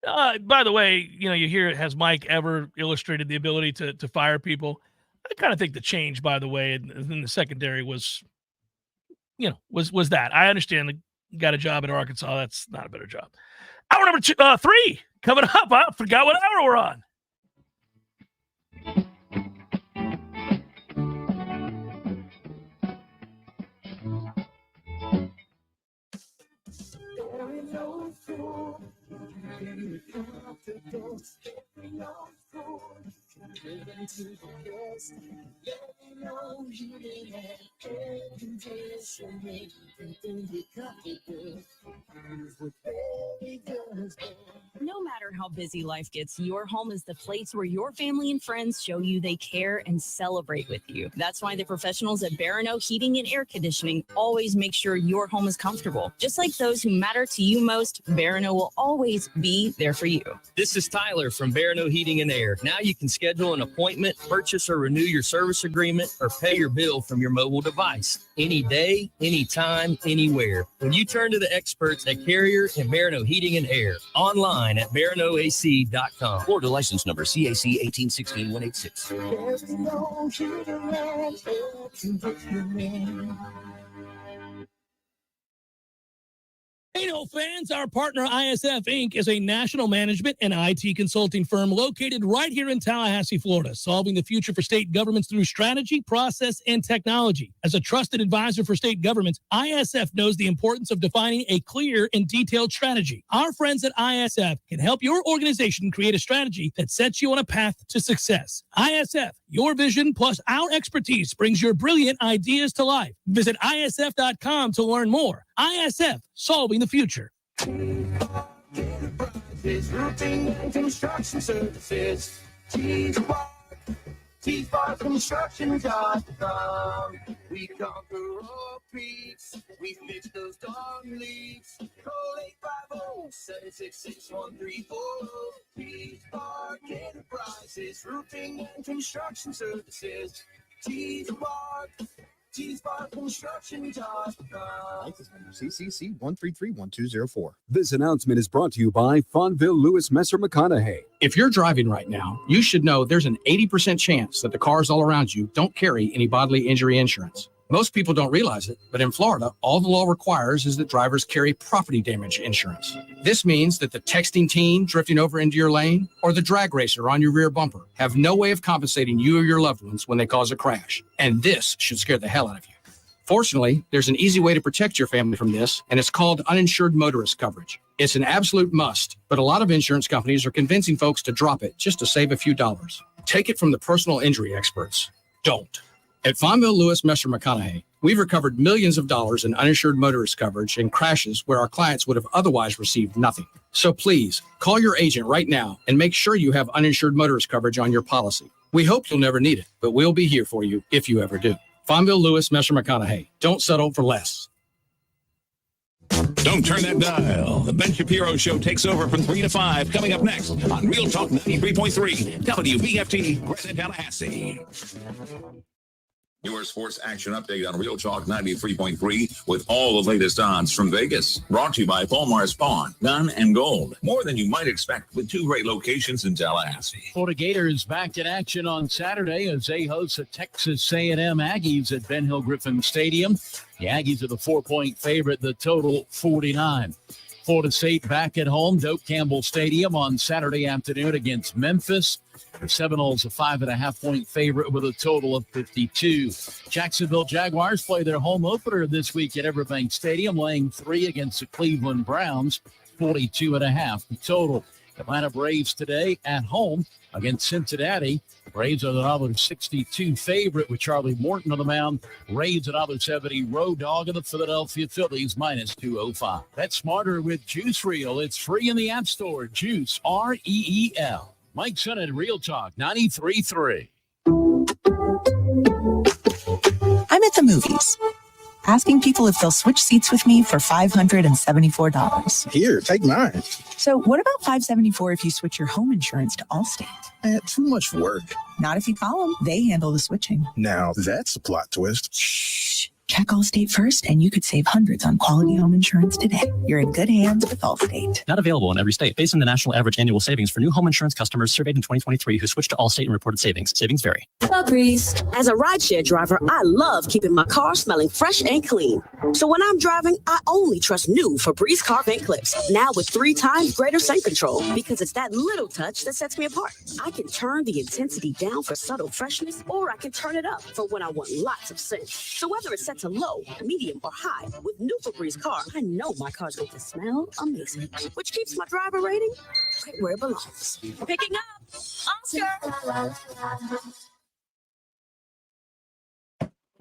By the way, you know, you hear, has Mike ever illustrated the ability to fire people? I kind of think the change, by the way, in the secondary was, you know, was that. I understand the got a job at Arkansas. That's not a better job. Hour number 3 coming up. I forgot what hour we're on. No matter how busy life gets, your home is the place where your family and friends show you they care and celebrate with you. That's why the professionals at Barano Heating and Air Conditioning always make sure your home is comfortable. Just like those who matter to you most, Barano will always be there for you. This is Tyler from Barano Heating and Air. Now you can schedule an appointment, purchase or renew your service agreement, or pay your bill from your mobile device. Any day, anytime, anywhere. When you turn to the experts at Carrier and Barano Heating and Air. Online at baranoac.com. Florida license number CAC 1816186. Hey, no fans, our partner ISF Inc. is a national management and IT consulting firm located right here in Tallahassee, Florida, solving the future for state governments through strategy, process, and technology. As a trusted advisor for state governments, ISF knows the importance of defining a clear and detailed strategy. Our friends at ISF can help your organization create a strategy that sets you on a path to success. ISF, your vision plus our expertise brings your brilliant ideas to life. Visit ISF.com to learn more. ISF, solving the future. Roofing and construction services. T-Bar.com. We conquer all peaks. We fix those dark leaks. Call 850-766-1340. T-Bar Enterprises. Roofing and construction services. T-Bar. License number CCC 1331204. This announcement is brought to you by Fonville Lewis Messer McConaughey. If you're driving right now, you should know there's an 80% chance that the cars all around you don't carry any bodily injury insurance. Most people don't realize it, but in Florida, all the law requires is that drivers carry property damage insurance. This means that the texting teen drifting over into your lane or the drag racer on your rear bumper have no way of compensating you or your loved ones when they cause a crash. And this should scare the hell out of you. Fortunately, there's an easy way to protect your family from this, and it's called uninsured motorist coverage. It's an absolute must, but a lot of insurance companies are convincing folks to drop it just to save a few dollars. Take it from the personal injury experts. Don't. At Fonville, Lewis, Messer, McConaughey, we've recovered millions of dollars in uninsured motorist coverage in crashes where our clients would have otherwise received nothing. So please, call your agent right now and make sure you have uninsured motorist coverage on your policy. We hope you'll never need it, but we'll be here for you if you ever do. Fonville, Lewis, Messer, McConaughey. Don't settle for less. Don't turn that dial. The Ben Shapiro Show takes over from 3 to 5. Coming up next on Real Talk 93.3 WBFT, Present Tallahassee. Your sports action update on Real Talk 93.3 with all the latest odds from Vegas. Brought to you by Palmar Spawn, Gun and Gold. More than you might expect with 2 great locations in Tallahassee. Florida Gators back in action on Saturday as they host the Texas A&M Aggies at Ben Hill Griffin Stadium. The Aggies are the 4-point favorite, the total 49. Florida State back at home, Doak Campbell Stadium on Saturday afternoon against Memphis. The Seminoles a 5.5-point favorite with a total of 52. Jacksonville Jaguars play their home opener this week at Everbank Stadium, laying 3 against the Cleveland Browns, 42.5 the total. Atlanta Braves today at home against Cincinnati. Braves are another 62 favorite with Charlie Morton on the mound. Rays another 70 road dog, and the Philadelphia Phillies minus 205. That's smarter with Juice Reel. It's free in the App Store. Juice, R-E-E-L. Mike Sennett, Real Talk 93.3. I'm at the movies, asking people if they'll switch seats with me for $574. Here, take mine. So what about $574 if you switch your home insurance to Allstate? Too much work. Not if you call them. They handle the switching. Now that's a plot twist. Shh. Check Allstate first, and you could save hundreds on quality home insurance today. You're in good hands with Allstate. Not available in every state. Based on the national average annual savings for new home insurance customers surveyed in 2023 who switched to Allstate and reported savings. Savings vary. Breeze. As a rideshare driver, I love keeping my car smelling fresh and clean. So when I'm driving, I only trust new Febreze car vent clips. Now with 3 times greater scent control, because it's that little touch that sets me apart. I can turn the intensity down for subtle freshness, or I can turn it up for when I want lots of scent. So whether it's set to low, medium, or high, with new Febreze car, I know my car's going to smell amazing, which keeps my driver rating right where it belongs. Picking up, Oscar.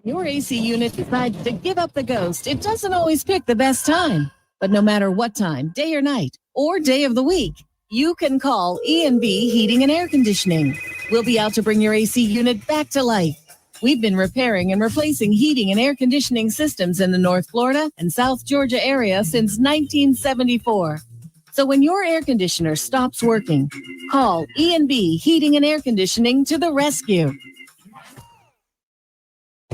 Your AC unit decides to give up the ghost. It doesn't always pick the best time, but no matter what time, day or night, or day of the week, you can call E&B Heating and Air Conditioning. We'll be out to bring your AC unit back to life. We've been repairing and replacing heating and air conditioning systems in the North Florida and South Georgia area since 1974. So when your air conditioner stops working, call E&B Heating and Air Conditioning to the rescue.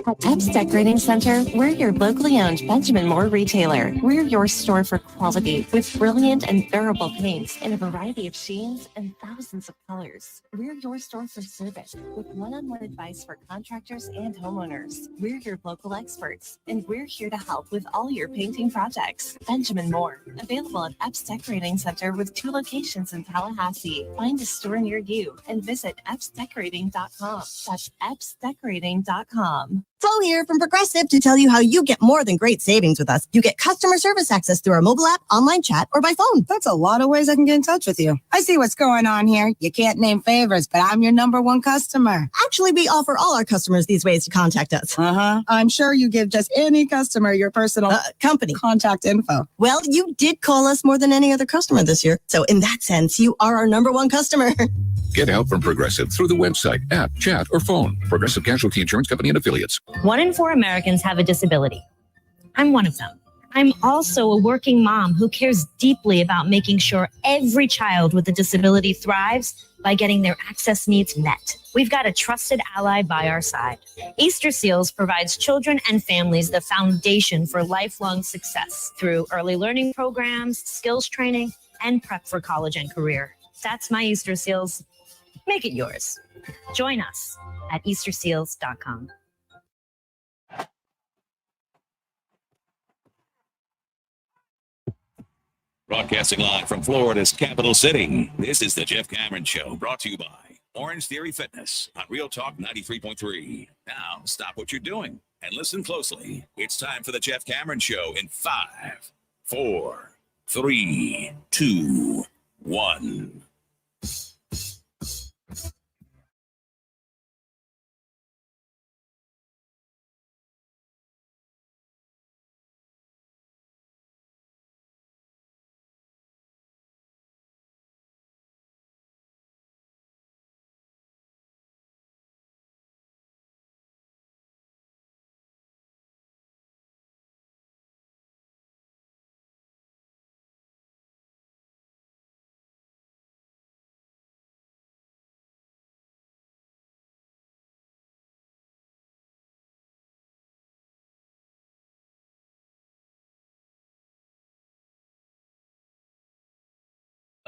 At Epps Decorating Center, we're your locally owned Benjamin Moore retailer. We're your store for quality with brilliant and durable paints in a variety of sheens and thousands of colors. We're your store for service with one-on-one advice for contractors and homeowners. We're your local experts, and we're here to help with all your painting projects. Benjamin Moore, available at Epps Decorating Center with 2 locations in Tallahassee. Find a store near you and visit EppsDecorating.com. That's EppsDecorating.com. Flo here from Progressive to tell you how you get more than great savings with us. You get customer service access through our mobile app, online chat, or by phone. That's a lot of ways I can get in touch with you. I see what's going on here. You can't name favorites, but I'm your #1 customer. Actually, we offer all our customers these ways to contact us. I'm sure you give just any customer your personal company contact info. Well, you did call us more than any other customer this year. So in that sense, you are our #1 customer. Get help from Progressive through the website, app, chat, or phone. Progressive Casualty Insurance Company and Affiliates. 1 in 4 Americans have a disability. I'm one of them. I'm also a working mom who cares deeply about making sure every child with a disability thrives by getting their access needs met. We've got a trusted ally by our side. Easter Seals provides children and families the foundation for lifelong success through early learning programs, skills training, and prep for college and career. That's my Easter Seals. Make it yours. Join us at easterseals.com. Broadcasting live from Florida's capital city, this is the Jeff Cameron Show, brought to you by Orange Theory Fitness on Real Talk 93.3. Now, stop what you're doing and listen closely. It's time for the Jeff Cameron Show in 5, 4, 3, 2, 1.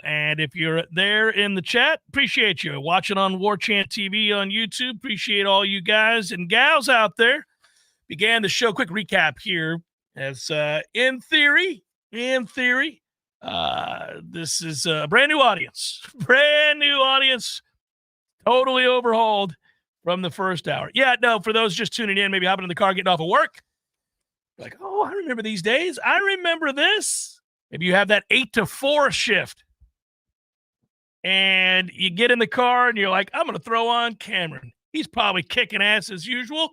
And if you're there in the chat, appreciate you. Watching on Warchant TV on YouTube, appreciate all you guys and gals out there. Began the show. Quick recap here. As in theory, this is a brand new audience. Totally overhauled from the first hour. Yeah, no, for those just tuning in, maybe hopping in the car, getting off of work. Like, oh, I remember these days. I remember this. Maybe you have that 8 to 4 shift. And you get in the car and you're like, I'm going to throw on Cameron. He's probably kicking ass as usual.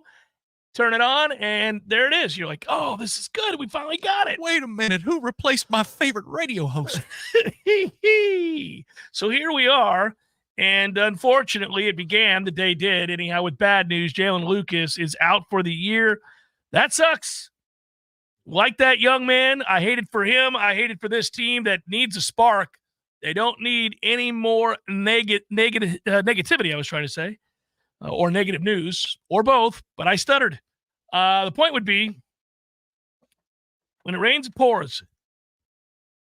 Turn it on, and there it is. You're like, oh, this is good. We finally got it. Wait a minute. Who replaced my favorite radio host? So here we are. And unfortunately, it began, the day did, anyhow, with bad news. Jalen Lucas is out for the year. That sucks. Like that young man. I hate it for him. I hate it for this team that needs a spark. They don't need any more negativity, I was trying to say, or negative news, or both, but I stuttered. The point would be, when it rains, it pours.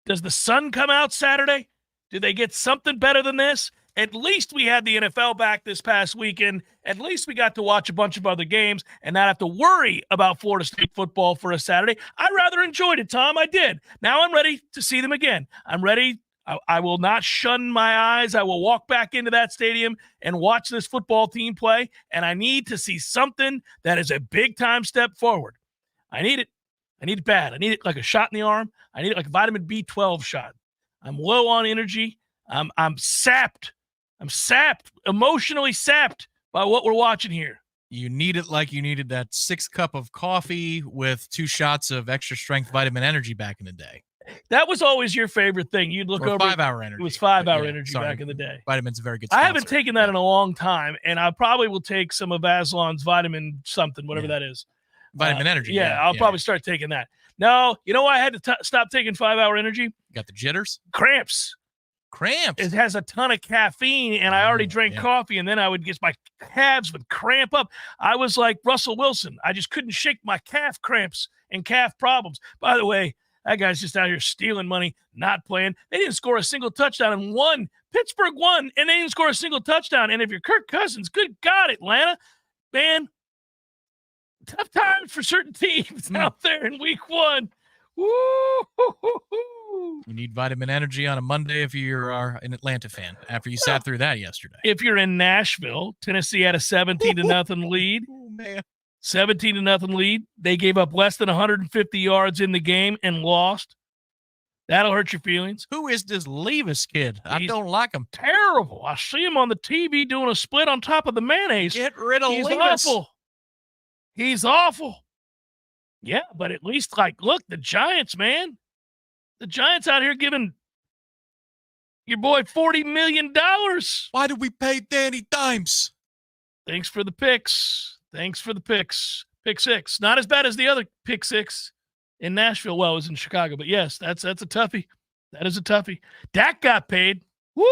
Does the sun come out Saturday? Do they get something better than this? At least we had the NFL back this past weekend. At least we got to watch a bunch of other games and not have to worry about Florida State football for a Saturday. I rather enjoyed it, Tom. I did. Now I'm ready to see them again. I'm ready. I will not shun my eyes. I will walk back into that stadium and watch this football team play, and I need to see something that is a big-time step forward. I need it. I need it bad. I need it like a shot in the arm. I need it like a vitamin B12 shot. I'm low on energy. I'm sapped. I'm sapped, emotionally sapped by what we're watching here. You need it like you needed that 6 cup of coffee with 2 shots of extra strength vitamin energy back in the day. That was always your favorite thing. You'd look over 5-hour energy. It was 5-hour energy back in the day. Vitamin's a very good sponsor. I haven't taken that in a long time, and I probably will take some of Aslan's vitamin something, whatever that is. Vitamin energy. Yeah, I'll probably start taking that. No, you know why I had to stop taking 5-hour energy? Got the jitters? Cramps. It has a ton of caffeine, and I already drank coffee, and then I would get my calves would cramp up. I was like Russell Wilson. I just couldn't shake my calf cramps and calf problems. By the way, that guy's just out here stealing money, not playing. They didn't score a single touchdown and won. Pittsburgh won, and they didn't score a single touchdown. And if you're Kirk Cousins, good God, Atlanta, man, tough times for certain teams out there in week 1. Woo-hoo-hoo-hoo. You need vitamin energy on a Monday if you're an Atlanta fan after you sat through that yesterday. If you're in Nashville, Tennessee had a 17-0 lead. Oh, man. 17-0 lead. They gave up less than 150 yards in the game and lost. That'll hurt your feelings. Who is this Levis kid? I don't like him. Terrible. I see him on the TV doing a split on top of the mayonnaise. Get rid of He's Levis. awful. He's awful. Yeah, but at least, look, the Giants, man. The Giants out here giving your boy $40 million. Why did we pay Danny Dimes? Thanks for the picks. Pick 6. Not as bad as the other pick 6 in Nashville. Well, it was in Chicago. But, yes, that's a toughie. That is a toughie. Dak got paid. Woo!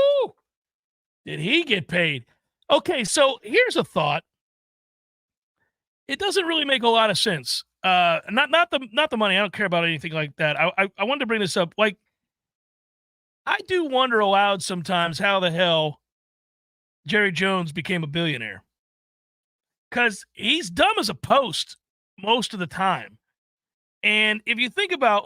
Did he get paid? Okay, so here's a thought. It doesn't really make a lot of sense. Not the money. I don't care about anything like that. I wanted to bring this up. I do wonder aloud sometimes how the hell Jerry Jones became a billionaire. Because he's dumb as a post most of the time. And if you think about,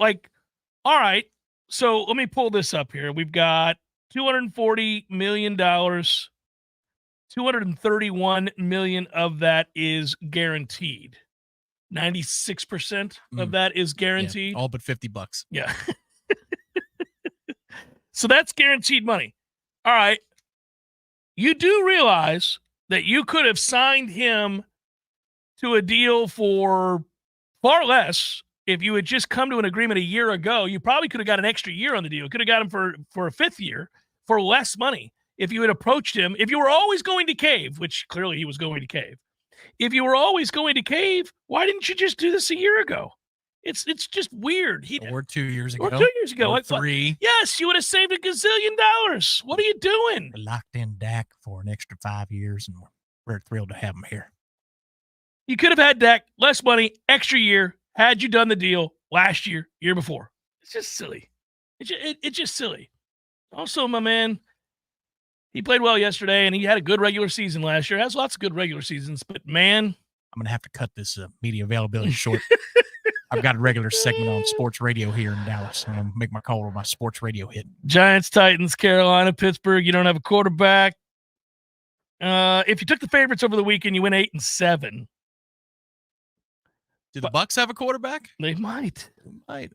all right, so let me pull this up here. We've got $240 million. $231 million of that is guaranteed. 96% of that is guaranteed. Yeah, all but $50. Yeah. So that's guaranteed money. All right. You do realize that you could have signed him to a deal for far less if you had just come to an agreement a year ago. You probably could have got an extra year on the deal. Could have got him for a 5th year for less money if you had approached him. If you were always going to cave, which clearly he was going to cave. If you were always going to cave, why didn't you just do this a year ago? It's just weird. Or 2 years ago. Or 2 years ago. Or Like, 3. what? Yes, you would have saved $1 gazillion. What are you doing? We locked in Dak for an extra 5 years, and we're thrilled to have him here. You could have had Dak, less money, extra year, had you done the deal last year, year before. It's just silly. It's just silly. Also, my man, he played well yesterday, and he had a good regular season last year. Has lots of good regular seasons, but man, I'm going to have to cut this media availability short. I've got a regular segment on sports radio here in Dallas. I'm going to make my call with my sports radio hit. Giants, Titans, Carolina, Pittsburgh. You don't have a quarterback. If you took the favorites over the weekend, you win 8-7. Do the Bucs have a quarterback? They might.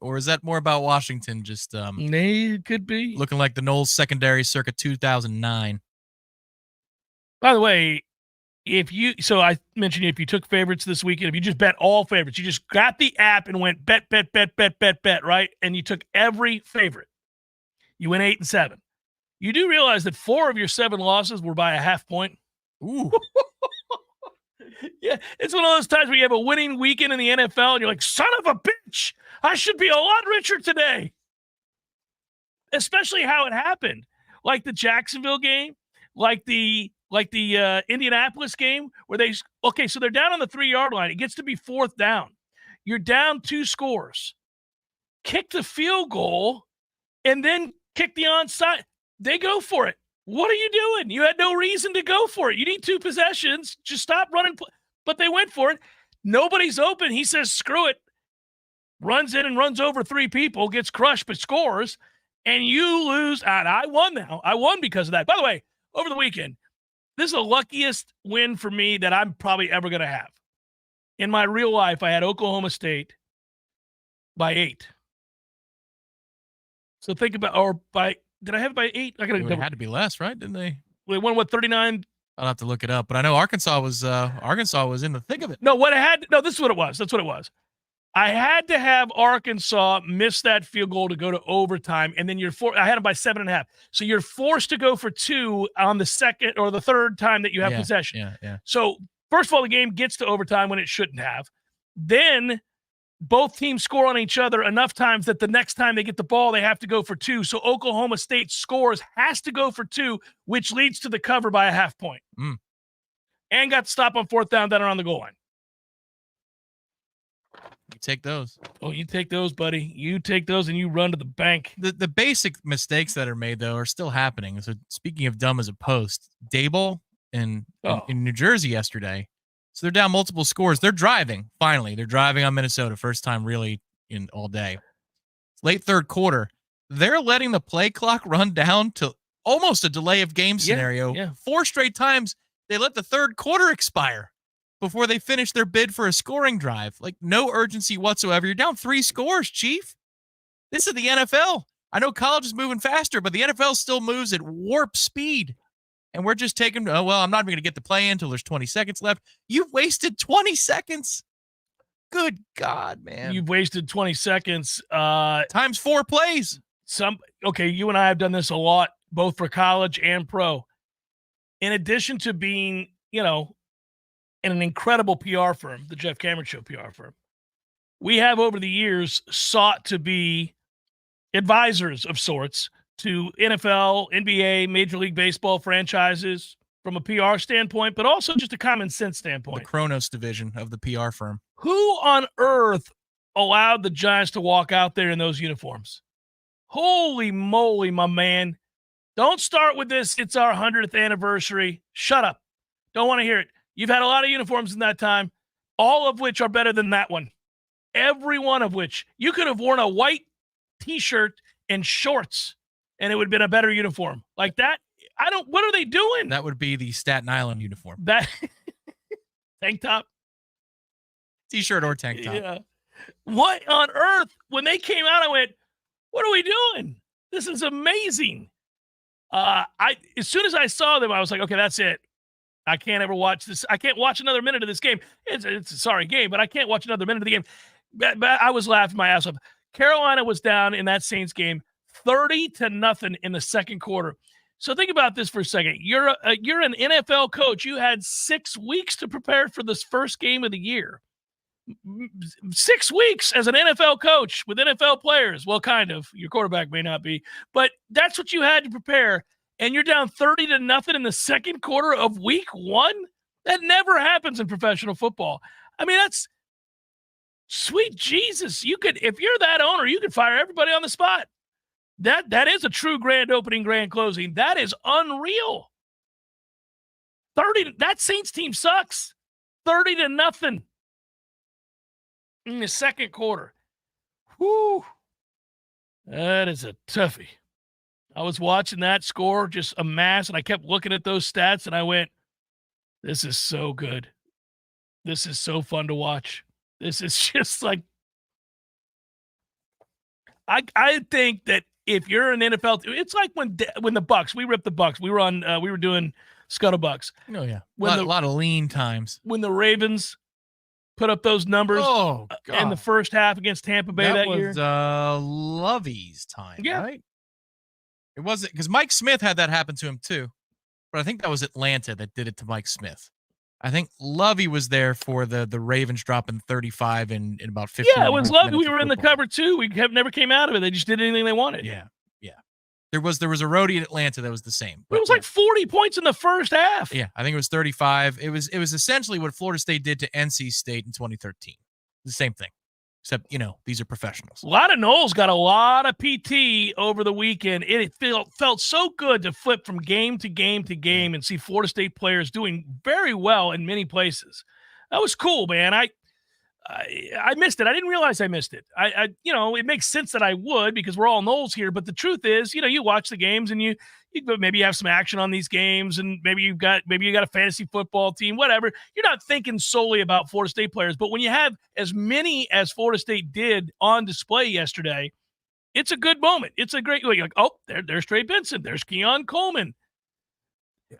Or is that more about Washington just they could be looking like the Knowles secondary circa 2009? By the way, I mentioned if you took favorites this weekend, if you just bet all favorites, you just got the app and went bet, right? And you took every favorite. You went 8-7. You do realize that 4 of your 7 losses were by a half point. Ooh. Yeah, it's one of those times where you have a winning weekend in the NFL and you're like, son of a bitch, I should be a lot richer today. Especially how it happened. Like the Jacksonville game, like the Indianapolis game where so they're down on the 3-yard line. It gets to be 4th down. You're down 2 scores. Kick the field goal and then kick the onside. They go for it. What are you doing? You had no reason to go for it. You need 2 possessions. Just stop running. But they went for it. Nobody's open. He says, screw it. Runs in and runs over 3 people, gets crushed, but scores. And you lose. And I won now. I won because of that. By the way, over the weekend, this is the luckiest win for me that I'm probably ever going to have. In my real life, I had Oklahoma State by 8. So think about, did I have it by 8? I It had to be less, right? Didn't they? They won, 39? I'll have to look it up, but I know Arkansas was in the thick of it. No, this is what it was. That's what it was. I had to have Arkansas miss that field goal to go to overtime, and then I had them by 7.5. So you're forced to go for 2 on the second or the third time that you have possession. Yeah. So first of all, the game gets to overtime when it shouldn't have. Then both teams score on each other enough times that the next time they get the ball, they have to go for 2. So Oklahoma State has to go for 2, which leads to the cover by a half point. And got to stop on 4th down, then around the goal line. You take those. Oh, you take those, buddy. You take those and you run to the bank. The basic mistakes that are made, though, are still happening. So speaking of dumb as a post, Dable in New Jersey yesterday. So they're down multiple scores. They're driving, finally. They're driving on Minnesota, first time really in all day. Late 3rd quarter. They're letting the play clock run down to almost a delay of game scenario. Yeah. 4 straight times they let the 3rd quarter expire before they finish their bid for a scoring drive. Like, no urgency whatsoever. You're down 3 scores, Chief. This is the NFL. I know college is moving faster, but the NFL still moves at warp speed. And we're just taking, I'm not even going to get the play in until there's 20 seconds left. You've wasted 20 seconds. Good God, man. You've wasted 20 seconds. Times 4 plays. You and I have done this a lot, both for college and pro. In addition to being, in an incredible PR firm, the Jeff Cameron Show PR firm, we have over the years sought to be advisors of sorts to NFL, NBA, Major League Baseball franchises from a PR standpoint, but also just a common sense standpoint. The Kronos division of the PR firm. Who on earth allowed the Giants to walk out there in those uniforms? Holy moly, my man. Don't start with this. It's our 100th anniversary. Shut up. Don't want to hear it. You've had a lot of uniforms in that time, all of which are better than that one. Every one of which. You could have worn a white T-shirt and shorts, and it would have been a better uniform. Like that, what are they doing? That would be the Staten Island uniform. That tank top? T-shirt or tank top. Yeah. What on earth? When they came out, I went, what are we doing? This is amazing. As soon as I saw them, I was like, okay, that's it. I can't ever watch this. I can't watch another minute of this game. It's a sorry game, but I can't watch another minute of the game. But I was laughing my ass off. Carolina was down in that Saints game 30-0 in the second quarter. So think about this for a second. You're an NFL coach. You had 6 weeks to prepare for this first game of the year. 6 weeks as an NFL coach with NFL players. Well, kind of. Your quarterback may not be, but that's what you had to prepare. And you're down 30-0 in the second quarter of week 1. That never happens in professional football. I mean, that's sweet Jesus. You could, if you're that owner, you could fire everybody on the spot. That is a true grand opening, grand closing. That is unreal. That Saints team sucks. 30-0 in the second quarter. Whew. That is a toughie. I was watching that score just amass, and I kept looking at those stats, and I went, this is so good. This is so fun to watch. This is just like, I think that if you're an NFL, it's like when the Bucks, we ripped the Bucks. We were doing Scuttlebucks. Oh yeah, a lot of lean times. When the Ravens put up those numbers in the first half against Tampa Bay that year. That was Lovey's time, right? It wasn't, because Mike Smith had that happen to him too, but I think that was Atlanta that did it to Mike Smith. I think Lovey was there for the Ravens dropping 35 in about 15. Yeah, it was Lovey. We were in the cover too. We never came out of it. They just did anything they wanted. Yeah. There was a roadie in Atlanta that was the same. But it was like 40 points in the first half. Yeah, I think it was 35. It was essentially what Florida State did to NC State in 2013. The same thing, except these are professionals. A lot of Noles got a lot of PT over the weekend. It felt so good to flip from game to game to game and see Florida State players doing very well in many places. That was cool, man. I missed it. I didn't realize I missed it. It makes sense that I would, because we're all Noles here. But the truth is, you watch the games and you maybe have some action on these games, and maybe you got a fantasy football team, whatever. You're not thinking solely about Florida State players. But when you have as many as Florida State did on display yesterday, it's a good moment. It's a great, like, oh, there's Trey Benson. There's Keon Coleman.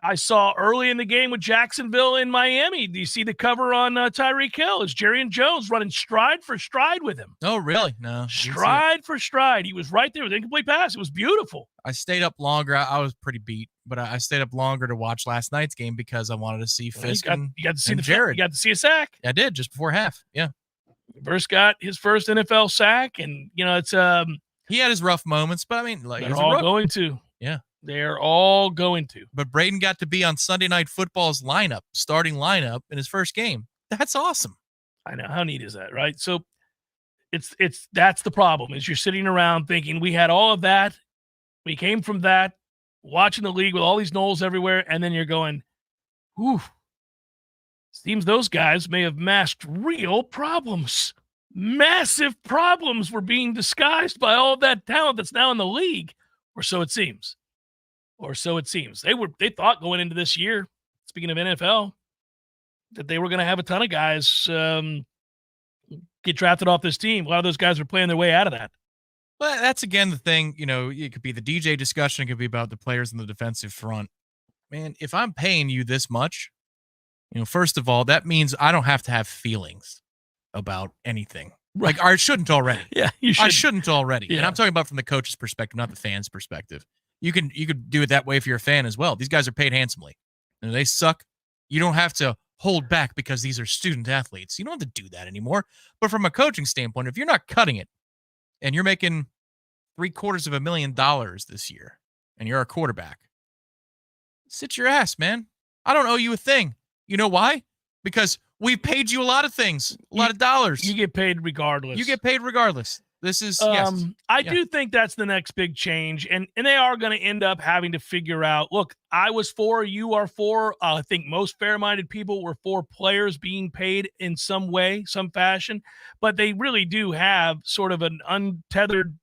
I saw early in the game with Jacksonville in Miami. Do you see the cover on Tyreek Hill? It's Jerry and Jones running stride for stride with him. Oh, really? No. Stride for stride. He was right there with incomplete pass. It was beautiful. I stayed up longer. I was pretty beat, but I stayed up longer to watch last night's game because I wanted to see Fisk and Jared. You got to see a sack. I did, just before half. Yeah. First got his first NFL sack, and it's he had his rough moments, but I mean, like, they're all going to. Yeah. They're all going to. But Braden got to be on Sunday Night Football's starting lineup in his first game. That's awesome. I know. How neat is that, right? So that's the problem, is you're sitting around thinking we had all of that. We came from that, watching the league with all these Noles everywhere, and then you're going, ooh, seems those guys may have masked real problems. Massive problems were being disguised by all of that talent that's now in the league, or so it seems. They thought going into this year, speaking of NFL, that they were going to have a ton of guys get drafted off this team. A lot of those guys were playing their way out of that. Well, that's again the thing. It could be the DJ discussion. It could be about the players in the defensive front. Man, if I'm paying you this much, first of all, that means I don't have to have feelings about anything. Right. Like, I shouldn't already. Yeah, you should. I shouldn't already. Yeah. And I'm talking about from the coach's perspective, not the fan's perspective. You could do it that way if you're a fan as well. These guys are paid handsomely. They suck. You don't have to hold back because these are student athletes. You don't have to do that anymore. But from a coaching standpoint, if you're not cutting it and you're making $750,000 this year and you're a quarterback, sit your ass, man. I don't owe you a thing. You know why? Because we've paid you a lot of things, a lot of dollars. You get paid regardless. This is I do think that's the next big change, and they are going to end up having to figure out, look, I was for, you are for, I think most fair-minded people were for players being paid in some way, some fashion, but they really do have sort of an untethered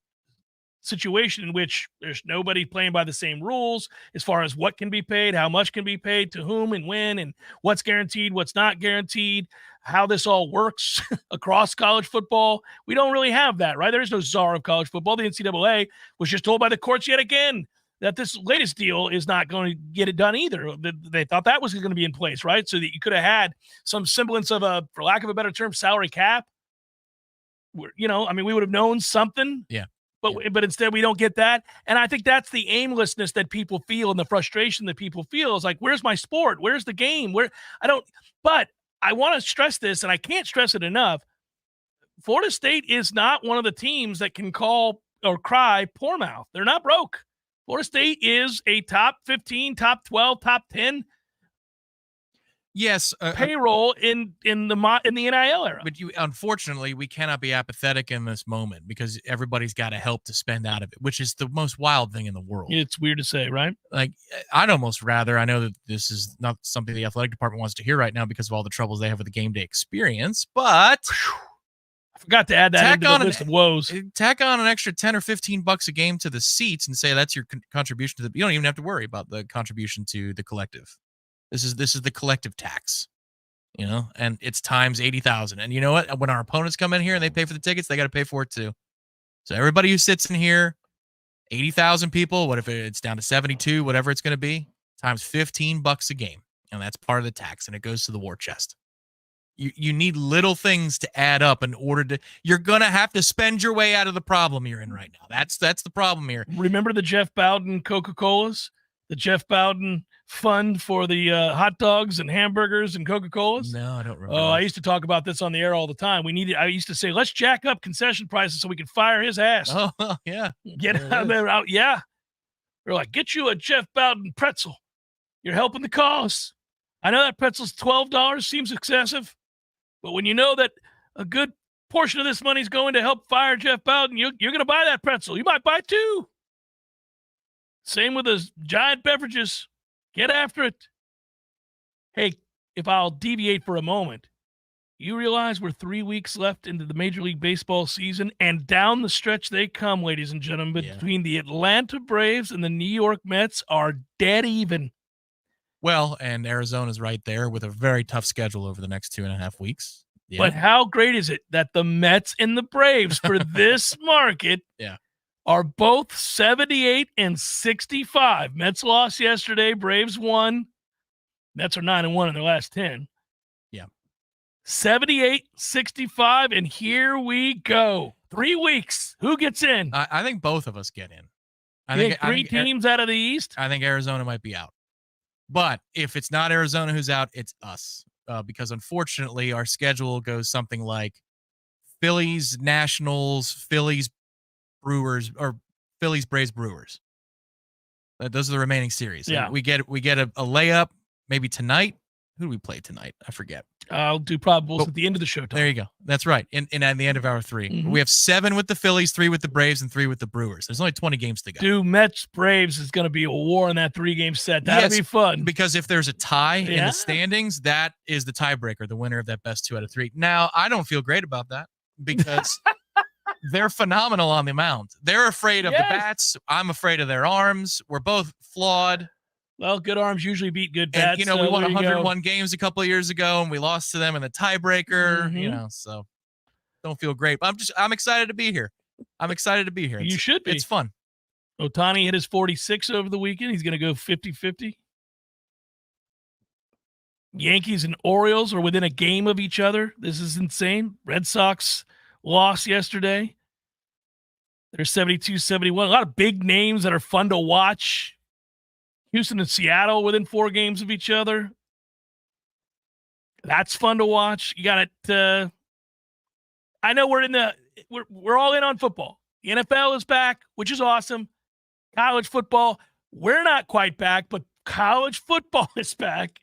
situation in which there's nobody playing by the same rules as far as what can be paid, how much can be paid, to whom and when, and what's guaranteed, what's not guaranteed, how this all works across college football. We don't really have that, right? There's no czar of college football. The NCAA was just told by the courts yet again that this latest deal is not going to get it done either. They thought that was going to be in place, right? So that you could have had some semblance of a, for lack of a better term, salary cap. We would have known something. Yeah. But instead we don't get that. And I think that's the aimlessness that people feel and the frustration that people feel is like, where's my sport? Where's the game? But I want to stress this, and I can't stress it enough. Florida State is not one of the teams that can call or cry poor mouth. They're not broke. Florida State is a top 15, top 12, top 10 payroll in the NIL era. But unfortunately, we cannot be apathetic in this moment because everybody's got to help to spend out of it, which is the most wild thing in the world. It's weird to say, right? Like, I'd almost rather, I know that this is not something the athletic department wants to hear right now because of all the troubles they have with the game day experience, but I forgot to add that into the list of woes. Tack on an extra 10 or 15 bucks a game to the seats and say that's your contribution to you don't even have to worry about the contribution to the collective. This is the collective tax, and it's times 80,000. And you know what? When our opponents come in here and they pay for the tickets, they got to pay for it too. So everybody who sits in here, 80,000 people, what if it's down to 72, whatever it's going to be, times 15 bucks a game. And that's part of the tax, and it goes to the war chest. You need little things to add up in order to, you're going to have to spend your way out of the problem you're in right now. That's the problem here. Remember the Jeff Bowden Coca-Colas? The Jeff Bowden fund for the hot dogs and hamburgers and Coca-Colas? No, I don't remember. Oh, I used to talk about this on the air all the time. I used to say, let's jack up concession prices so we can fire his ass. Oh, yeah. Get out of there. Yeah. They're like, get you a Jeff Bowden pretzel. You're helping the cause. I know that pretzel's $12 seems excessive, but when you know that a good portion of this money is going to help fire Jeff Bowden, you're going to buy that pretzel. You might buy two. Same with the giant beverages. Get after it. Hey, if I'll deviate for a moment, you realize we're 3 weeks left into the Major League Baseball season, and down the stretch they come, ladies and gentlemen, between the Atlanta Braves and the New York Mets are dead even. Well, and Arizona's right there with a very tough schedule over the next 2.5 weeks. Yeah. But how great is it that the Mets and the Braves for this market are both 78 and 65. Mets lost yesterday. Braves won. Mets are 9-1 in their last 10. Yeah. 78, 65, and here we go. 3 weeks. Who gets in? I think both of us get in. I think three teams out of the East? I think Arizona might be out. But if it's not Arizona who's out, it's us. Because unfortunately, our schedule goes something like Phillies, Nationals, Phillies, Brewers, or Phillies, Braves, Brewers. Those are the remaining series. Yeah. We get a layup maybe tonight. Who do we play tonight? I forget. I'll do probables at the end of the show. Tom. There you go. That's right. And at the end of hour 3. Mm-hmm. We have 7 with the Phillies, 3 with the Braves, and 3 with the Brewers. There's only 20 games to go. Dude, Mets Braves is going to be a war in that 3-game set. That'll be fun. Because if there's a tie in the standings, that is the tiebreaker, the winner of that best 2 out of 3. Now, I don't feel great about that because they're phenomenal on the mound. They're afraid of the bats. I'm afraid of their arms. We're both flawed. Well, good arms usually beat good bats. And, we won 101 games a couple of years ago, and we lost to them in the tiebreaker. Mm-hmm. So don't feel great. But I'm excited to be here. You should be. It's fun. Ohtani hit his 46 over the weekend. He's going to go 50-50. Yankees and Orioles are within a game of each other. This is insane. Red Sox lost yesterday. They're 72-71. A lot of big names that are fun to watch. Houston and Seattle within 4 games of each other. That's fun to watch. You got it. I know we're all in on football. The NFL is back, which is awesome. College football, we're not quite back, but college football is back.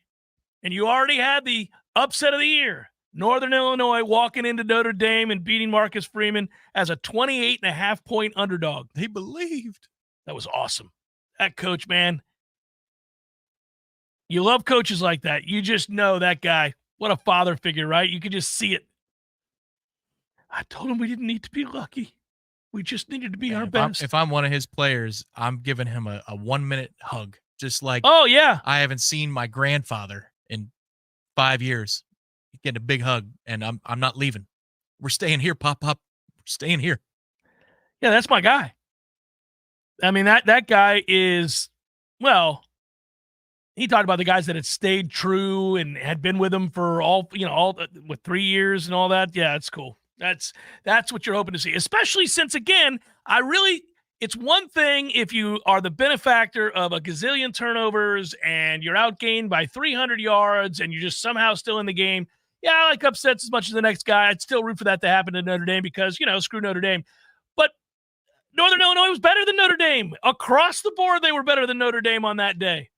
And you already had the upset of the year. Northern Illinois walking into Notre Dame and beating Marcus Freeman as a 28.5-point underdog. He believed. That was awesome. That coach, man. You love coaches like that. You just know that guy. What a father figure, right? You could just see it. I told him we didn't need to be lucky. We just needed to be our If best. if I'm one of his players, I'm giving him a 1 minute hug. Just like, oh, yeah. I haven't seen my grandfather in 5 years. Getting a big hug, and I'm not leaving. We're staying here, Pop. We're staying here. Yeah, that's my guy. I mean, that guy is, well, he talked about the guys that had stayed true and had been with him for with 3 years and all that. Yeah, it's cool. That's what you're hoping to see, especially since, again, it's one thing if you are the benefactor of a gazillion turnovers and you're outgained by 300 yards and you're just somehow still in the game. Yeah, I like upsets as much as the next guy. I'd still root for that to happen to Notre Dame because, screw Notre Dame. But Northern Illinois was better than Notre Dame. Across the board, they were better than Notre Dame on that day.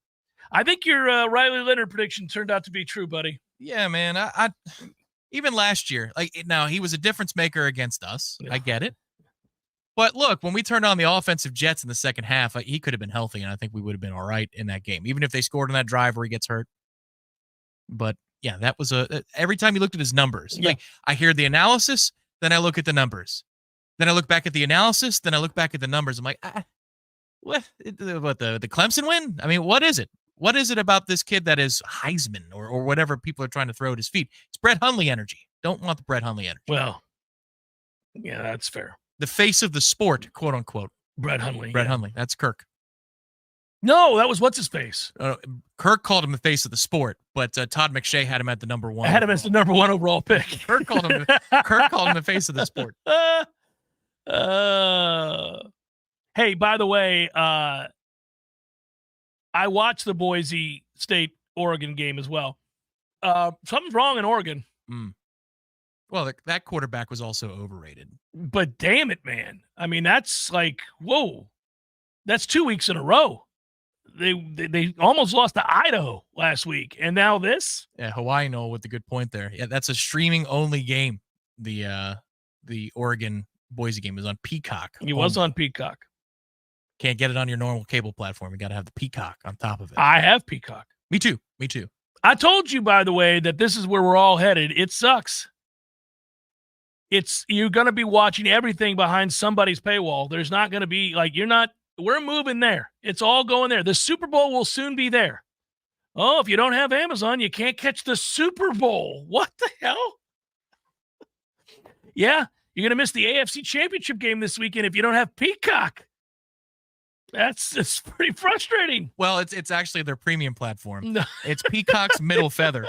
I think your Riley Leonard prediction turned out to be true, buddy. Yeah, man. I even last year, now he was a difference maker against us. Yeah. I get it. But look, when we turned on the offensive jets in the second half, he could have been healthy, and I think we would have been all right in that game, even if they scored on that drive where he gets hurt. But yeah, that was every time you looked at his numbers. Yeah. I hear the analysis, then I look at the numbers. Then I look back at the analysis, then I look back at the numbers. I'm like, what the Clemson win? I mean, what is it? What is it about this kid that is Heisman or whatever people are trying to throw at his feet? It's Brett Hundley energy. Don't want the Brett Hundley energy. Well, yeah, that's fair. The face of the sport, quote unquote. Brett Hundley. Brett Hundley. That's Kirk. No, that was what's his face. Kirk called him the face of the sport, but Todd McShay had him at the number 1. I had him as the number 1 overall pick. Kirk called him the face of the sport. Hey, by the way, I watched the Boise State-Oregon game as well. Something's wrong in Oregon. Well, that quarterback was also overrated. But damn it, man. I mean, that's like, whoa. That's 2 weeks in a row. They almost lost to Idaho last week, and now this. Yeah, Hawaii Noel with the good point there. Yeah, that's a streaming only game. The Oregon Boise game is on Peacock. It was on Peacock. Can't get it on your normal cable platform. You got to have the Peacock on top of it. I have Peacock. Me too. I told you, by the way, that this is where we're all headed. It sucks. You're going to be watching everything behind somebody's paywall. There's not going to be we're moving there. It's all going there. The Super Bowl will soon be there. Oh, if you don't have Amazon, you can't catch the Super Bowl. What the hell? Yeah, you're going to miss the AFC Championship game this weekend if you don't have Peacock. It's pretty frustrating. Well, it's actually their premium platform. No. It's Peacock's middle feather.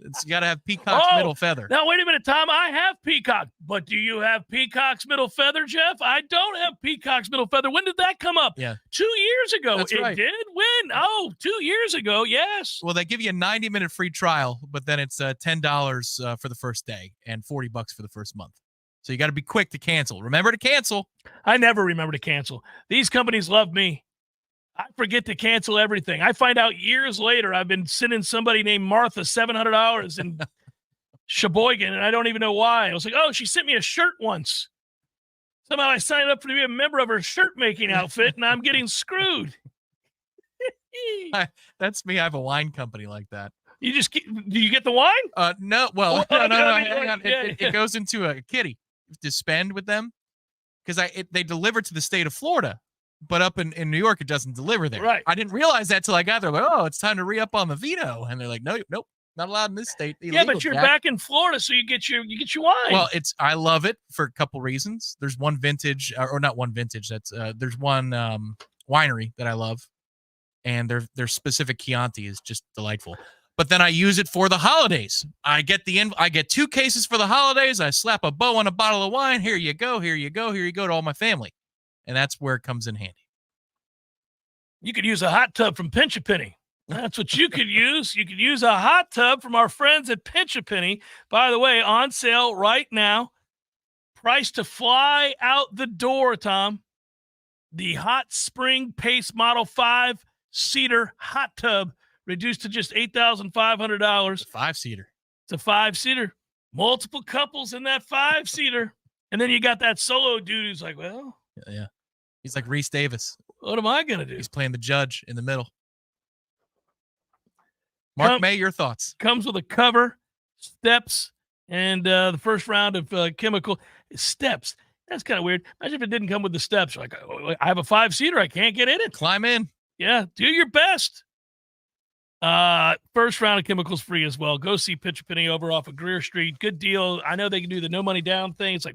You got to have Peacock's middle feather. Now, wait a minute, Tom. I have Peacock. But do you have Peacock's middle feather, Jeff? I don't have Peacock's middle feather. When did that come up? Yeah. 2 years ago. That's it right. did? When? Oh, 2 years ago. Yes. Well, they give you a 90-minute free trial, but then it's $10 for the first day and $40 for the first month. So you got to be quick to cancel. Remember to cancel. I never remember to cancel. These companies love me. I forget to cancel everything. I find out years later I've been sending somebody named Martha $700 in Sheboygan, and I don't even know why. I was like, oh, she sent me a shirt once. Somehow I signed up to be a member of her shirt-making outfit, and I'm getting screwed. That's me. I have a wine company like that. Do you get the wine? No. Well, no. Hang on. It goes into a kitty to spend with them because they deliver to the state of Florida. But up in New York, it doesn't deliver there. Right. I didn't realize that till I got there. Like, oh, it's time to re-up on the veto. And they're like, nope, not allowed in this state. Illegal, but you're back in Florida, so you get your wine. Well, I love it for a couple reasons. There's one vintage, or not one vintage. There's one winery that I love, and their specific Chianti is just delightful. But then I use it for the holidays. I get 2 cases for the holidays. I slap a bow on a bottle of wine. Here you go to all my family. And that's where it comes in handy. You could use a hot tub from Pinch a Penny. That's what you could use. You could use a hot tub from our friends at Pinch a Penny. By the way, on sale right now. Price to fly out the door, Tom. The Hot Spring Pace Model 5-seater hot tub reduced to just $8,500. 5-seater. It's a 5-seater. Multiple couples in that 5-seater. And then you got that solo dude who's like, well. Yeah. He's like Reese Davis. What am I going to do? He's playing the judge in the middle. Mark May, your thoughts? Comes with a cover, steps, and the first round of chemical steps. That's kind of weird. Imagine if it didn't come with the steps. Like, I have a 5-seater. I can't get in it. Climb in. Yeah, do your best. First round of chemicals free as well. Go see Pitcher Penny over off of Greer Street. Good deal. I know they can do the no money down thing. It's like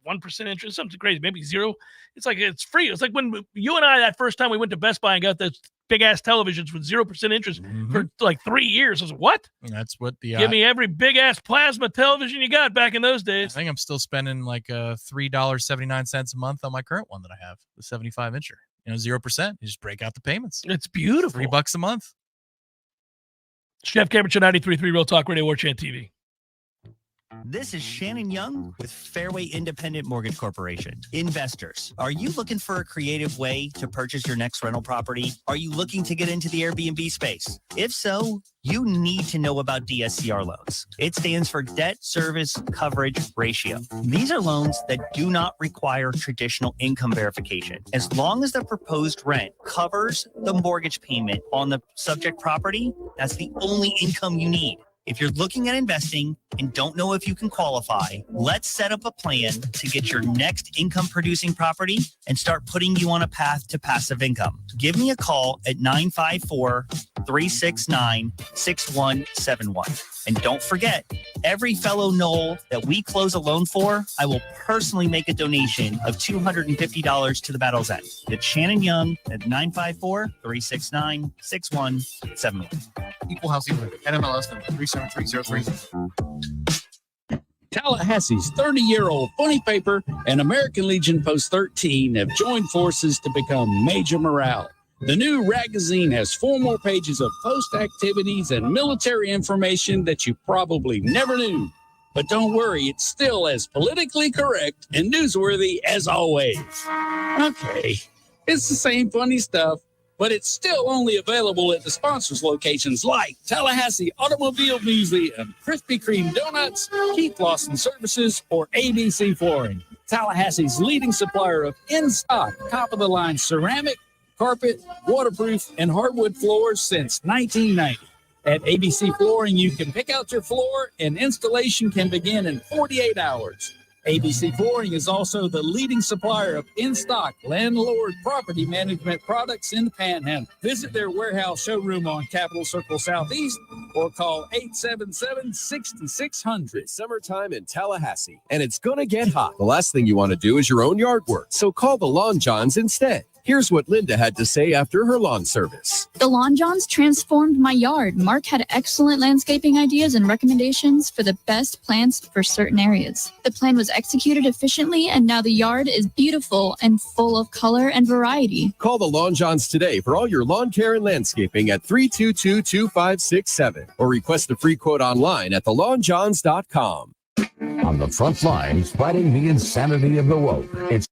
1% interest, something crazy, maybe 0. It's free. It's like when you and I, that first time we went to Best Buy and got those big ass televisions with 0% interest for like 3 years. I was like, what? That's what the give me every big ass plasma television you got back in those days. I think I'm still spending like $3.79 a month on my current one that I have, the 75-incher. 0%. You just break out the payments. It's beautiful. $3 a month. Jeff Cameron Show, 93.3 Real Talk Radio, Warchant TV. This is Shannon Young with Fairway Independent Mortgage Corporation. Investors, are you looking for a creative way to purchase your next rental property? Are you looking to get into the Airbnb space? If so, you need to know about DSCR loans. It stands for Debt Service Coverage Ratio. These are loans that do not require traditional income verification. As long as the proposed rent covers the mortgage payment on the subject property, that's the only income you need. If you're looking at investing and don't know if you can qualify, let's set up a plan to get your next income producing property and start putting you on a path to passive income. Give me a call at 954-369-6171. And don't forget, every fellow Knoll that we close a loan for, I will personally make a donation of $250 to the Battle's End. It's Shannon Young at 954-369-6171. Equal housing limit. NMLS number 373030. Tallahassee's 30-year-old funny paper and American Legion Post 13 have joined forces to become Major Morale. The new magazine has 4 more pages of post activities and military information that you probably never knew. But don't worry, it's still as politically correct and newsworthy as always. Okay, it's the same funny stuff, but it's still only available at the sponsors' locations like Tallahassee Automobile Museum, Krispy Kreme Donuts, Keith Lawson Services, or ABC Flooring. Tallahassee's leading supplier of in-stock, top-of-the-line ceramic, carpet, waterproof, and hardwood floors since 1990. At ABC Flooring, you can pick out your floor and installation can begin in 48 hours. ABC Flooring is also the leading supplier of in-stock landlord property management products in the Panhandle. Visit their warehouse showroom on Capitol Circle Southeast or call 877-6600. It's summertime in Tallahassee, and it's going to get hot. The last thing you want to do is your own yard work, so call the Lawn Johns instead. Here's what Linda had to say after her lawn service. The Lawn Johns transformed my yard. Mark had excellent landscaping ideas and recommendations for the best plants for certain areas. The plan was executed efficiently, and now the yard is beautiful and full of color and variety. Call the Lawn Johns today for all your lawn care and landscaping at 322-2567 or request a free quote online at thelawnjohns.com. On the front lines, fighting the insanity of the woke, it's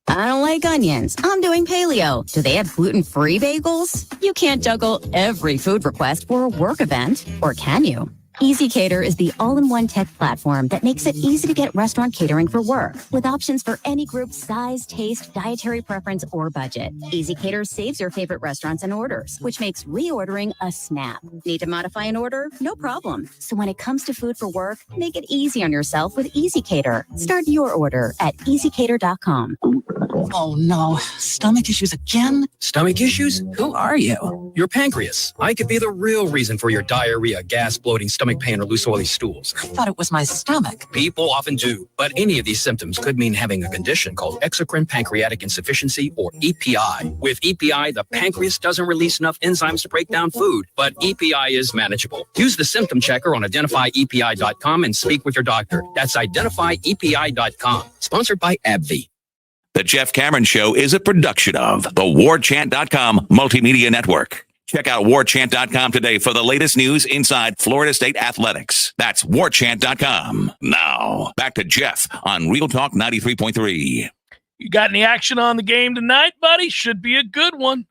I don't like onions. I'm doing paleo. Do they have gluten-free bagels? You can't juggle every food request for a work event, or can you? EasyCater is the all-in-one tech platform that makes it easy to get restaurant catering for work, with options for any group size, taste, dietary preference, or budget. EasyCater saves your favorite restaurants and orders, which makes reordering a snap. Need to modify an order? No problem. So when it comes to food for work, make it easy on yourself with EasyCater. Start your order at easycater.com. Oh no, stomach issues again? Stomach issues? Who are you? Your pancreas. I could be the real reason for your diarrhea, gas, bloating, stomach pain, or loose oily stools. I thought it was my stomach. People often do, but any of these symptoms could mean having a condition called exocrine pancreatic insufficiency, or EPI. With EPI, the pancreas doesn't release enough enzymes to break down food, but EPI is manageable. Use the symptom checker on identifyepi.com and speak with your doctor. That's identifyepi.com. Sponsored by AbbVie. The Jeff Cameron Show is a production of the Warchant.com Multimedia Network. Check out Warchant.com today for the latest news inside Florida State athletics. That's Warchant.com. Now, back to Jeff on Real Talk 93.3. You got any action on the game tonight, buddy? Should be a good one.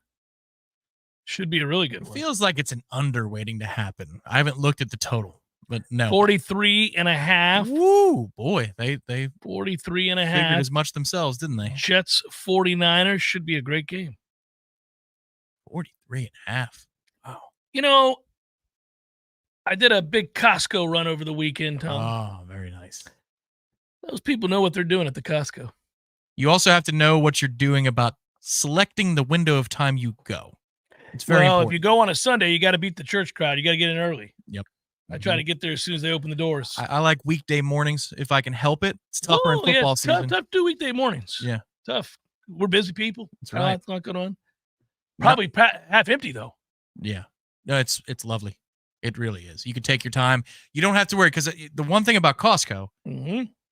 Should be a really good one. Feels like it's an under waiting to happen. I haven't looked at the total, but no. 43.5. Woo, boy. They 43.5. figured as much themselves, didn't they? Jets 49ers should be a great game. 43.5. Wow. You know, I did a big Costco run over the weekend, Tom. Oh, very nice. Those people know what they're doing at the Costco. You also have to know what you're doing about selecting the window of time you go. It's very well, important. if you go on a Sunday, you got to beat the church crowd. You got to get in early. Yep. I try to get there as soon as they open the doors. I like weekday mornings if I can help it. It's tougher in football season. Tough to do weekday mornings. Yeah. Tough. We're busy people. That's right. It's not going on. Probably half empty, though. Yeah. No, it's lovely. It really is. You can take your time. You don't have to worry, because the one thing about Costco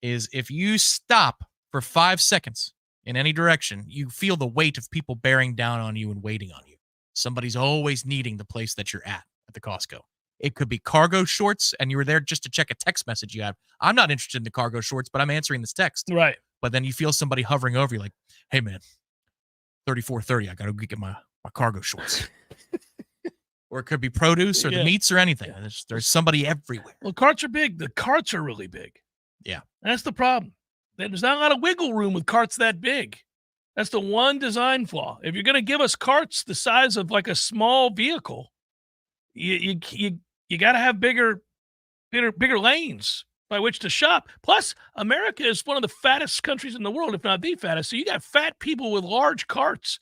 is if you stop for 5 seconds in any direction, you feel the weight of people bearing down on you and waiting on you. Somebody's always needing the place that you're at the Costco. It could be cargo shorts, and you were there just to check a text message you have. I'm not interested in the cargo shorts, but I'm answering this text. Right. But then you feel somebody hovering over you like, hey, man, 34:30, I got to go get my cargo shorts. Or it could be produce or the meats or anything. There's somebody everywhere. Well, carts are big. The carts are really big. Yeah. That's the problem. There's not a lot of wiggle room with carts that big. That's the one design flaw. If you're going to give us carts the size of like a small vehicle, you got to have bigger lanes by which to shop. Plus, America is one of the fattest countries in the world, if not the fattest. So you got fat people with large carts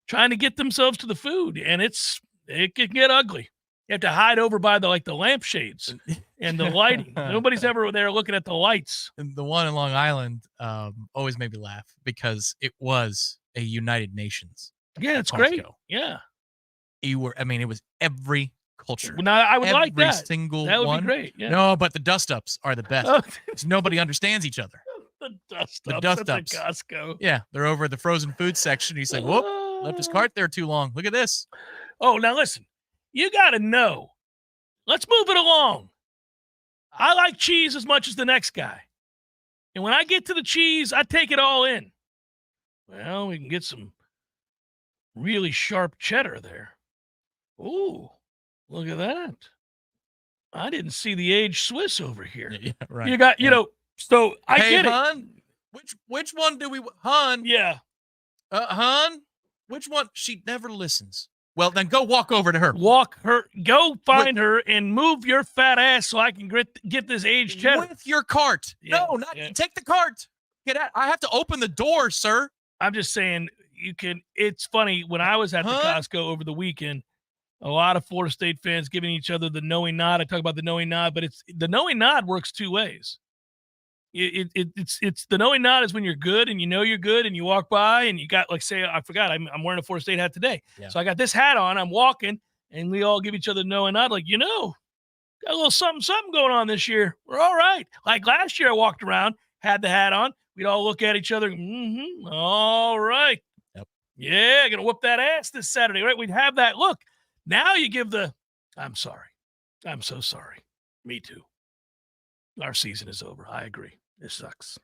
trying to get themselves to the food, and it can get ugly. You have to hide over by the lampshades and the lighting. Nobody's ever there looking at the lights. And the one in Long Island always made me laugh because it was a United Nations. Yeah, it's Costco. great. Yeah. It was every culture. Well, now, I would like that. Every single that would one. be great. Yeah. No, but the dust-ups are the best. Because nobody understands each other. The dust-ups dust at the ups. Costco. Yeah, they're over at the frozen food section. He's like, whoop, left his cart there too long. Look at this. Oh, now listen. You got to know. Let's move it along. I like cheese as much as the next guy. And when I get to the cheese, I take it all in. Well, we can get some really sharp cheddar there. Ooh, look at that. I didn't see the aged Swiss over here. Yeah, right. You got, so I hey, get it. hon, which one do we, hon? Yeah. Hon, which one? She never listens. Well, then go walk over to her. Go find her and move your fat ass so I can get this aged cheddar. With your cart. Yeah, no, take the cart. Get out. I have to open the door, sir. I'm just saying, it's funny. When I was at the Costco over the weekend, a lot of Florida State fans giving each other the knowing nod. I talk about the knowing nod, but the knowing nod works two ways. It's the knowing nod is when you're good and you know you're good and you walk by and you got, like, say, I forgot, I'm wearing a Florida State hat today. Yeah. So I got this hat on, I'm walking, and we all give each other the knowing nod, like, got a little something going on this year. We're all right. Like last year I walked around, had the hat on, we'd all look at each other, all right. Yep. Yeah, gonna whoop that ass this Saturday, right? We'd have that look. Now you give I'm sorry. I'm so sorry. Me too. Our season is over. I agree. This sucks.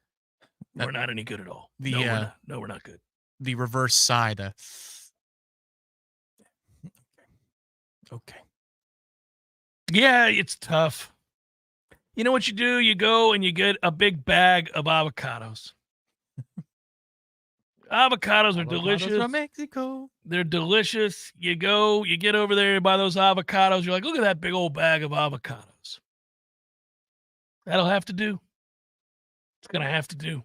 We're not any good at all. No, we're not good. The reverse side. Okay. Yeah, it's tough. You know what you do? You go and you get a big bag of avocados. Avocados are delicious. From Mexico. They're delicious. You go, you get over there, you buy those avocados. You're like, look at that big old bag of avocados. That'll have to do. It's gonna have to do.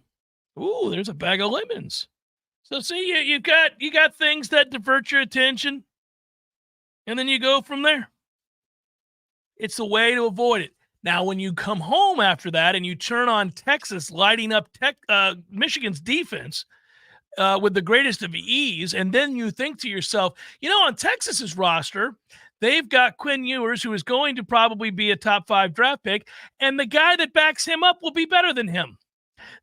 Ooh, there's a bag of lemons. So see, you got things that divert your attention, and then you go from there. It's a way to avoid it. Now, when you come home after that and you turn on Texas lighting up Michigan's defense with the greatest of ease, and then you think to yourself, on Texas's roster, they've got Quinn Ewers, who is going to probably be a top 5 draft pick, and the guy that backs him up will be better than him.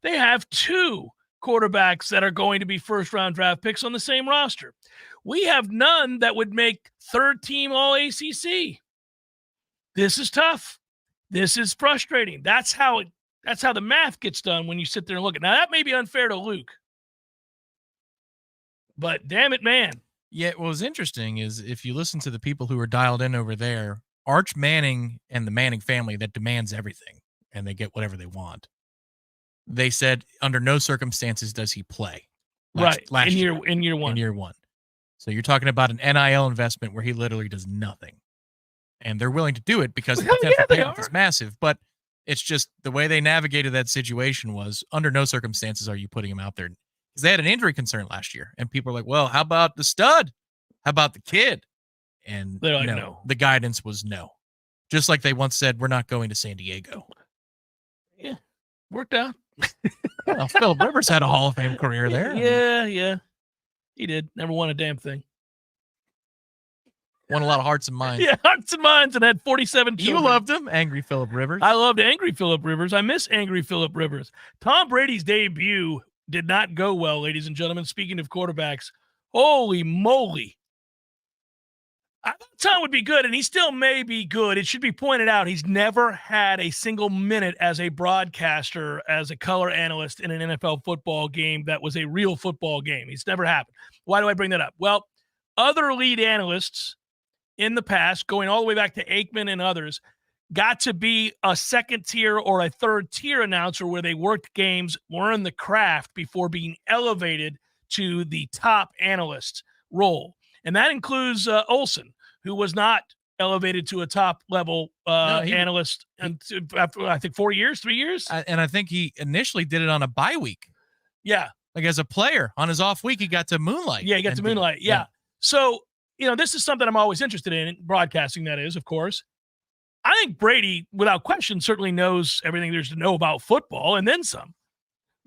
They have 2 quarterbacks that are going to be first-round draft picks on the same roster. We have none that would make third-team All-ACC. This is tough. This is frustrating. That's how the math gets done when you sit there and look at it. Now, that may be unfair to Luke. But damn it, man. Yeah, what was interesting is if you listen to the people who are dialed in over there, Arch Manning and the Manning family that demands everything, and they get whatever they want. They said under no circumstances does he play. Last In year one. In year one. So you're talking about an NIL investment where he literally does nothing. And they're willing to do it because the potential payoff is massive. But it's just the way they navigated that situation was under no circumstances are you putting him out there. Because they had an injury concern last year. And people are like, well, how about the stud? How about the kid? And They're like, no, no. The guidance was no. Just like they once said, we're not going to San Diego. Yeah, worked out. Well, Phillip Rivers had a Hall of Fame career there. Yeah. He did. Never won a damn thing. Won a lot of hearts and minds. Yeah, hearts and minds, and had 47 children. You loved him, Angry Phillip Rivers. I loved Angry Phillip Rivers. I miss Angry Phillip Rivers. Tom Brady's debut did not go well, ladies and gentlemen. Speaking of quarterbacks, holy moly. I thought Tom would be good, and he still may be good. It should be pointed out he's never had a single minute as a broadcaster, as a color analyst in an NFL football game that was a real football game. It's never happened. Why do I bring that up? Well, other lead analysts in the past, going all the way back to Aikman and others, got to be a second-tier or a third-tier announcer where they worked games, learned the craft before being elevated to the top analyst role. And that includes Olsen, who was not elevated to a top-level analyst after, I think, 4 years, 3 years. And I think he initially did it on a bye week. Yeah. Like as a player, on his off week, he got to moonlight. Yeah, he got to moonlight. Yeah. So, this is something I'm always interested in, broadcasting, that is, of course. I think Brady, without question, certainly knows everything there's to know about football and then some.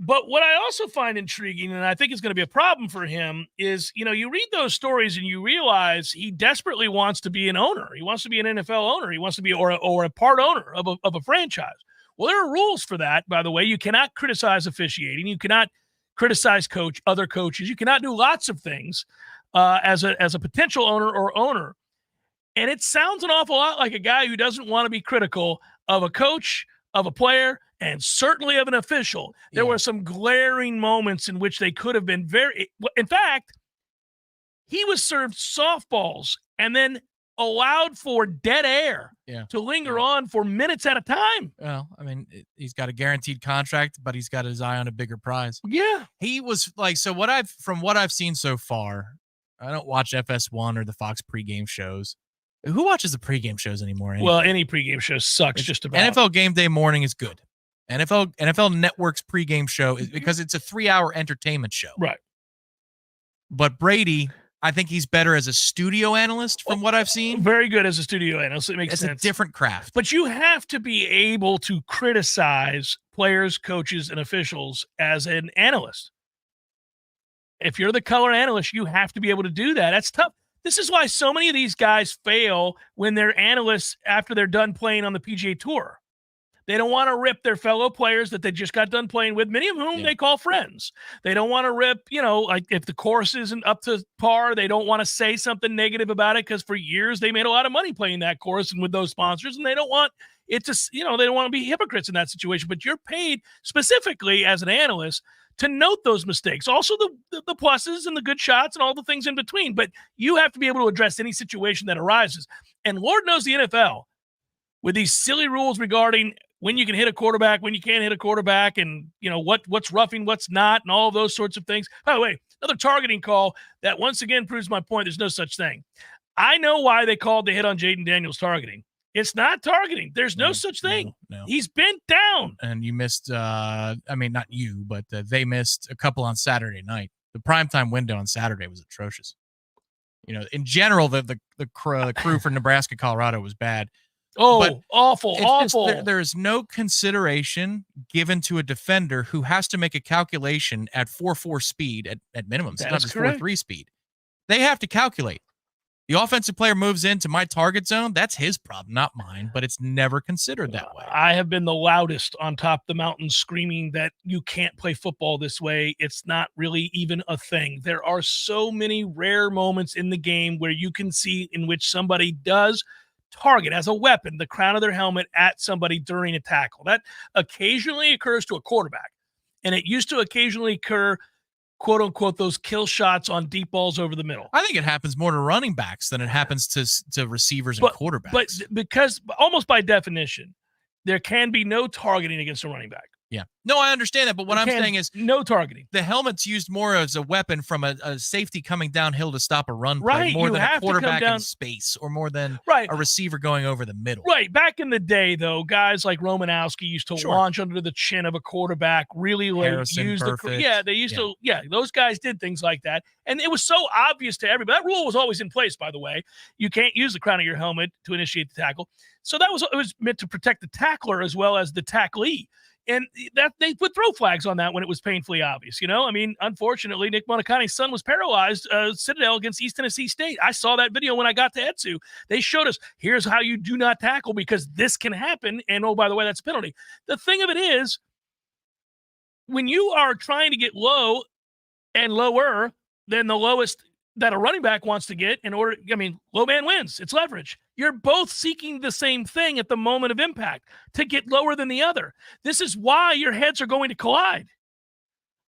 But what I also find intriguing, and I think is going to be a problem for him, is, you read those stories and you realize he desperately wants to be an owner. He wants to be an NFL owner. He wants to be or a part owner of a franchise. Well, there are rules for that, by the way. You cannot criticize officiating. You cannot criticize other coaches. You cannot do lots of things as a potential owner or owner. And it sounds an awful lot like a guy who doesn't want to be critical of a coach, of a player, and certainly of an official. There were some glaring moments in which they could have been in fact, he was served softballs and then allowed for dead air to linger on for minutes at a time. Well, I mean, he's got a guaranteed contract, but he's got his eye on a bigger prize. Yeah. He was like, from what I've seen so far, I don't watch FS1 or the Fox pregame shows. Who watches the pregame shows anymore? Anyway? Well, any pregame show sucks just about. NFL Game Day morning is good. NFL Network's pregame show is because it's a 3-hour entertainment show. Right. But Brady, I think he's better as a studio analyst from what I've seen. Very good as a studio analyst. It makes sense. It's a different craft. But you have to be able to criticize players, coaches, and officials as an analyst. If you're the color analyst, you have to be able to do that. That's tough. This is why so many of these guys fail when they're analysts after they're done playing on the PGA Tour. They don't want to rip their fellow players that they just got done playing with, many of whom they call friends. They don't want to rip, like if the course isn't up to par, they don't want to say something negative about it because for years they made a lot of money playing that course and with those sponsors, and they don't want it to, they don't want to be hypocrites in that situation. But you're paid specifically as an analyst to note those mistakes, also the pluses and the good shots and all the things in between. But you have to be able to address any situation that arises. And Lord knows the NFL, with these silly rules regarding when you can hit a quarterback, when you can't hit a quarterback, and what's roughing, what's not, and all of those sorts of things. By the way, another targeting call that once again proves my point. There's no such thing. I know why they called the hit on Jaden Daniels targeting. It's not targeting. There's no such thing. No. He's bent down. And you missed, not you, but they missed a couple on Saturday night. The primetime window on Saturday was atrocious. In general, the crew for Nebraska, Colorado was bad. Oh, but awful. There's no consideration given to a defender who has to make a calculation at 4.4 speed at minimum. It's not just 4.3 speed. They have to calculate. The offensive player moves into my target zone. That's his problem, not mine, but it's never considered that way. I have been the loudest on top of the mountain screaming that you can't play football this way. It's not really even a thing. There are so many rare moments in the game where you can see in which somebody does target as a weapon the crown of their helmet at somebody during a tackle. That occasionally occurs to a quarterback, and it used to occasionally occur quote unquote, those kill shots on deep balls over the middle. I think it happens more to running backs than it happens to receivers and quarterbacks. But because almost by definition, there can be no targeting against a running back. Yeah. No, I understand that. But what I'm saying is no targeting. The helmet's used more as a weapon from a safety coming downhill to stop a run play, Right, more you than a have to come quarterback down- in space or more than Right. a receiver going over the middle. Right. Back in the day, though, guys like Romanowski used to Sure. launch under the chin of a quarterback really late. Harrison, Use Burfict. they used to. Yeah, those guys did things like that. And it was so obvious to everybody. That rule was always in place, by the way. You can't use the crown of your helmet to initiate the tackle. So it was meant to protect the tackler as well as the tacklee. And that they put throw flags on that when it was painfully obvious. I mean, unfortunately, Nick Monacani's son was paralyzed, Citadel against East Tennessee State. I saw that video when I got to ETSU. They showed us, here's how you do not tackle because this can happen. And oh, by the way, that's a penalty. The thing of it is, when you are trying to get low and lower than the lowest that a running back wants to get low man wins. It's leverage. You're both seeking the same thing at the moment of impact to get lower than the other. This is why your heads are going to collide.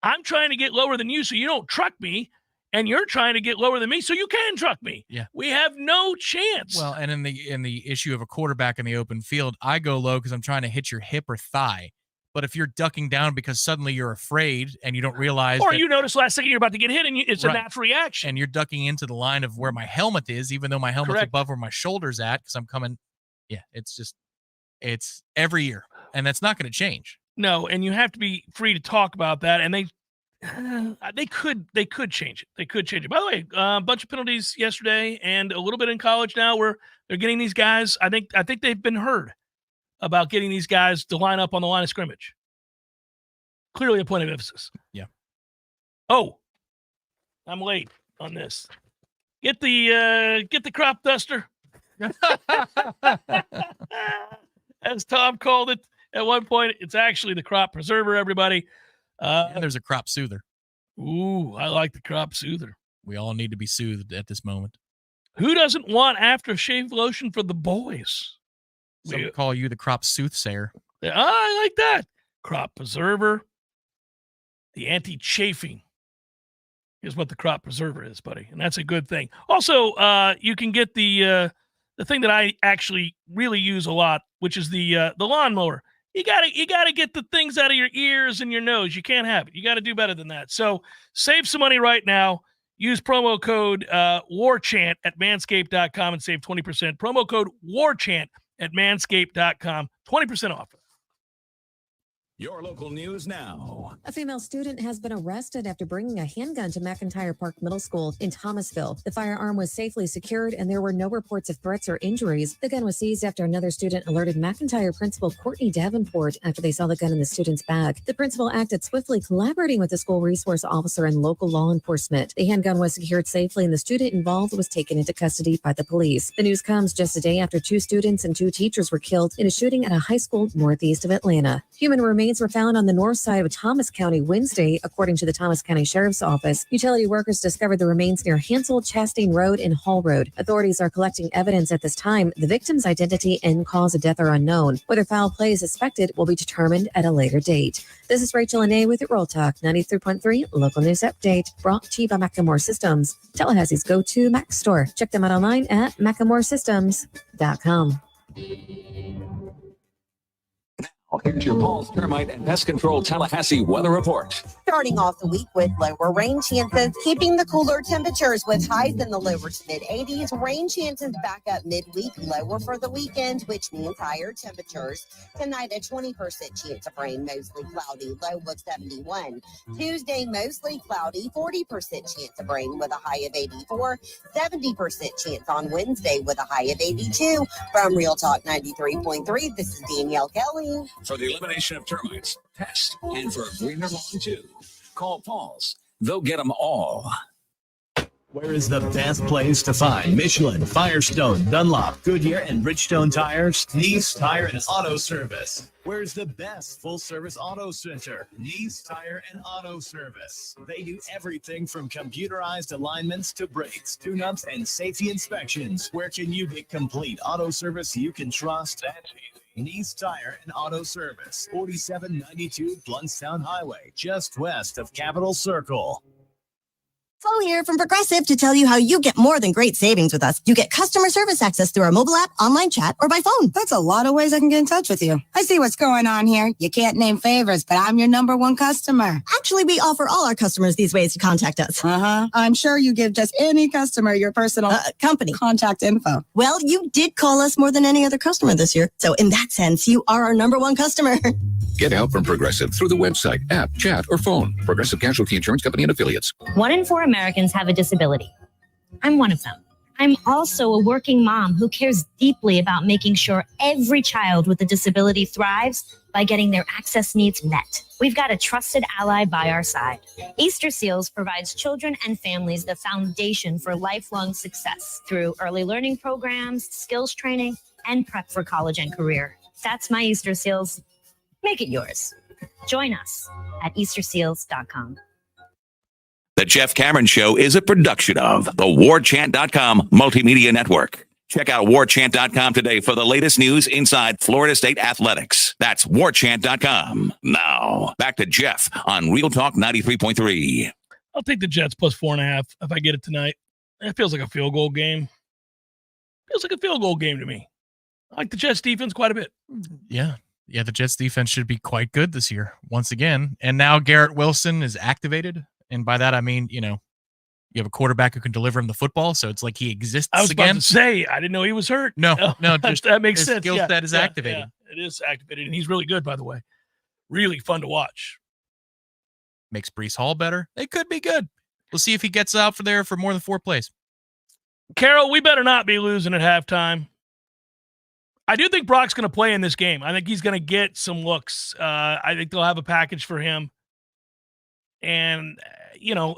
I'm trying to get lower than you so you don't truck me, and you're trying to get lower than me so you can truck me. Yeah. We have no chance. Well, and in the issue of a quarterback in the open field, I go low because I'm trying to hit your hip or thigh. But if you're ducking down because suddenly you're afraid and you don't realize, or you notice last second you're about to get hit and it's a natural reaction, and you're ducking into the line of where my helmet is, even though my helmet's Correct. above where my shoulder's at, because I'm coming. Yeah, it's every year, and that's not going to change. No, and you have to be free to talk about that. And they could change it. They could change it. By the way, a bunch of penalties yesterday, and a little bit in college now where they're getting these guys. I think they've been heard about getting these guys to line up on the line of scrimmage. Clearly a point of emphasis. Yeah. Oh, I'm late on this. Get the crop duster. As Tom called it at one point, it's actually the crop preserver, everybody. And there's a crop soother. Ooh, I like the crop soother. We all need to be soothed at this moment. Who doesn't want aftershave lotion for the boys? Some call you the crop soothsayer. I like that. Crop preserver. The anti-chafing is what the crop preserver is, buddy. And that's a good thing. Also, you can get the thing that I actually really use a lot, which is the lawnmower. You gotta get the things out of your ears and your nose. You can't have it. You got to do better than that. So save some money right now. Use promo code WARCHANT at manscaped.com and save 20%. Promo code WARCHANT at manscaped.com. 20% off. Your local news now. A female student has been arrested after bringing a handgun to McIntyre Park Middle School in Thomasville. The firearm was safely secured and there were no reports of threats or injuries. The gun was seized after another student alerted McIntyre principal Courtney Davenport after they saw the gun in the student's bag. The principal acted swiftly, collaborating with the school resource officer and local law enforcement. The handgun was secured safely and the student involved was taken into custody by the police. The news comes just a day after 2 students and 2 teachers were killed in a shooting at a high school northeast of Atlanta. Human remains were found on the north side of Thomas County Wednesday, according to the Thomas County Sheriff's Office. Utility workers discovered the remains near Hansel Chastain Road and Hall Road. Authorities are collecting evidence at this time. The victim's identity and cause of death are unknown. Whether foul play is suspected will be determined at a later date. This is Rachel Anay with Roll Talk 93.3 Local News Update, brought to you by Macklemore Systems, Tallahassee's go-to Mac store. Check them out online at MacklemoreSystems.com. Here's your Paul's Termite and Pest Control Tallahassee weather report. Starting off the week with lower rain chances, keeping the cooler temperatures with highs in the lower to mid 80s. Rain chances back up midweek, lower for the weekend, which means higher temperatures. Tonight, a 20% chance of rain, mostly cloudy, low of 71. Tuesday, mostly cloudy, 40% chance of rain with a high of 84. 70% chance on Wednesday with a high of 82. From Real Talk 93.3, this is Danielle Kelly. For the elimination of termites, pest, and for a greener lawn too, call Paul's. They'll get them all. Where is the best place to find Michelin, Firestone, Dunlop, Goodyear, and Bridgestone tires? Neese Tire and Auto Service. Where's the best full-service auto center? Neese Tire and Auto Service. They do everything from computerized alignments to brakes, tune-ups, and safety inspections. Where can you get complete auto service you can trust? Neese Tire and Auto Service, 4792 Bluntstown Highway, just west of Capitol Circle. Flo here from Progressive to tell you how you get more than great savings with us. You get customer service access through our mobile app, online chat, or by phone. That's a lot of ways I can get in touch with you. I see what's going on here. You can't name favors, but I'm your number one customer. Actually, we offer all our customers these ways to contact us. I'm sure you give just any customer your personal company contact info. Well, you did call us more than any other customer this year. So in that sense, you are our number one customer. Get help from Progressive through the website, app, chat, or phone. Progressive Casualty Insurance Company and Affiliates. 1 in 4 Americans have a disability. I'm one of them. I'm also a working mom who cares deeply about making sure every child with a disability thrives by getting their access needs met. We've got a trusted ally by our side. Easter Seals provides children and families the foundation for lifelong success through early learning programs, skills training, and prep for college and career. That's my Easter Seals. Make it yours. Join us at easterseals.com. The Jeff Cameron Show is a production of the Warchant.com multimedia network. Check out Warchant.com today for the latest news inside Florida State athletics. That's Warchant.com. Now, back to Jeff on Real Talk 93.3. I'll take the Jets plus 4.5 if I get it tonight. It feels like a field goal game. Feels like a field goal game to me. I like the Jets defense quite a bit. Yeah, the Jets defense should be quite good this year once again. And now Garrett Wilson is activated. And by that, I mean, you have a quarterback who can deliver him the football. So it's like he exists again. I was about to say, I didn't know he was hurt. No, just that makes his sense. Skill set is activated. Yeah, it is activated. And he's really good, by the way. Really fun to watch. Makes Breece Hall better. They could be good. We'll see if he gets out for there for more than 4 plays. Carol, we better not be losing at halftime. I do think Brock's going to play in this game. I think he's going to get some looks. I think they'll have a package for him. And,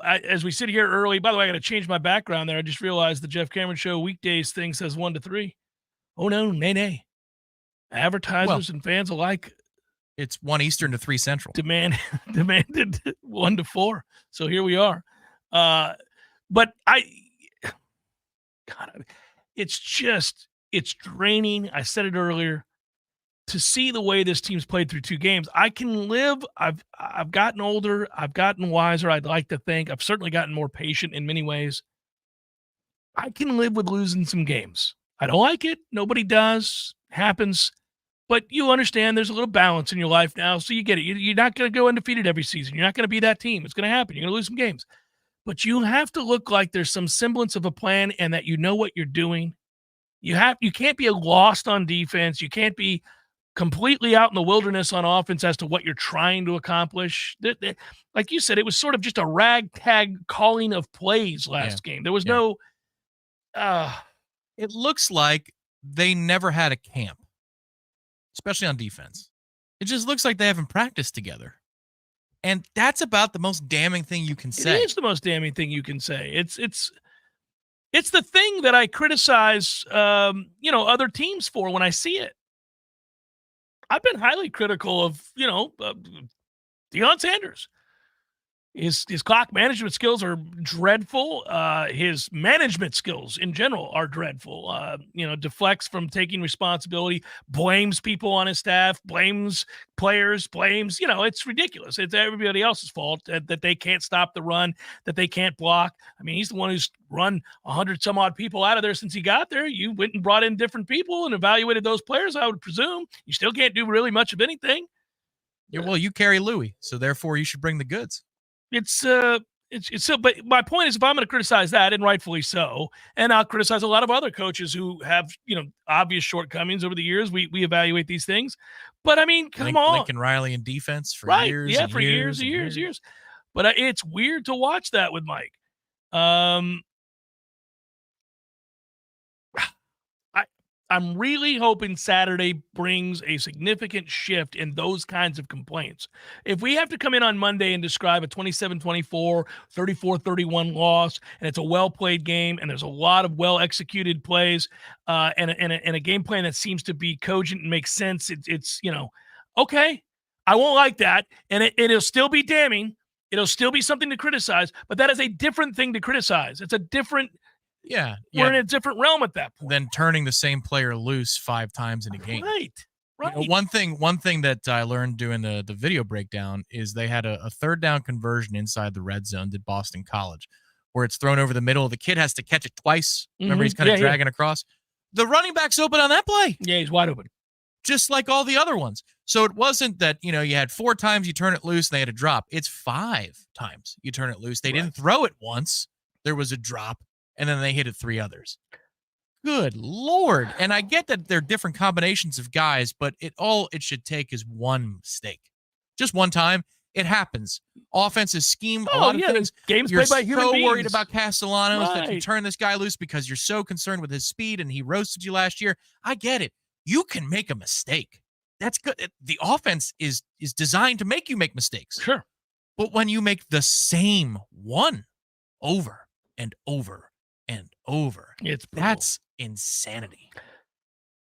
as we sit here early, by the way, I got to change my background there. I just realized the Jeff Cameron Show weekdays thing says 1 to 3. Oh, no, nay. Advertisers and fans alike. It's 1 Eastern to 3 Central. Demanded 1 to 4. So here we are. But it's draining. I said it earlier. To see the way this team's played through 2 games, I can live. I've gotten older. I've gotten wiser. I'd like to think I've certainly gotten more patient in many ways. I can live with losing some games. I don't like it. Nobody does. Happens. But you understand there's a little balance in your life now, so you get it. You're not going to go undefeated every season. You're not going to be that team. It's going to happen. You're going to lose some games. But you have to look like there's some semblance of a plan and that you know what you're doing. You can't be lost on defense. You can't be completely out in the wilderness on offense as to what you're trying to accomplish. Like you said, it was sort of just a ragtag calling of plays last game. There was no it looks like they never had a camp, especially on defense. It just looks like they haven't practiced together. And that's about the most damning thing you can say. It is the most damning thing you can say. It's the thing that I criticize other teams for when I see it. I've been highly critical of, Deion Sanders. His clock management skills are dreadful. His management skills in general are dreadful. Deflects from taking responsibility, blames people on his staff, blames players, it's ridiculous. It's everybody else's fault that they can't stop the run, that they can't block. I mean, he's the one who's run 100 some odd people out of there since he got there. You went and brought in different people and evaluated those players, I would presume. You still can't do really much of anything. Yeah, well, you carry Louis, so therefore you should bring the goods. It's so, but my point is, if I'm going to criticize that, and rightfully so, and I'll criticize a lot of other coaches who have, obvious shortcomings over the years, we evaluate these things. But I mean, come on. Lincoln Riley in defense for years. Yeah, and for years. years. But it's weird to watch that with Mike. I'm really hoping Saturday brings a significant shift in those kinds of complaints. If we have to come in on Monday and describe a 27-24, 34-31 loss, and it's a well-played game, and there's a lot of well-executed plays, and a game plan that seems to be cogent and makes sense, it's okay, I won't like that, and it'll still be damning. It'll still be something to criticize, but that is a different thing to criticize. It's a different... Yeah. We're in a different realm at that point. Than turning the same player loose 5 times in a game. Right. One thing that I learned doing the video breakdown is they had a 3rd down conversion inside the red zone, did Boston College, where it's thrown over the middle. The kid has to catch it twice. Remember, he's kind of dragging across. The running back's open on that play. Yeah, he's wide open. Just like all the other ones. So it wasn't that, you had 4 times you turn it loose and they had a drop. It's 5 times you turn it loose. They didn't throw it once. There was a drop, and then they hit it 3 others. Good Lord. And I get that they're different combinations of guys, but it should take is one mistake. Just one time. It happens. Offenses scheme a lot of things. Games You're played by human so beings. worried about Castellanos that you Right. turn this guy loose because you're so concerned with his speed and he roasted you last year. I get it. You can make a mistake. That's good. The offense is designed to make you make mistakes. Sure. But when you make the same one over and over and over, that's insanity.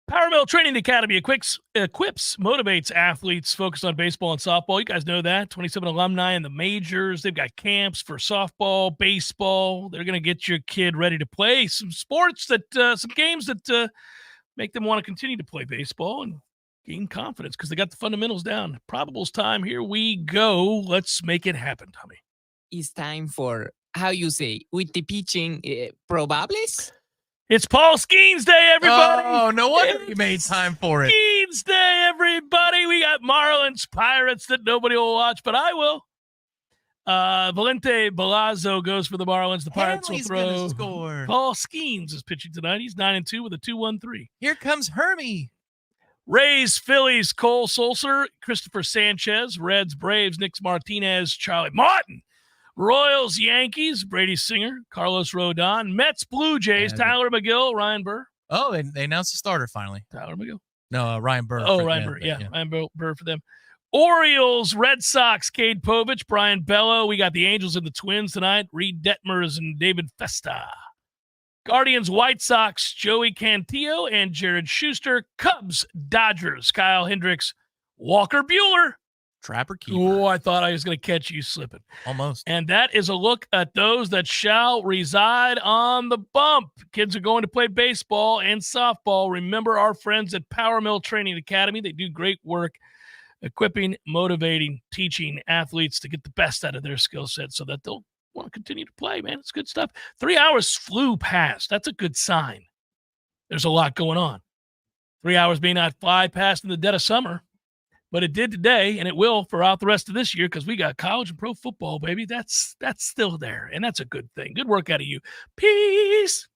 Power Mill Training Academy equips, motivates athletes focused on baseball and softball. You guys know that. 27 alumni in the majors. They've got camps for softball, baseball. They're going to get your kid ready to play some sports some games that make them want to continue to play baseball and gain confidence because they got the fundamentals down. Probables time. Here we go. Let's make it happen, Tommy. It's time for, how you say, with the pitching, probables? It's Paul Skeens Day, everybody. Oh, no wonder you made time for it. Skeens Day, everybody. We got Marlins Pirates that nobody will watch, but I will. Valente Balazzo goes for the Marlins. The Pirates Hanley's will gonna throw. score. Paul Skeens is pitching tonight. He's 9-2 with a 2.13. Here comes Hermie. Rays, Phillies, Cole Sulcer, Christopher Sanchez, Reds, Braves, Nick Martinez, Charlie Martin. Royals, Yankees, Brady Singer, Carlos Rodon, Mets, Blue Jays, Tyler McGill, Ryan Burr. Oh, they announced the starter finally. Tyler McGill. No, Ryan Burr. Oh, Ryan Burr. Yeah, Ryan Burr for them. Orioles, Red Sox, Cade Povich, Brian Bello. We got the Angels and the Twins tonight. Reed Detmers and David Festa. Guardians, White Sox, Joey Cantillo and Jared Schuster. Cubs, Dodgers, Kyle Hendricks, Walker Buehler. Trapper keeper. Oh, I thought I was going to catch you slipping. Almost. And that is a look at those that shall reside on the bump. Kids are going to play baseball and softball. Remember our friends at Power Mill Training Academy. They do great work equipping, motivating, teaching athletes to get the best out of their skill set so that they'll want to continue to play, man. It's good stuff. 3 hours flew past. That's a good sign. There's a lot going on. 3 hours may not fly past in the dead of summer, but it did today, and it will throughout the rest of this year because we got college and pro football, baby. That's still there, and that's a good thing. Good work out of you. Peace.